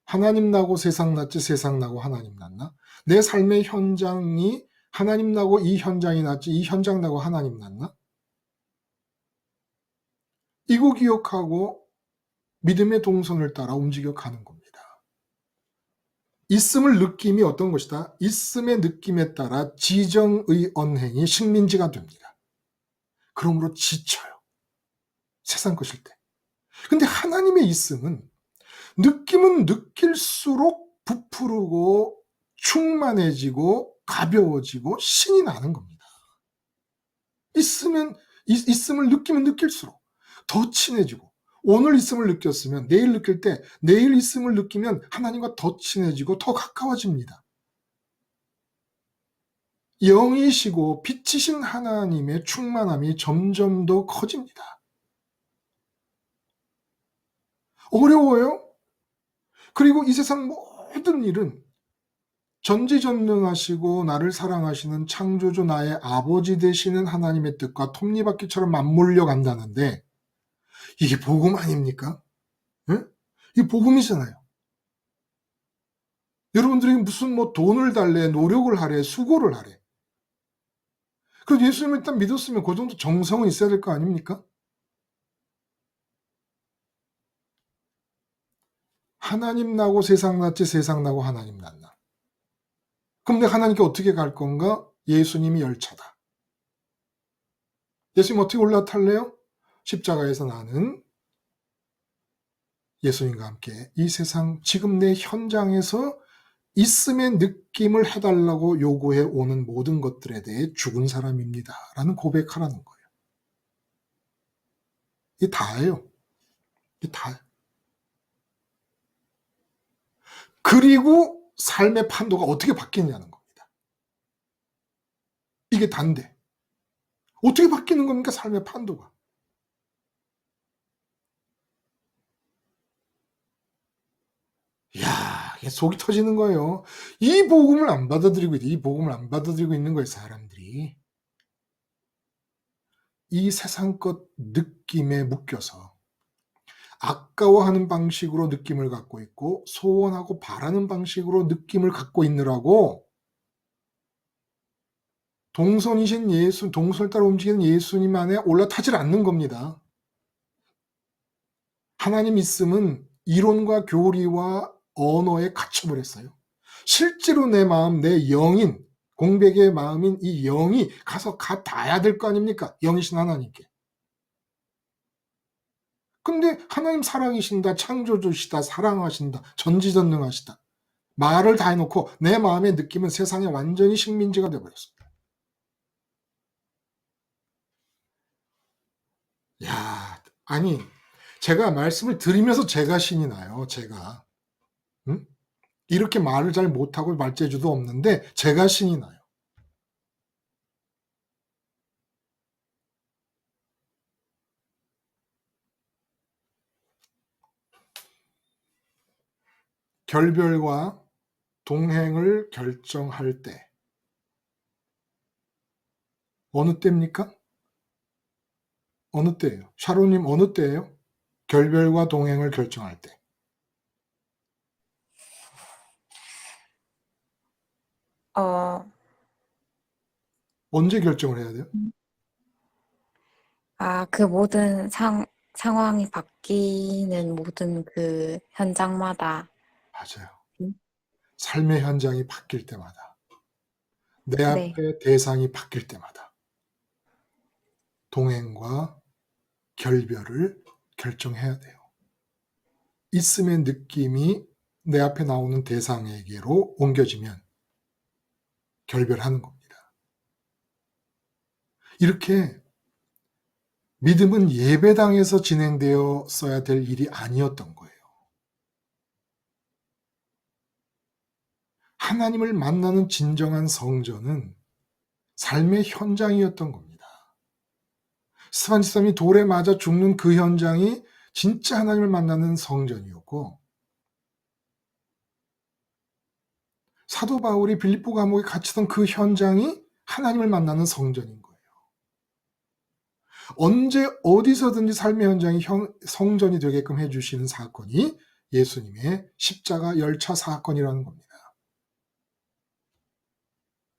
[SPEAKER 1] 하나님 나고 세상 났지 세상 나고 하나님 났나? 내 삶의 현장이 하나님 나고 이 현장이 났지 이 현장 나고 하나님 났나? 이거 기억하고 믿음의 동선을 따라 움직여 가는 겁니다. 있음을 느낌이 어떤 것이다? 있음의 느낌에 따라 지정의 언행이 식민지가 됩니다. 그러므로 지쳐요. 세상 것일 때. 근데 하나님의 있음은 느낌은 느낄수록 부풀고 충만해지고 가벼워지고 신이 나는 겁니다. 있음을 느끼면 느낄수록 더 친해지고 오늘 있음을 느꼈으면 내일 느낄 때 내일 있음을 느끼면 하나님과 더 친해지고 더 가까워집니다. 영이시고 빛이신 하나님의 충만함이 점점 더 커집니다. 어려워요? 그리고 이 세상 모든 일은 전지전능하시고 나를 사랑하시는 창조주 나의 아버지 되시는 하나님의 뜻과 톱니바퀴처럼 맞물려 간다는데 이게 복음 아닙니까? 예? 이게 복음이잖아요. 여러분들이 무슨 뭐 돈을 달래, 노력을 하래, 수고를 하래. 그래도 예수님을 일단 믿었으면 그 정도 정성은 있어야 될 거 아닙니까? 하나님 나고 세상 났지 세상 나고 하나님 났나? 그럼 내가 하나님께 어떻게 갈 건가? 예수님이 열차다. 예수님 어떻게 올라탈래요? 십자가에서 나는 예수님과 함께 이 세상 지금 내 현장에서 있음의 느낌을 해달라고 요구해 오는 모든 것들에 대해 죽은 사람입니다. 라는 고백하라는 거예요. 이게 다예요. 이게 다예요. 그리고 삶의 판도가 어떻게 바뀌느냐는 겁니다. 이게 단데. 어떻게 바뀌는 겁니까? 삶의 판도가. 이야, 이게 속이 터지는 거예요. 이 복음을 안 받아들이고 있는 거예요, 사람들이. 이 세상 것 느낌에 묶여서 아까워하는 방식으로 느낌을 갖고 있고 소원하고 바라는 방식으로 느낌을 갖고 있느라고 동선이신 예수, 동선을 따라 움직이는 예수님 안에 올라타질 않는 겁니다. 하나님 있음은 이론과 교리와 언어에 갇혀버렸어요. 실제로 내 마음, 내 영인, 공백의 마음인 이 영이 가서 닿아야 될 거 아닙니까? 영이신 하나님께. 근데 하나님 사랑이신다, 창조주시다, 사랑하신다, 전지전능하시다. 말을 다 해놓고 내 마음의 느낌은 세상에 완전히 식민지가 되어버렸습니다. 야, 아니 제가 말씀을 드리면서 제가 신이 나요. 제가. 응? 이렇게 말을 잘 못하고 말재주도 없는데 제가 신이 나요. 결별과 동행을 결정할 때 어느 때입니까? 어느 때예요? 샤론님 어느 때예요? 결별과 동행을 결정할 때.
[SPEAKER 3] 어,
[SPEAKER 1] 언제 결정을 해야 돼요?
[SPEAKER 3] 그 모든 상황이 바뀌는 모든 그 현장마다,
[SPEAKER 1] 맞아요.
[SPEAKER 3] 음,
[SPEAKER 1] 삶의 현장이 바뀔 때마다, 내
[SPEAKER 3] 네,
[SPEAKER 1] 앞에 대상이 바뀔 때마다 동행과 결별을 결정해야 돼요. 있음의 느낌이 내 앞에 나오는 대상에게로 옮겨지면 결별하는 겁니다. 이렇게 믿음은 예배당에서 진행되었어야 될 일이 아니었던 거예요. 하나님을 만나는 진정한 성전은 삶의 현장이었던 겁니다. 스테반 집사님이 돌에 맞아 죽는 그 현장이 진짜 하나님을 만나는 성전이었고, 사도 바울이 빌립보 감옥에 갇히던 그 현장이 하나님을 만나는 성전인 거예요. 언제 어디서든지 삶의 현장이 성전이 되게끔 해주시는 사건이 예수님의 십자가 열차 사건이라는 겁니다.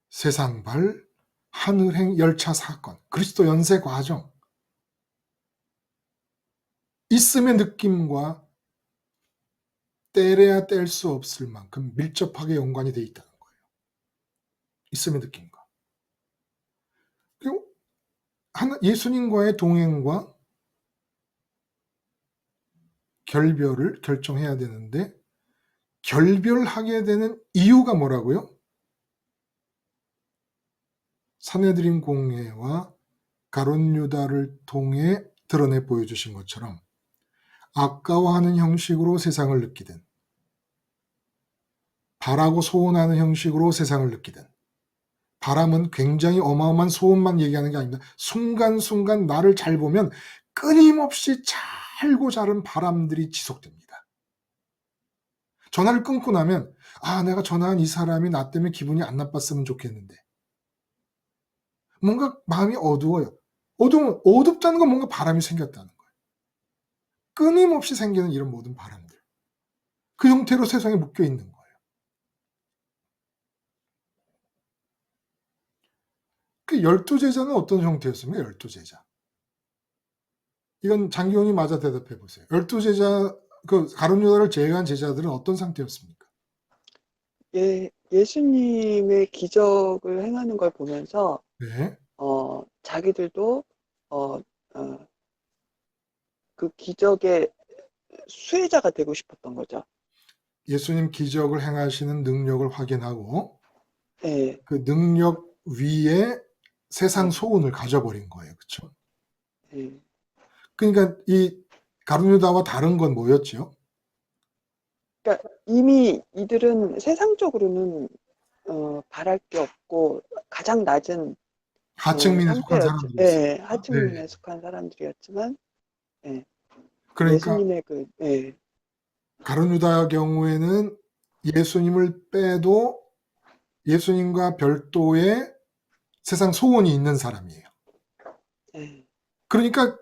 [SPEAKER 1] 세상발 하늘행 열차 사건, 그리스도 연세 과정, 있음의 느낌과 떼래야 뗄 수 없을 만큼 밀접하게 연관이 되어 있다는 거예요. 있음의 느낌과. 그리고 예수님과의 동행과 결별을 결정해야 되는데 결별하게 되는 이유가 뭐라고요? 산헤드린 공회와 가룟 유다를 통해 드러내 보여주신 것처럼 아까워하는 형식으로 세상을 느끼든 바라고 소원하는 형식으로 세상을 느끼든, 바람은 굉장히 어마어마한 소원만 얘기하는 게 아닙니다. 순간순간 나를 잘 보면 끊임없이 잘고 자른 바람들이 지속됩니다. 전화를 끊고 나면 내가 전화한 이 사람이 나 때문에 기분이 안 나빴으면 좋겠는데, 뭔가 마음이 어두워요. 어둡다는 건 뭔가 바람이 생겼다는 거예요. 끊임없이 생기는 이런 모든 바람들, 그 형태로 세상에 묶여 있는 거예요. 그 12제자는 어떤 형태였습니까? 12제자. 이건 장기용이 맞아 대답해 보세요. 12제자, 그 가룟 유다를 제외한 제자들은 어떤 상태였습니까?
[SPEAKER 4] 예수님의 기적을 행하는 걸 보면서
[SPEAKER 1] 네.
[SPEAKER 4] 자기들도 어, 어, 그 기적의 수혜자가 되고 싶었던 거죠.
[SPEAKER 1] 예수님 기적을 행하시는 능력을 확인하고
[SPEAKER 4] 예,
[SPEAKER 1] 그 능력 위에 세상
[SPEAKER 4] 예,
[SPEAKER 1] 소원을 가져버린 거예요. 그렇죠?
[SPEAKER 4] 예.
[SPEAKER 1] 그러니까 이 가룟 유다와 다른 건 뭐였죠?
[SPEAKER 4] 그러니까 이미 이들은 세상적으로는 바랄 게 없고 가장 낮은
[SPEAKER 1] 하층민에 속한
[SPEAKER 4] 상태였죠.
[SPEAKER 1] 사람들이었습니다.
[SPEAKER 4] 예,
[SPEAKER 1] 네.
[SPEAKER 4] 하층민에 속한 사람들이었지만 예,
[SPEAKER 1] 그러니까
[SPEAKER 4] 예수님의
[SPEAKER 1] 가룟 유다의 경우에는 예수님을 빼도 예수님과 별도의 세상 소원이 있는 사람이에요.
[SPEAKER 4] 예,
[SPEAKER 1] 그러니까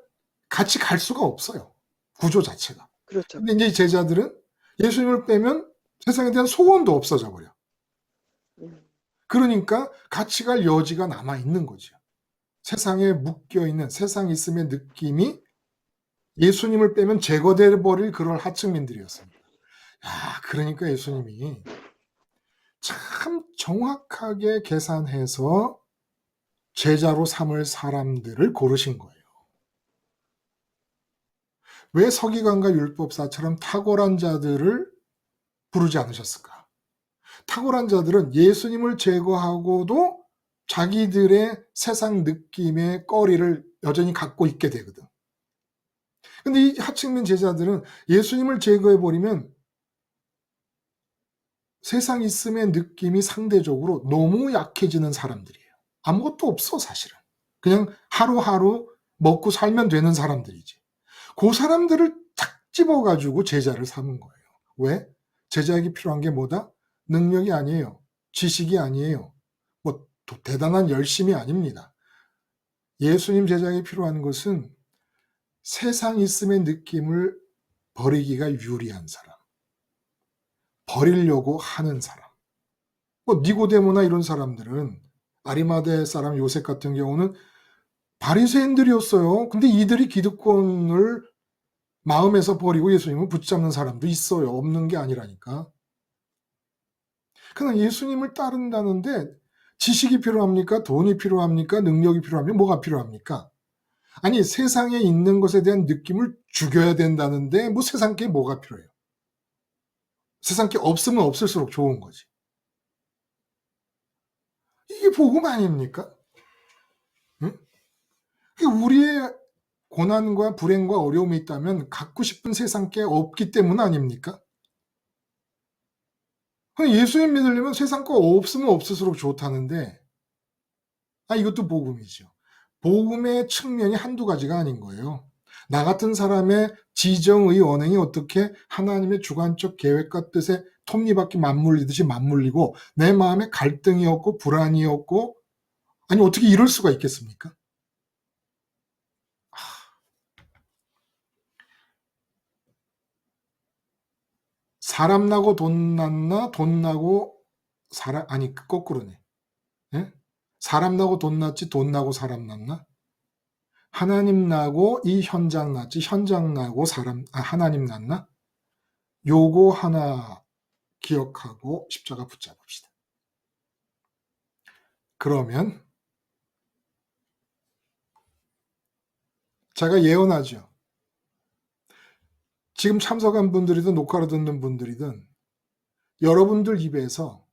[SPEAKER 1] 같이 갈 수가 없어요. 구조 자체가.
[SPEAKER 4] 그렇죠.
[SPEAKER 1] 근데 이제 제자들은 예수님을 빼면 세상에 대한 소원도 없어져 버려.
[SPEAKER 4] 음,
[SPEAKER 1] 그러니까 같이 갈 여지가 남아 있는 거죠. 세상에 묶여 있는 세상 있음의 느낌이 예수님을 빼면 제거돼 버릴 그런 하층민들이었습니다. 그러니까 예수님이 참 정확하게 계산해서 제자로 삼을 사람들을 고르신 거예요. 왜 서기관과 율법사처럼 탁월한 자들을 부르지 않으셨을까? 탁월한 자들은 예수님을 제거하고도 자기들의 세상 느낌의 꺼리를 여전히 갖고 있게 되거든. 근데 이 하층민 제자들은 예수님을 제거해버리면 세상 있음의 느낌이 상대적으로 너무 약해지는 사람들이에요. 아무것도 없어, 사실은. 그냥 하루하루 먹고 살면 되는 사람들이지. 그 사람들을 탁 집어가지고 제자를 삼은 거예요. 왜? 제자에게 필요한 게 뭐다? 능력이 아니에요. 지식이 아니에요. 뭐 대단한 열심이 아닙니다. 예수님 제자에게 필요한 것은 세상 있음의 느낌을 버리기가 유리한 사람. 버리려고 하는 사람. 뭐 니고데모나 이런 사람들은 아리마대 사람 요셉 같은 경우는 바리새인들이었어요. 근데 이들이 기득권을 마음에서 버리고 예수님을 붙잡는 사람도 있어요. 없는 게 아니라니까. 그러나 예수님을 따른다는데 지식이 필요합니까? 돈이 필요합니까? 능력이 필요합니까? 뭐가 필요합니까? 아니, 세상에 있는 것에 대한 느낌을 죽여야 된다는데 뭐 세상 게 뭐가 필요해요? 세상 게 없으면 없을수록 좋은 거지. 이게 복음 아닙니까? 응? 우리의 고난과 불행과 어려움이 있다면 갖고 싶은 세상 게 없기 때문 아닙니까? 예수님 믿으려면 세상 거 없으면 없을수록 좋다는데, 이것도 복음이죠. 복음의 측면이 한두 가지가 아닌 거예요. 나 같은 사람의 지정의 언행이 어떻게 하나님의 주관적 계획과 뜻에 톱니바퀴 맞물리듯이 맞물리고 내 마음에 갈등이 없고 불안이 없고, 아니 어떻게 이럴 수가 있겠습니까? 사람 나고 돈 났나? 돈 나고 사람, 아니 거꾸로네. 예? 사람 나고 돈 났지 돈 나고 사람 났나? 하나님 나고 이 현장 났지 현장 나고 하나님 났나? 요거 하나 기억하고 십자가 붙잡읍시다. 그러면 제가 예언하죠. 지금 참석한 분들이든 녹화로 듣는 분들이든 여러분들 입에서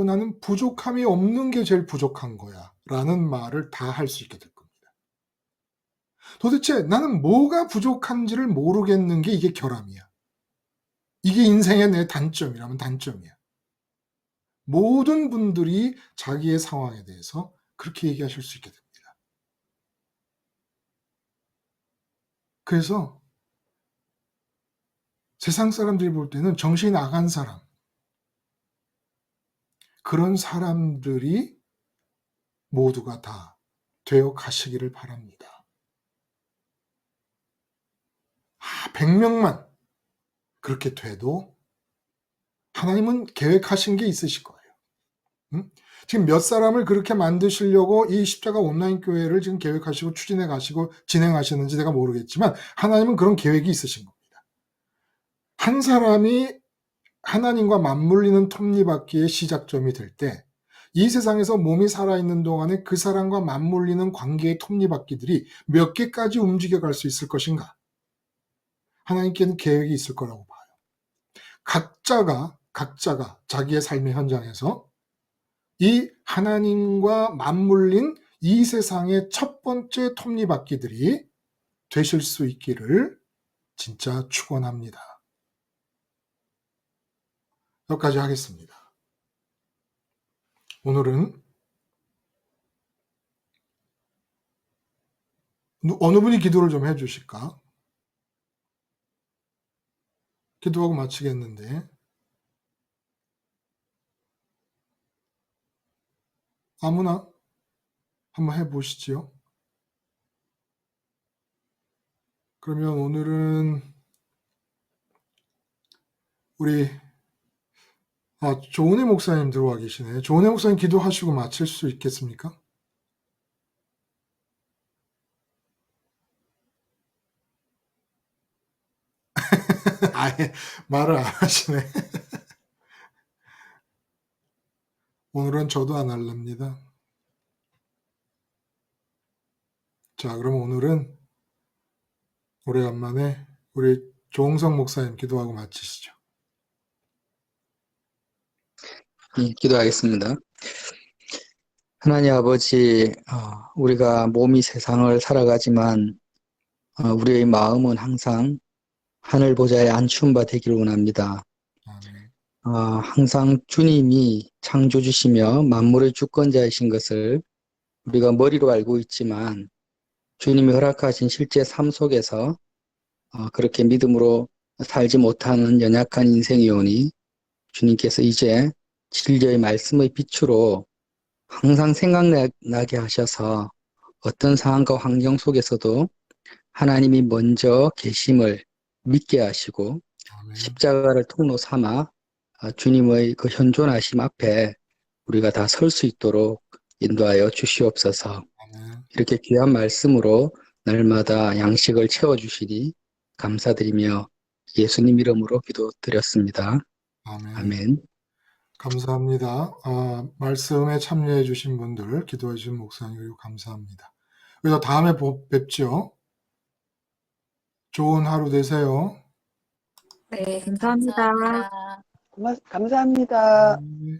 [SPEAKER 1] 나는 부족함이 없는 게 제일 부족한 거야 라는 말을 다 할 수 있게 될 겁니다. 도대체 나는 뭐가 부족한지를 모르겠는 게 이게 결함이야. 이게 인생의 내 단점이라면 단점이야. 모든 분들이 자기의 상황에 대해서 그렇게 얘기하실 수 있게 됩니다. 그래서 세상 사람들이 볼 때는 정신이 나간 사람, 그런 사람들이 모두가 다 되어 가시기를 바랍니다. 100명만 그렇게 돼도 하나님은 계획하신 게 있으실 거예요. 응? 지금 몇 사람을 그렇게 만드시려고 이 십자가 온라인 교회를 지금 계획하시고 추진해 가시고 진행하시는지 내가 모르겠지만 하나님은 그런 계획이 있으신 겁니다. 한 사람이 하나님과 맞물리는 톱니바퀴의 시작점이 될 때 이 세상에서 몸이 살아있는 동안에 그 사람과 맞물리는 관계의 톱니바퀴들이 몇 개까지 움직여갈 수 있을 것인가? 하나님께는 계획이 있을 거라고 봐요. 각자가 자기의 삶의 현장에서 이 하나님과 맞물린 이 세상의 첫 번째 톱니바퀴들이 되실 수 있기를 진짜 축원합니다. 여기까지 하겠습니다. 오늘은 어느 분이 기도를 좀 해주실까? 기도하고 마치겠는데 아무나 한번 해보시지요. 그러면 오늘은 우리 조은혜 목사님 들어와 계시네. 조은혜 목사님 기도하시고 마칠 수 있겠습니까? 아예 말을 안 하시네. 오늘은 저도 안 할랍니다. 자, 그럼 오늘은 오래간만에 우리 조홍성 목사님 기도하고 마치시죠.
[SPEAKER 5] 기도하겠습니다. 하나님 아버지, 우리가 몸이 세상을 살아가지만 우리의 마음은 항상 하늘 보좌에 안추운 바 되기를 원합니다.
[SPEAKER 1] 아멘.
[SPEAKER 5] 항상 주님이 창조주시며 만물의 주권자이신 것을 우리가 머리로 알고 있지만 주님이 허락하신 실제 삶 속에서 그렇게 믿음으로 살지 못하는 연약한 인생이오니 주님께서 이제 진리의 말씀의 빛으로 항상 생각나게 하셔서 어떤 상황과 환경 속에서도 하나님이 먼저 계심을 믿게 하시고
[SPEAKER 1] 아멘.
[SPEAKER 5] 십자가를 통로 삼아 주님의 그 현존하심 앞에 우리가 다 설 수 있도록 인도하여 주시옵소서.
[SPEAKER 1] 아멘.
[SPEAKER 5] 이렇게 귀한 말씀으로 날마다 양식을 채워주시니 감사드리며 예수님 이름으로 기도드렸습니다.
[SPEAKER 1] 아멘.
[SPEAKER 5] 아멘.
[SPEAKER 1] 감사합니다. 말씀에 참여해 주신 분들, 기도해 주신 목사님 그리고 감사합니다. 그래서 다음에 뵙죠. 좋은 하루 되세요.
[SPEAKER 3] 네, 감사합니다.
[SPEAKER 4] 감사합니다.
[SPEAKER 1] 네.